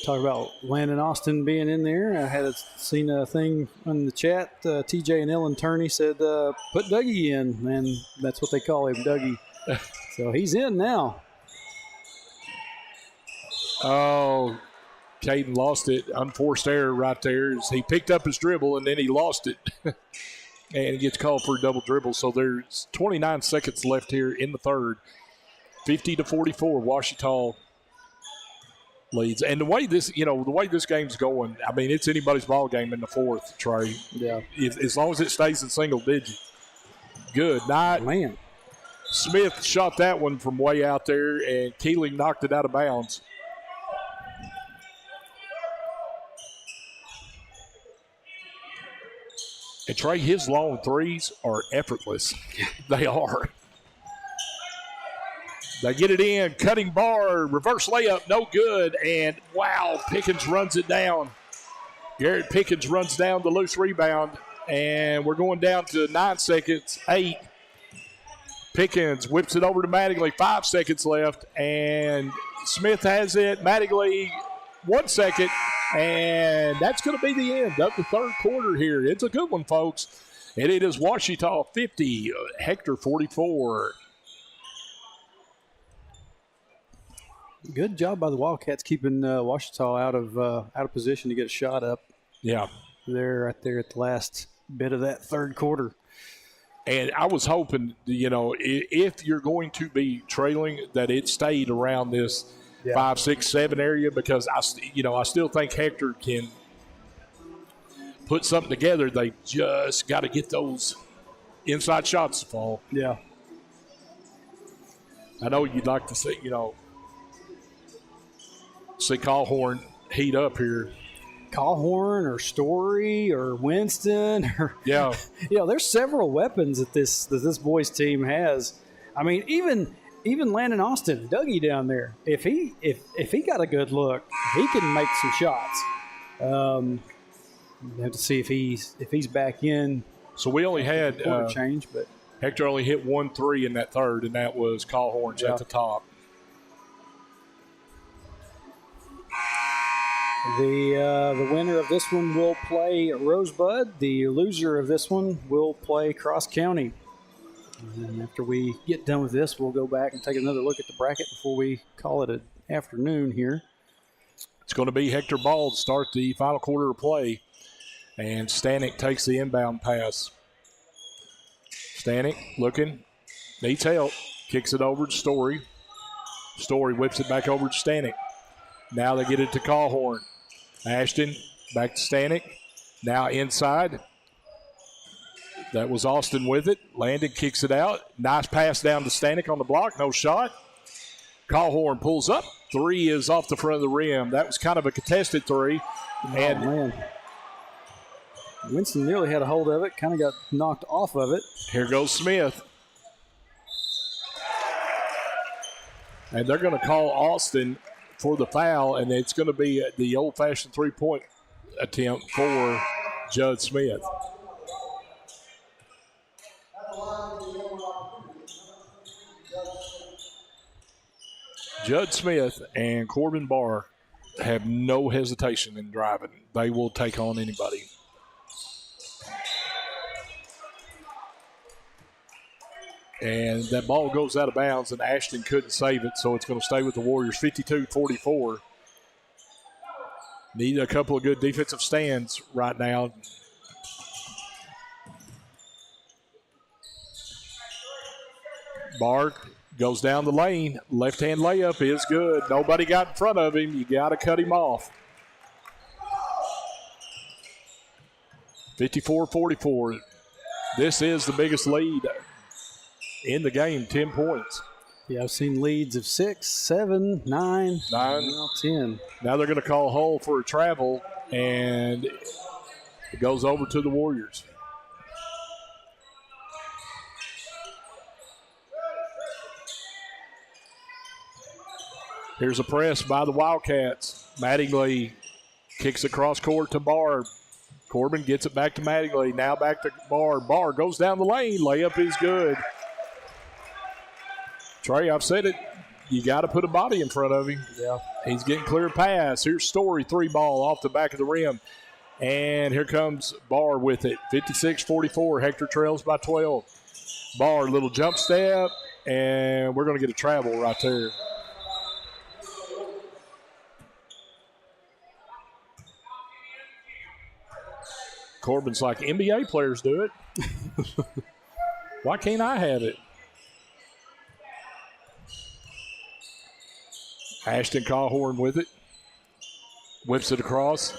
Talk about Landon Austin being in there. I had seen a thing on the chat. TJ and Ellen Turney said, put Dougie in, and that's what they call him, Dougie. So he's in now. Oh, Caden lost it. Unforced error right there. He picked up his dribble, and then he lost it. And he gets called for a double dribble. So there's 29 seconds left here in the third. 50-44, Ouachita leads. And the way this game's going, I mean, it's anybody's ball game in the fourth, Trey. Yeah. As long as it stays in single digit. Good night. Man. Smith shot that one from way out there, and Keeling knocked it out of bounds. And Trey, his long threes are effortless. They are. They get it in. Cutting Bar, reverse layup, no good. And, wow, Pickens runs it down. Garrett Pickens runs down the loose rebound. And we're going down to 9 seconds, 8. Pickens whips it over to Mattingly, 5 seconds left. And Smith has it. Mattingly, 1 second. And that's going to be the end of the third quarter here. It's a good one, folks. And it is Ouachita 50, Hector 44. Good job by the Wildcats keeping Ouachita out of position to get a shot up. Yeah. They're right there at the last bit of that third quarter. And I was hoping, if you're going to be trailing, that it stayed around this 5, 6, 7 area, because I still think Hector can put something together. They just got to get those inside shots to fall. Yeah. I know you'd like to see, see Callhorn heat up here. Callhorn or Story or Winston or there's several weapons that this boys team has. I mean, even Landon Austin, Dougie down there, if he got a good look, he can make some shots. We have to see if he's back in. So we only had change, but Hector only hit 1 3 in that third, and that was Callhorn's at the top. The winner of this one will play Rosebud. The loser of this one will play Cross County. And after we get done with this, we'll go back and take another look at the bracket before we call it an afternoon here. It's going to be Hector Ball to start the final quarter of play. And Stanek takes the inbound pass. Stanek looking, needs help, kicks it over to Story. Story whips it back over to Stanek. Now they get it to Callhorn. Ashton back to Stanek. Now inside. That was Austin with it. Landon kicks it out. Nice pass down to Stanek on the block. No shot. Callhorn pulls up. 3 is off the front of the rim. That was kind of a contested 3. Man. Winston nearly had a hold of it. Kind of got knocked off of it. Here goes Smith. And they're going to call Austin for the foul, and it's going to be the old-fashioned three-point attempt for Judd Smith. Judd Smith and Corbin Barr have no hesitation in driving. They will take on anybody. And that ball goes out of bounds, and Ashton couldn't save it, so it's going to stay with the Warriors, 52-44. Need a couple of good defensive stands right now. Barr goes down the lane. Left-hand layup is good. Nobody got in front of him. You got to cut him off. 54-44. This is the biggest lead in the game, 10 points. Yeah, I've seen leads of 6, 7, 9, 10. Now they're going to call Hull for a travel, and it goes over to the Warriors. Here's a press by the Wildcats. Mattingly kicks across court to Barr. Corbin gets it back to Mattingly. Now back to Barr. Barr goes down the lane. Layup is good. Trey, I've said it. You got to put a body in front of him. Yeah. He's getting clear pass. Here's Story, 3-ball off the back of the rim. And here comes Barr with it. 56-44. Hector trails by 12. Barr, little jump step, and we're going to get a travel right there. Corbin's like, NBA players do it. Why can't I have it? Ashton Cawhorn with it. Whips it across.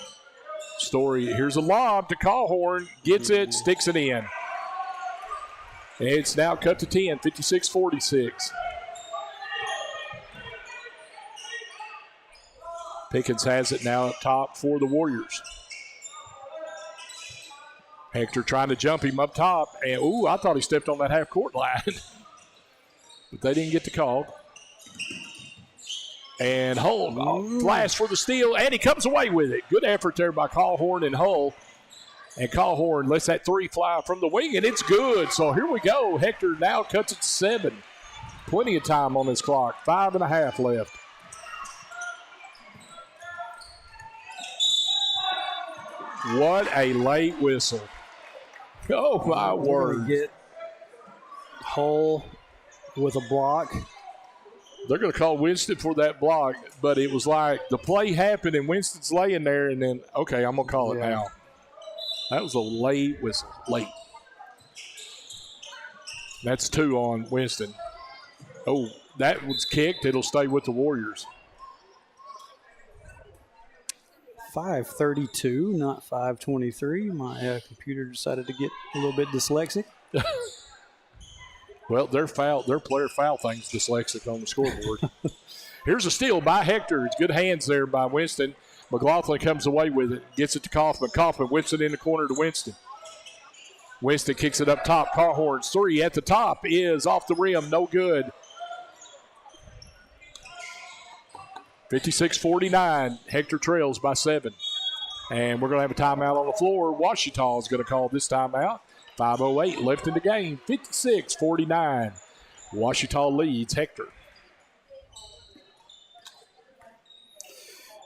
Story, here's a lob to Cawhorn. Gets it, sticks it in. It's now cut to 10, 56-46. Pickens has it now up top for the Warriors. Hector trying to jump him up top. And, I thought he stepped on that half-court line. But they didn't get the call. And Hull flash for the steal, and he comes away with it. Good effort there by Cawhorn and Hull. And Cawhorn lets that three fly from the wing, and it's good. So here we go. Hector now cuts it to 7. Plenty of time on this clock. 5.5 left. What a late whistle. Oh, my word. Get Hull with a block. They're going to call Winston for that block, but it was like the play happened and Winston's laying there, and then, okay, I'm going to call it now. That was a late whistle. Late. That's 2 on Winston. Oh, that was kicked. It'll stay with the Warriors. 5:32, not 5:23. My computer decided to get a little bit dyslexic. Well, their player foul thing's dyslexic on the scoreboard. Here's a steal by Hector. It's good hands there by Winston. McLaughlin comes away with it, gets it to Kaufman. Kaufman whips it in the corner to Winston. Winston kicks it up top. Cawhorn's 3 at the top is off the rim, no good. 56-49. Hector trails by 7. And we're going to have a timeout on the floor. Ouachita is going to call this timeout. 5:08 left in the game. 56-49. Ouachita leads Hector.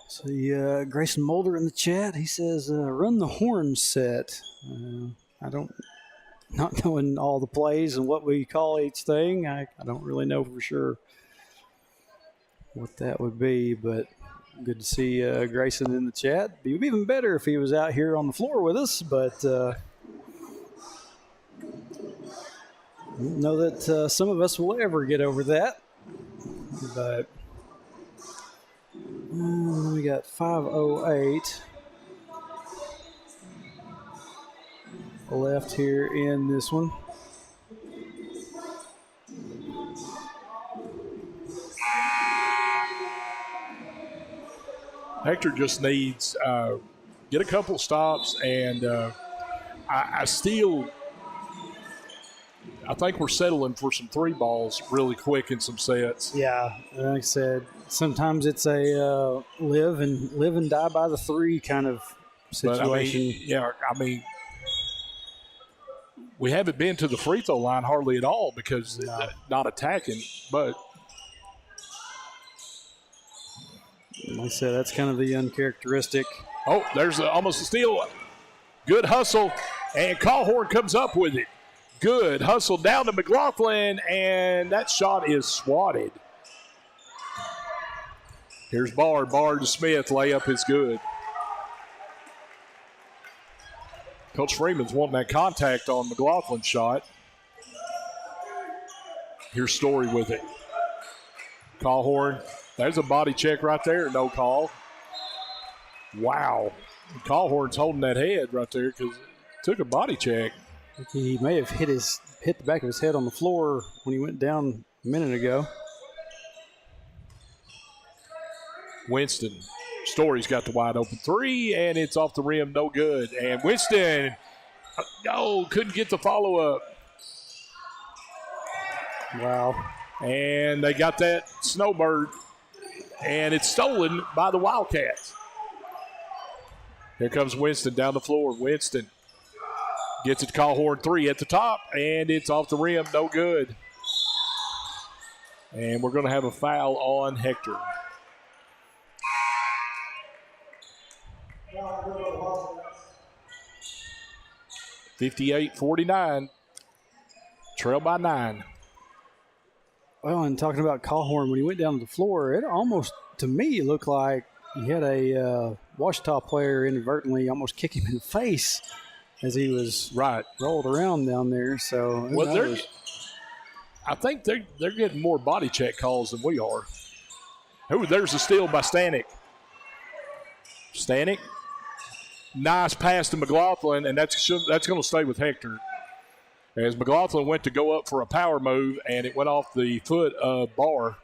So Grayson Mulder in the chat, he says, run the horn set. Not knowing all the plays and what we call each thing, I don't really know for sure what that would be, but good to see Grayson in the chat. It would be even better if he was out here on the floor with us, but I don't know that some of us will ever get over that. But we got 5:08 left here in this one. Hector just needs get a couple stops, and I think we're settling for some 3 balls really quick in some sets. Yeah, like I said, sometimes it's a live and die by the 3 kind of situation. But we haven't been to the free throw line hardly at all because not attacking, but. Like I said, that's kind of the uncharacteristic. Oh, there's almost a steal. Good hustle, and Cawhorn comes up with it. Good hustle down to McLaughlin, and that shot is swatted. Here's Barr to Smith. Layup is good. Coach Freeman's wanting that contact on McLaughlin's shot. Here's Story with it. Call horn. There's a body check right there. No call. Wow. Call horn's holding that head right there because it took a body check. I think he may have hit the back of his head on the floor when he went down a minute ago. Winston. Story's got the wide open three, and it's off the rim. No good. And Winston, couldn't get the follow-up. Wow. And they got that snowbird, and it's stolen by the Wildcats. Here comes Winston down the floor. Winston gets it to call horn three at the top, and it's off the rim. No good. And we're going to have a foul on Hector. (58-49). Trail by 9. Well, and talking about Callhorn, when he went down to the floor, it almost, to me, looked like he had a Ouachita player inadvertently almost kick him in the face as he was rolled around down there. So, I think they're getting more body check calls than we are. There's a steal by Stanek. Stanek. Nice pass to McLaughlin, and that's going to stay with Hector. As McLaughlin went to go up for a power move, and it went off the foot of Barr.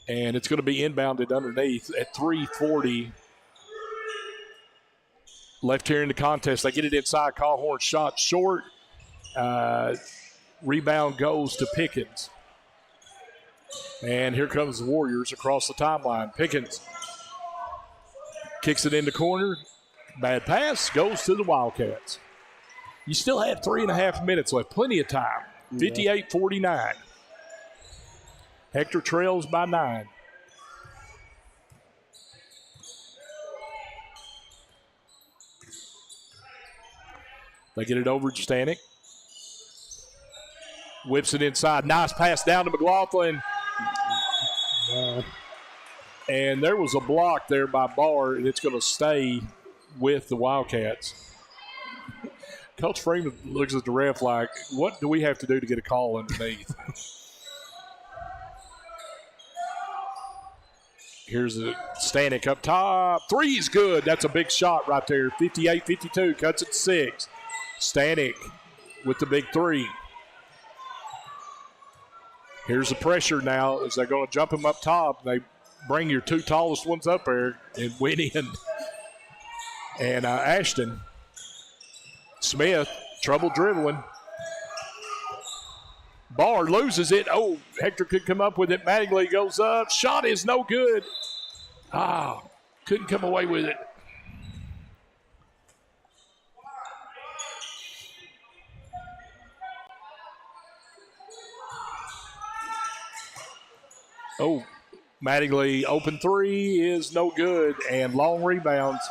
And it's going to be inbounded underneath at 3:40 left here in the contest. They get it inside. Callhorn shot short. Rebound goes to Pickens. And here comes the Warriors across the timeline. Pickens kicks it in the corner. Bad pass goes to the Wildcats. You still have 3.5 minutes left. Plenty of time. 58-49. Hector trails by 9. They get it over to Stanek. Whips it inside. Nice pass down to McLaughlin. And there was a block there by Barr, and it's going to stay with the Wildcats. Coach Freeman looks at the ref like, what do we have to do to get a call underneath? Here's a Stanek up top. Three's good. That's a big shot right there. 58-52, cuts it to 6. Stanek with the big three. Here's the pressure now as they're going to jump him up top. They bring your two tallest ones up there, and Winnie and Ashton. Smith, trouble dribbling. Barr loses it. Oh, Hector could come up with it. Mattingly goes up. Shot is no good. Couldn't come away with it. Oh, Mattingly open three is no good, and long rebounds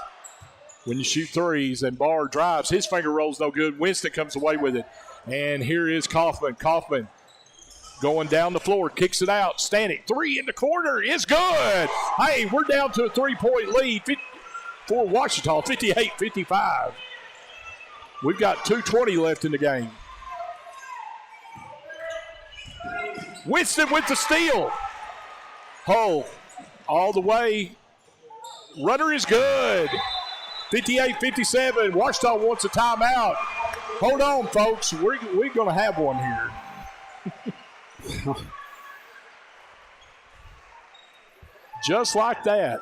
when you shoot threes, and Barr drives. His finger rolls no good. Winston comes away with it. And here is Kaufman. Kaufman going down the floor, kicks it out. Stanek, three in the corner is good. Hey, we're down to a 3-point lead for Ouachita, 58-55. We've got 2:20 left in the game. Winston with the steal. Hull all the way. Runner is good. 58-57. Ouachita wants a timeout. Hold on, folks. We're going to have one here. Just like that.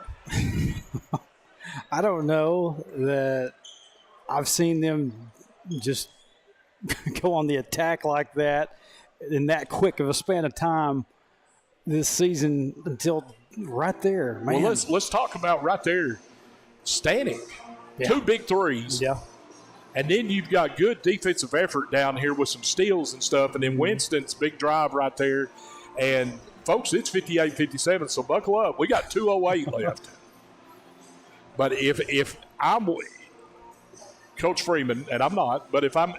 I don't know that I've seen them just go on the attack like that in that quick of a span of time this season until right there. Man. Well, let's talk about right there. Stanek. Yeah. 2 big threes. Yeah. And then you've got good defensive effort down here with some steals and stuff. And then Winston's big drive right there. And, folks, it's 58-57, so buckle up. We got 2:08 left. But if I'm Coach Freeman, and I'm not, but if I'm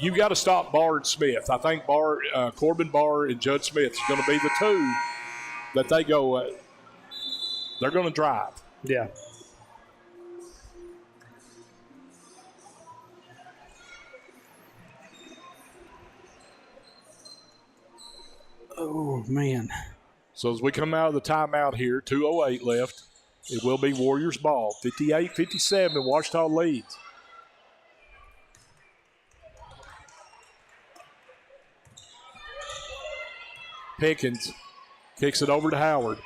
you've got to stop Barr and Smith. I think Corbin Barr and Judd Smith is going to be the two that they go they're going to drive. Yeah. Oh, man. So as we come out of the timeout here, 2:08 left, it will be Warriors ball. 58-57, Ouachita leads. Pickens kicks it over to Howard.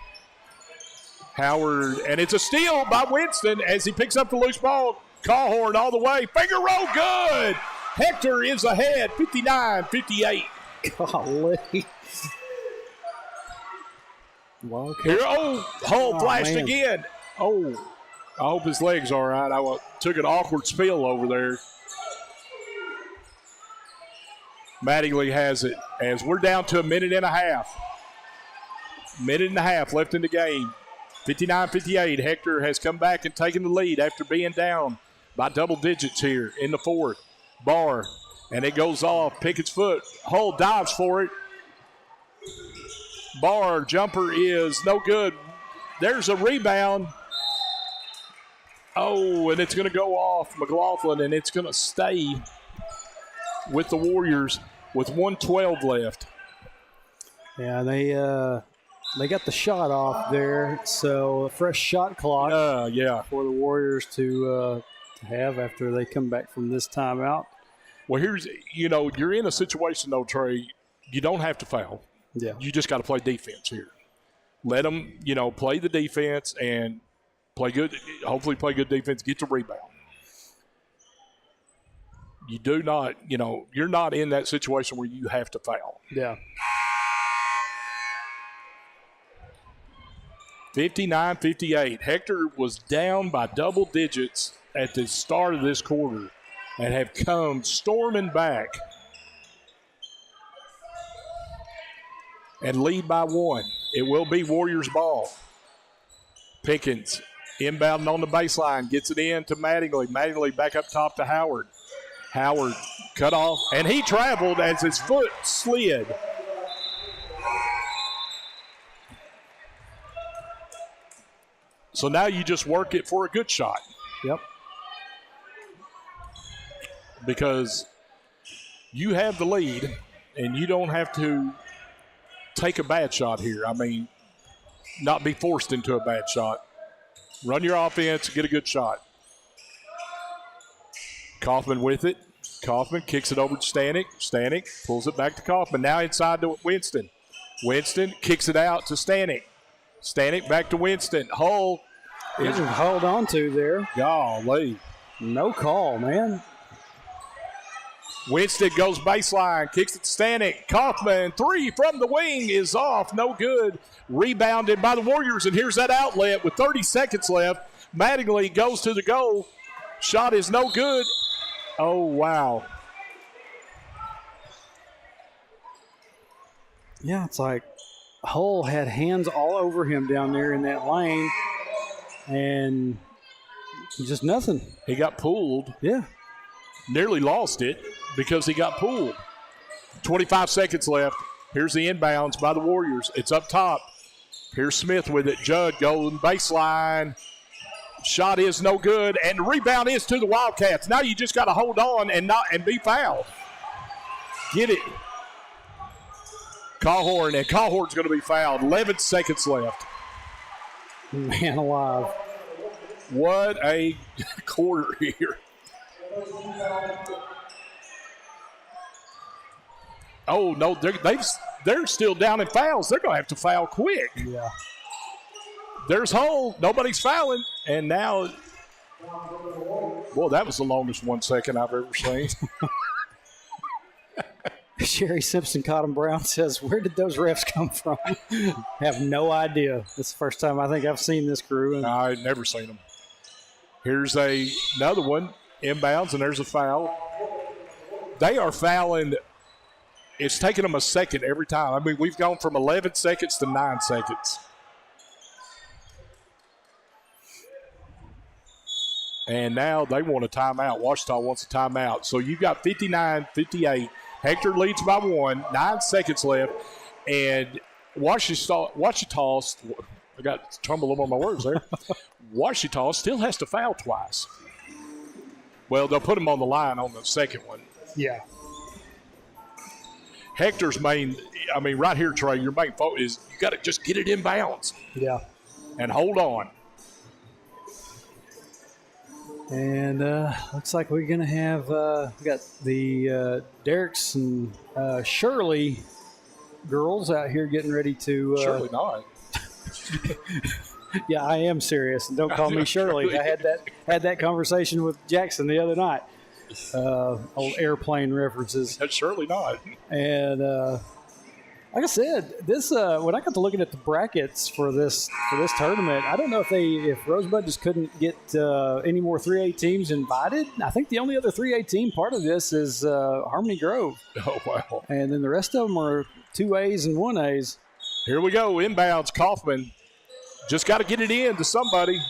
Howard, and it's a steal by Winston as he picks up the loose ball. Callhorn all the way. Finger roll, good. Hector is ahead, 59-58. Golly. Wildcat. Here, Hull flashed man. again. Oh, I hope his leg's all right. I took an awkward spill over there. Mattingly has it as we're down to a minute and a half. Minute and a half left in the game. 59-58. Hector has come back and taken the lead after being down by double digits here in the fourth. Barr, and it goes off. Pickett's foot. Hull dives for it. Barr, jumper is no good. There's a rebound. Oh, and it's going to go off McLaughlin, and it's going to stay with the Warriors with 1:12 left. Yeah, they got the shot off there, so a fresh shot clock for the Warriors to have after they come back from this timeout. Well, you're in a situation, though, Trey, you don't have to foul. Yeah. You just got to play defense here. Let them, play the defense and play good, hopefully play good defense, get the rebound. You do not, you're not in that situation where you have to foul. Yeah. 59-58. Hector was down by double digits at the start of this quarter and have come storming back and lead by one. It will be Warriors ball. Pickens inbounding on the baseline, gets it in to Mattingly. Mattingly back up top to Howard. Howard cut off, and he traveled as his foot slid. So now you just work it for a good shot. Yep. Because you have the lead, and you don't have to take a bad shot here. I mean, not be forced into a bad shot. Run your offense, get a good shot. Kaufman with it. Kaufman kicks it over to Stanek. Stanek pulls it back to Kaufman. Now inside to Winston. Winston kicks it out to Stanek. Stanek back to Winston. Hull is hold on to there. Golly. No call, man. Winston goes baseline, kicks it to Stanek. Kaufman, three from the wing is off, no good. Rebounded by the Warriors, and here's that outlet with 30 seconds left. Mattingly goes to the goal. Shot is no good. Oh, wow. Yeah, it's like Hull had hands all over him down there in that lane, and just nothing. He got pulled. Yeah. Nearly lost it because he got pulled. 25 seconds left. Here's the inbounds by the Warriors. It's up top. Here's Smith with it. Judd going baseline. Shot is no good, and the rebound is to the Wildcats. Now you just got to hold on and be fouled. Get it. Callhorn, and Callhorn's going to be fouled. 11 seconds left. Man alive. What a quarter here. Oh, no, they're still down in fouls. They're going to have to foul quick. Yeah. There's Hull. Nobody's fouling. And now, well, that was the longest 1 second I've ever seen. Sherry Simpson, Cotton Brown says, where did those refs come from? Have no idea. It's the first time I think I've seen this crew. I've never seen them. Here's another one. Inbounds, and there's a foul. They are fouling. It's taking them a second every time. I mean, we've gone from 11 seconds to 9 seconds. And now they want a timeout. Ouachita wants a timeout. So you've got 59-58. Hector leads by 1. 9 seconds left. And Ouachita, I got tumble over my words there. Ouachita still has to foul twice. Well, they'll put him on the line on the second one. Yeah. Hector's main, right here, Trey, your main focus is you got to just get it in bounds. Yeah. And hold on. And looks like we're going to have we got the Derricks and Shirley girls out here getting ready to. Surely not. Yeah, I am serious. And don't call me Shirley. I had that conversation with Jackson the other night. Old airplane references. That's surely not. And like I said, this when I got to looking at the brackets for this tournament, I don't know if Rosebud just couldn't get any more 3A teams invited. I think the only other 3A team part of this is Harmony Grove. Oh, wow. And then the rest of them are 2As and 1As. Here we go. Inbounds, Kaufman. Just got to get it in to somebody.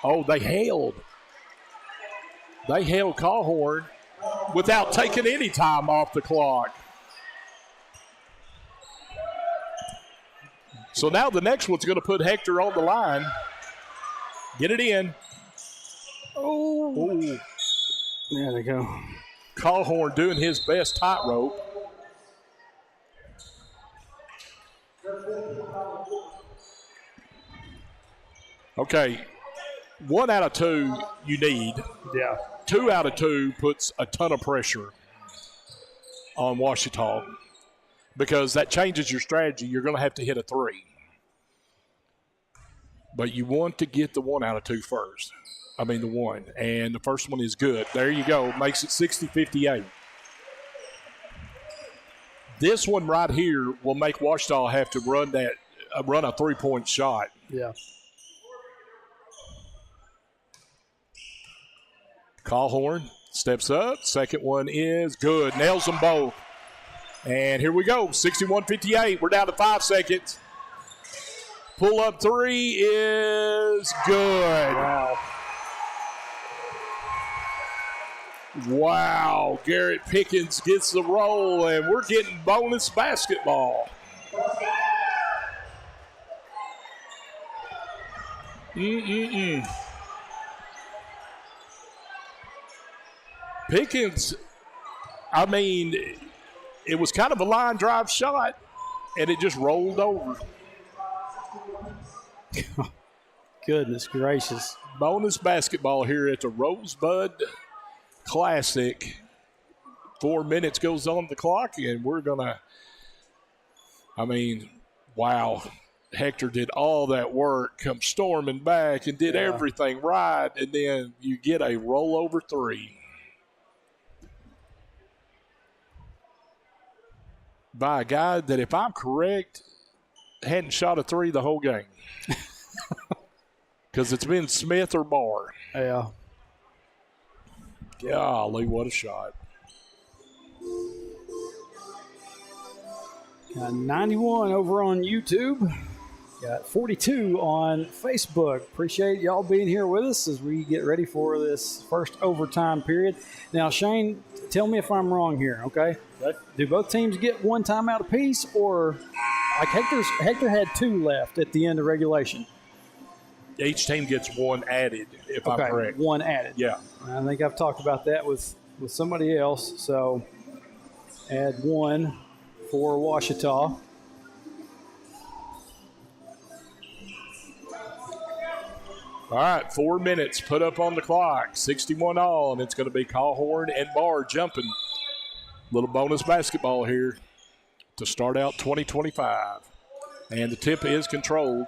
Oh, they held. They held Callhorn without taking any time off the clock. So now the next one's going to put Hector on the line. Get it in. Oh. Ooh. There they go. Callhorn doing his best tightrope. Okay, 1 out of 2 you need. Yeah. 2 out of 2 puts a ton of pressure on Ouachita because that changes your strategy. You're going to have to hit a 3. But you want to get the 1 out of 2 first. The 1. And the first one is good. There you go. Makes it 60-58. This one right here will make Ouachita have to run a 3-point shot. Yeah. Callhorn steps up. Second one is good. Nails them both. And here we go. 61-58. We're down to 5 seconds. Pull up 3 is good. Wow. Wow. Garrett Pickens gets the roll, and we're getting bonus basketball. Pickens, it was kind of a line drive shot, and it just rolled over. Goodness gracious. Bonus basketball here at the Rosebud Classic. 4 minutes goes on the clock, and we're going to, wow. Hector did all that work, come storming back and did everything right, and then you get a rollover 3. By a guy that, if I'm correct, hadn't shot a 3 the whole game. Because it's been Smith or Barr. Yeah. Golly, what a shot. Got 91 over on YouTube. Got 42 on Facebook. Appreciate y'all being here with us as we get ready for this first overtime period. Now, Shane, tell me if I'm wrong here, okay? Do both teams get 1 timeout apiece, or like Hector had 2 left at the end of regulation? Each team gets 1 added, if I'm correct. 1 added. Yeah. I think I've talked about that with somebody else. So add 1 for Ouachita. All right, 4 minutes put up on the clock. 61 all, and it's going to be Callhorn and Barr jumping. Little bonus basketball here to start out 2025. And the tip is controlled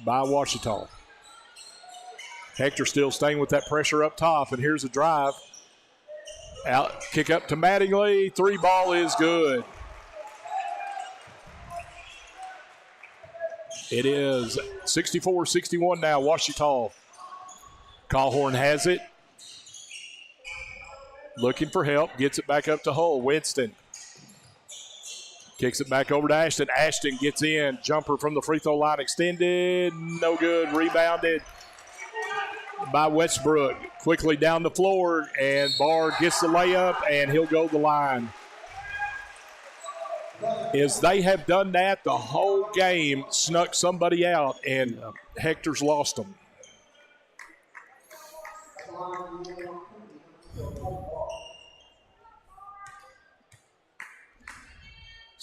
by Ouachita. Hector still staying with that pressure up top, and here's a drive. Out, kick up to Mattingly. 3 ball is good. It is 64-61 now, Ouachita. Callhorn has it. Looking for help. Gets it back up to Hull. Winston kicks it back over to Ashton. Ashton gets in. Jumper from the free throw line extended. No good. Rebounded by Westbrook. Quickly down the floor, and Barr gets the layup, and he'll go to the line. As they have done that the whole game, snuck somebody out, and Hector's lost them.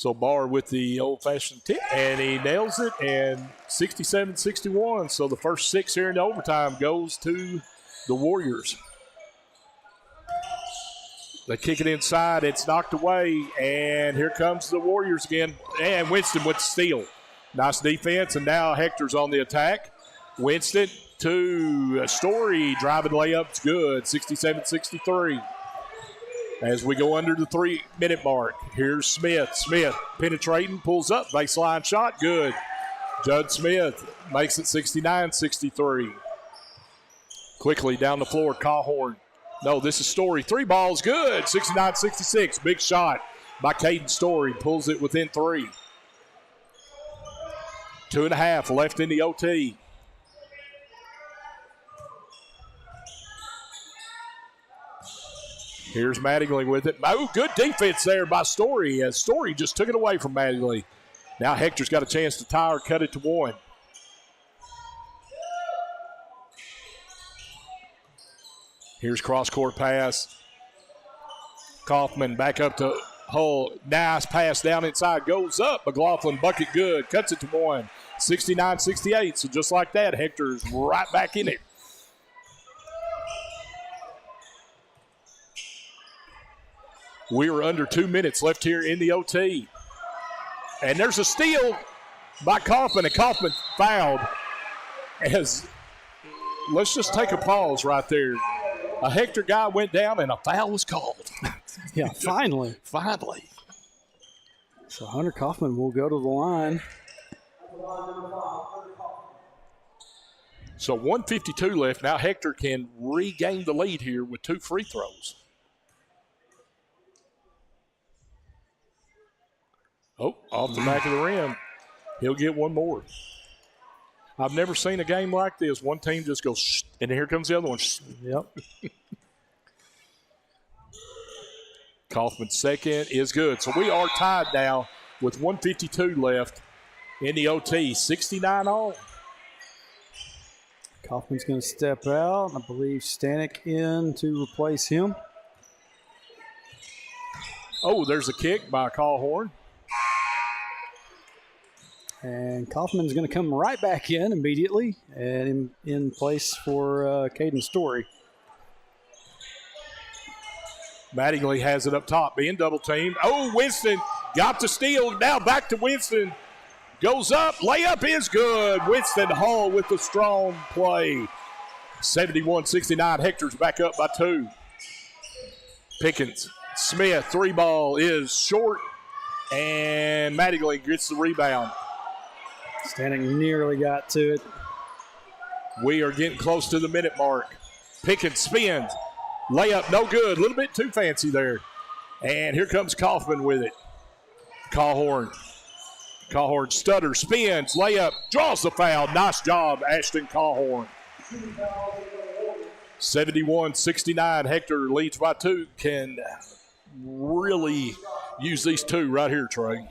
So Barr with the old-fashioned tip, and he nails it, and 67-61. So the first 6 here in the overtime goes to the Warriors. They kick it inside. It's knocked away, and here comes the Warriors again. And Winston with the steal. Nice defense, and now Hector's on the attack. Winston to Story. Driving layup's good, 67-63. As we go under the 3-minute mark, here's Smith. Smith penetrating, pulls up, baseline shot, good. Judd Smith makes it 69-63. Quickly down the floor, Cawhorn. No, this is Story. 3 balls, good, 69-66. Big shot by Caden Story, pulls it within 3. 2.5 left in the OT. Here's Mattingly with it. Oh, good defense there by Story, as Story just took it away from Mattingly. Now Hector's got a chance to tie or cut it to 1. Here's cross-court pass. Kaufman back up to Hull. Nice pass down inside. Goes up. McLaughlin bucket good. Cuts it to 1. 69-68. So just like that, Hector's right back in it. We are under 2 minutes left here in the OT. And there's a steal by Kaufman, and Kaufman fouled. Let's just take a pause right there. A Hector guy went down, and a foul was called. Yeah, finally. Finally. So Hunter Kaufman will go to the line. So 1:52 left. Now Hector can regain the lead here with 2 free throws. Oh, off the back of the rim. He'll get one more. I've never seen a game like this. One team just goes, shh, and here comes the other one. Shh. Yep. Kaufman's second is good. So we are tied now with 1:52 left in the OT. 69 all. Kaufman's going to step out. I believe Stanek in to replace him. Oh, there's a kick by Cawhorn. And Kaufman's going to come right back in immediately and in place for Caden Story. Mattingly has it up top, being double teamed. Oh, Winston got the steal. Now back to Winston. Goes up. Layup is good. Winston Hall with the strong play. 71-69. Hector's back up by 2. Pickens. Smith, 3 ball is short. And Mattingly gets the rebound. Stanek nearly got to it. We are getting close to the minute mark. Pickens spins. Layup, no good. A little bit too fancy there. And here comes Kaufman with it. Cawhorn stutters, spins, layup, draws the foul. Nice job, Ashton Cawhorn. 71-69. Hector leads by 2. Can really use these 2 right here, Trey.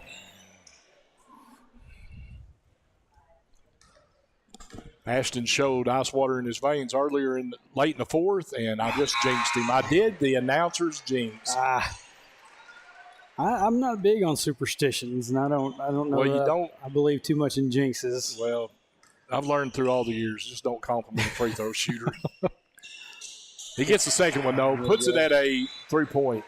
Ashton showed ice water in his veins earlier late in the 4th, and I just jinxed him. I did the announcer's jinx. I'm not big on superstitions, and I don't know. Well, you don't. I believe too much in jinxes. Well, I've learned through all the years, just don't compliment a free throw shooter. He gets the second one, though, puts it at a 3-point.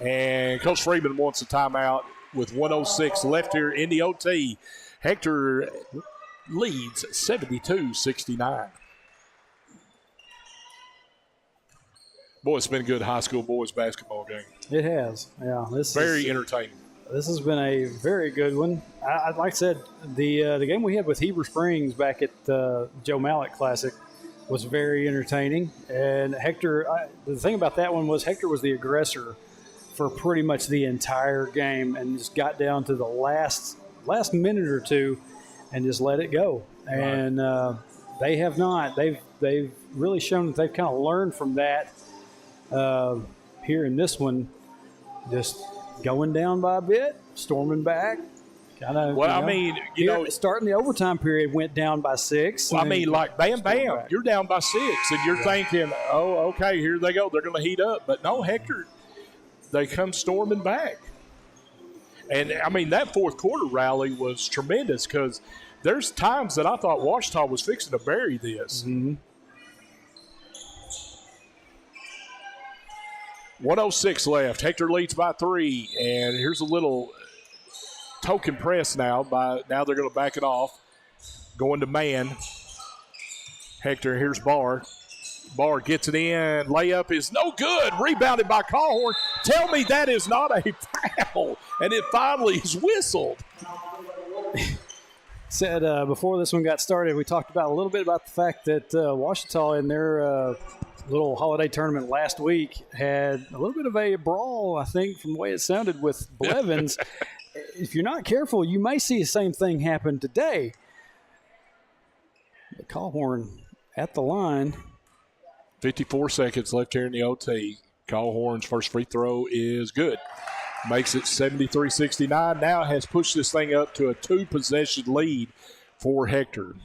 And Coach Freeman wants a timeout with 1:06 left here in the OT. Hector leads 72-69. Boy, it's been a good high school boys basketball game. It has. Yeah. Very entertaining. This has been a very good one. Like I said, the game we had with Heber Springs back at Joe Mallet Classic was very entertaining. And Hector, the thing about that one was Hector was the aggressor for pretty much the entire game and just got down to the last minute or 2 and just let it go. Right. And they have not. They've really shown that they've kind of learned from that here in this one, just going down by a bit, storming back. Kind of. Well, I mean, you know, starting the overtime period went down by 6. Well, I mean, like bam, you're down by 6, and you're thinking, oh, okay, here they go. They're going to heat up. But no, Hector, they come storming back. And, I mean, that fourth quarter rally was tremendous because there's times that I thought Ouachita was fixing to bury this. Mm-hmm. 1:06 left. Hector leads by 3. And here's a little token press now. Now they're going to back it off. Going to man. Hector, here's Barr. Barr gets it in. Layup is no good. Rebounded by Callhorn. Tell me that is not a foul. And it finally is whistled. Said before this one got started, we talked about a little bit about the fact that Ouachita in their little holiday tournament last week had a little bit of a brawl, I think, from the way it sounded with Blevins. If you're not careful, you may see the same thing happen today. But Callhorn at the line. 54 seconds left here in the OT. Callhorn's first free throw is good. Makes it 73-69. Now has pushed this thing up to a 2-possession lead for Hector.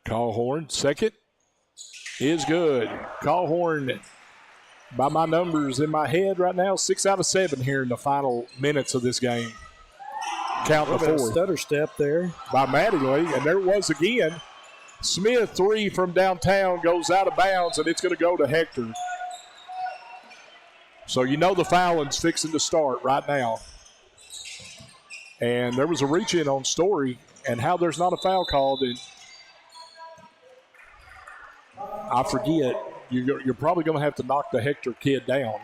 Callhorn, second, is good. Callhorn, by my numbers in my head right now, 6 out of 7 here in the final minutes of this game. Count the fourth. Stutter step there by Mattingly, and there it was again. Smith, 3 from downtown, goes out of bounds, and it's going to go to Hector. So you know the fouling's fixing to start right now. And there was a reach-in on Story, and how there's not a foul called, and I forget. You're probably going to have to knock the Hector kid down.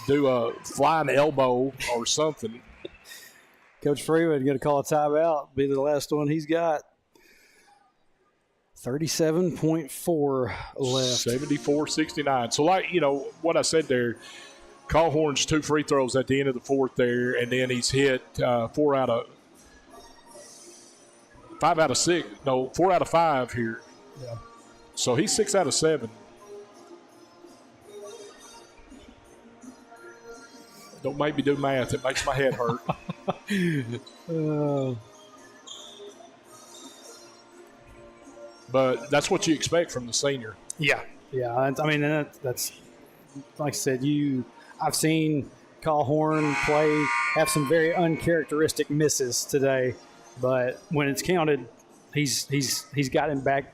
Do a flying elbow or something. Coach Freeman going to call a timeout. Be the last one he's got. 37.4 left. 74-69. So, like, what I said there, Callhorn's 2 free throws at the end of the fourth there, and then he's hit 4 out of 5 here. Yeah. So he's 6 out of 7. Don't make me do math. It makes my head hurt. But that's what you expect from the senior. Yeah. I mean, that's like I said, I've seen Callhorn have some very uncharacteristic misses today, but when it's counted, he's got him back,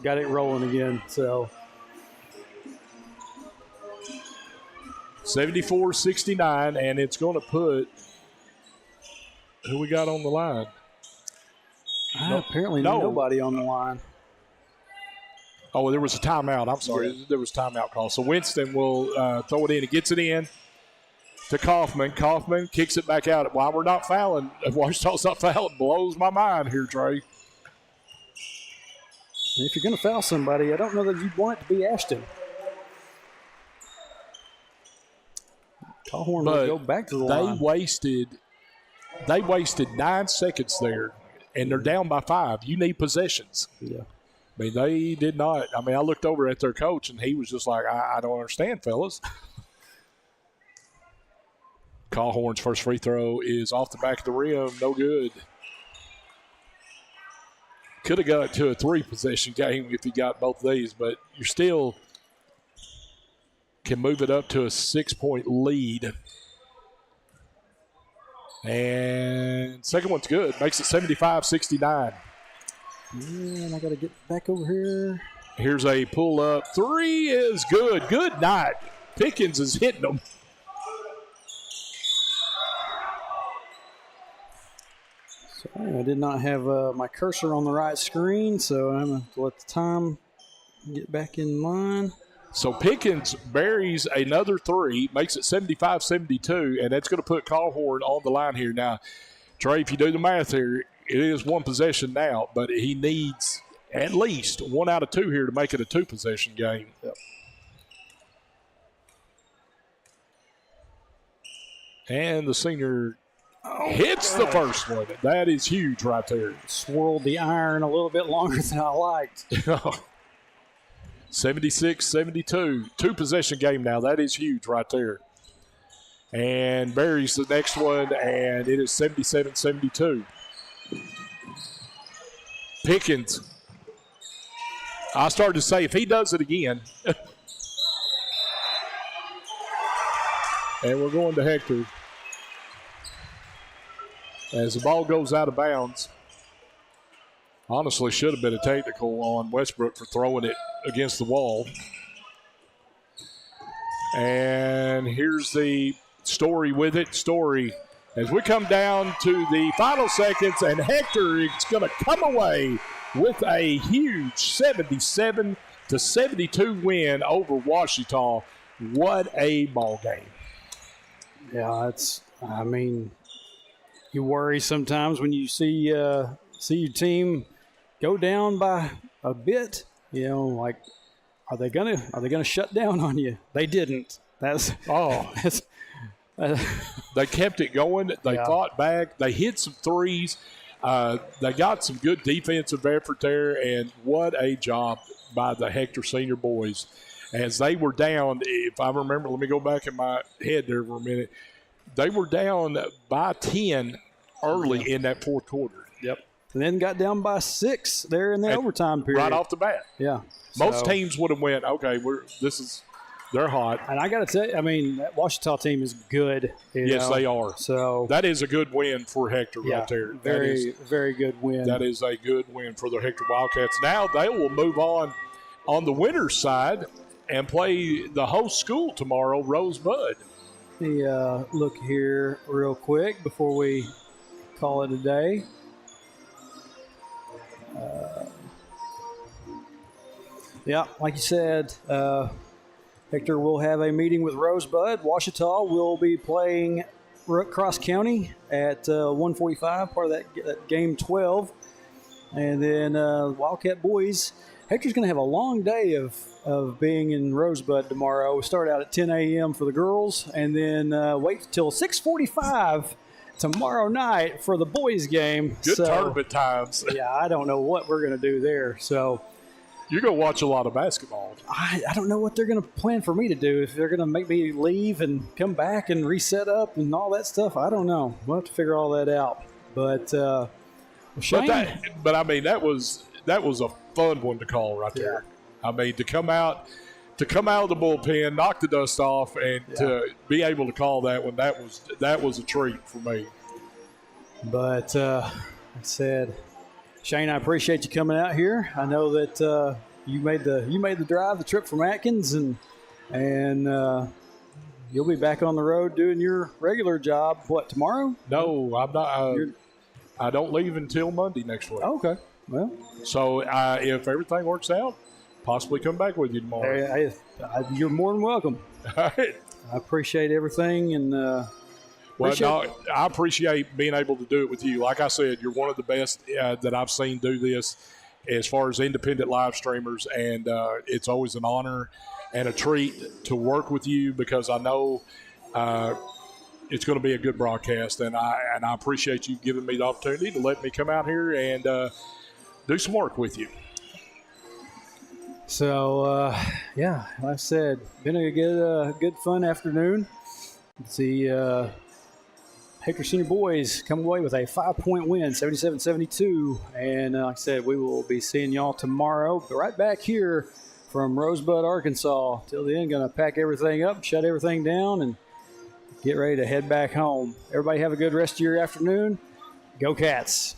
got it rolling again. So 74-69, and it's going to put who we got on the line? Apparently nobody on the line. Oh, there was a timeout. I'm sorry. Yeah. There was a timeout call. So Winston will throw it in. He gets it in to Kaufman. Kaufman kicks it back out. Why we're not fouling, Ouachita's not fouling, blows my mind here, Trey. If you're going to foul somebody, I don't know that you'd want it to be Ashton. Callhorn will go back to the line. They wasted 9 seconds there, and they're down by 5. You need possessions. Yeah. I mean, they did not. I mean, I looked over at their coach, and he was just like, I don't understand, fellas. Callhorn's first free throw is off the back of the rim. No good. Could have got to a 3-possession game if he got both of these, but you still can move it up to a 6-point lead. And second one's good. Makes it 75-69. And I got to get back over here. Here's a pull-up. 3 is good. Good night. Pickens is hitting them. Sorry, I did not have my cursor on the right screen, so I'm going to let the time get back in line. So Pickens buries another 3, makes it 75-72, and that's going to put Callhorn on the line here. Now, Trey, if you do the math here, it is 1 possession now, but he needs at least 1 out of 2 here to make it a 2-possession game. Yep. And the senior hits the first one. That is huge right there. Swirled the iron a little bit longer than I liked. 76-72. 2-possession game now. That is huge right there. And buries the next one, and it is 77-72. Pickens I started to say, if he does it again. And we're going to Hector. As the ball goes out of bounds. Honestly, should have been a technical on Westbrook for throwing it against the wall. And here's the Story with it. Story, as we come down to the final seconds, and Hector is going to come away with a huge 77-72 win over Ouachita. What a ball game. Yeah, you worry sometimes when you see your team go down by a bit. Like, are they gonna shut down on you? They didn't. They kept it going. They fought back. They hit some threes. They got some good defensive effort there, and what a job by the Hector Senior boys. As they were down, if I remember, let me go back in my head there for a minute. They were down by 10 early in that fourth quarter. Yep. And then got down by 6 there in the overtime period. Right off the bat. Yeah. Most teams would have went, okay, they're hot. And I got to tell you, that Ouachita team is good. Yes, they are. So that is a good win for Hector right there. Very good win. That is a good win for the Hector Wildcats. Now they will move on the winner's side and play the host school tomorrow, Rosebud. Let me look here real quick before we call it a day. Like you said, Hector will have a meeting with Rosebud. Ouachita will be playing Cross County at 1:45, part of that game 12. And then Wildcat boys, Hector's going to have a long day of being in Rosebud tomorrow. We start out at 10 a.m. for the girls, and then wait till 6:45 tomorrow night for the boys' game. Good tournament times. Yeah, I don't know what we're going to do there. So you're going to watch a lot of basketball. I don't know what they're going to plan for me to do. If they're going to make me leave and come back and reset up and all that stuff, I don't know. We'll have to figure all that out. But Shane, that was a fun one to call right there. I mean, to come out of the bullpen, knock the dust off, and to be able to call that one, that was a treat for me. But I said, Shane, I appreciate you coming out here. I know that you made the drive, the trip from Atkins, and you'll be back on the road doing your regular job. What, tomorrow? No, I'm not. I don't leave until Monday next week. Oh, okay. Well, so if everything works out, possibly come back with you tomorrow. You're more than welcome. All right. I appreciate everything, and I appreciate being able to do it with you. Like I said, you're one of the best that I've seen do this as far as independent live streamers, and it's always an honor and a treat to work with you because I know it's going to be a good broadcast, and I appreciate you giving me the opportunity to let me come out here and do some work with you. So, like I said, been a good fun afternoon. Let's see, Hector Senior boys come away with a 5-point win, 77-72. And like I said, we will be seeing y'all tomorrow. But right back here from Rosebud, Arkansas. Till then, going to pack everything up, shut everything down, and get ready to head back home. Everybody have a good rest of your afternoon. Go Cats.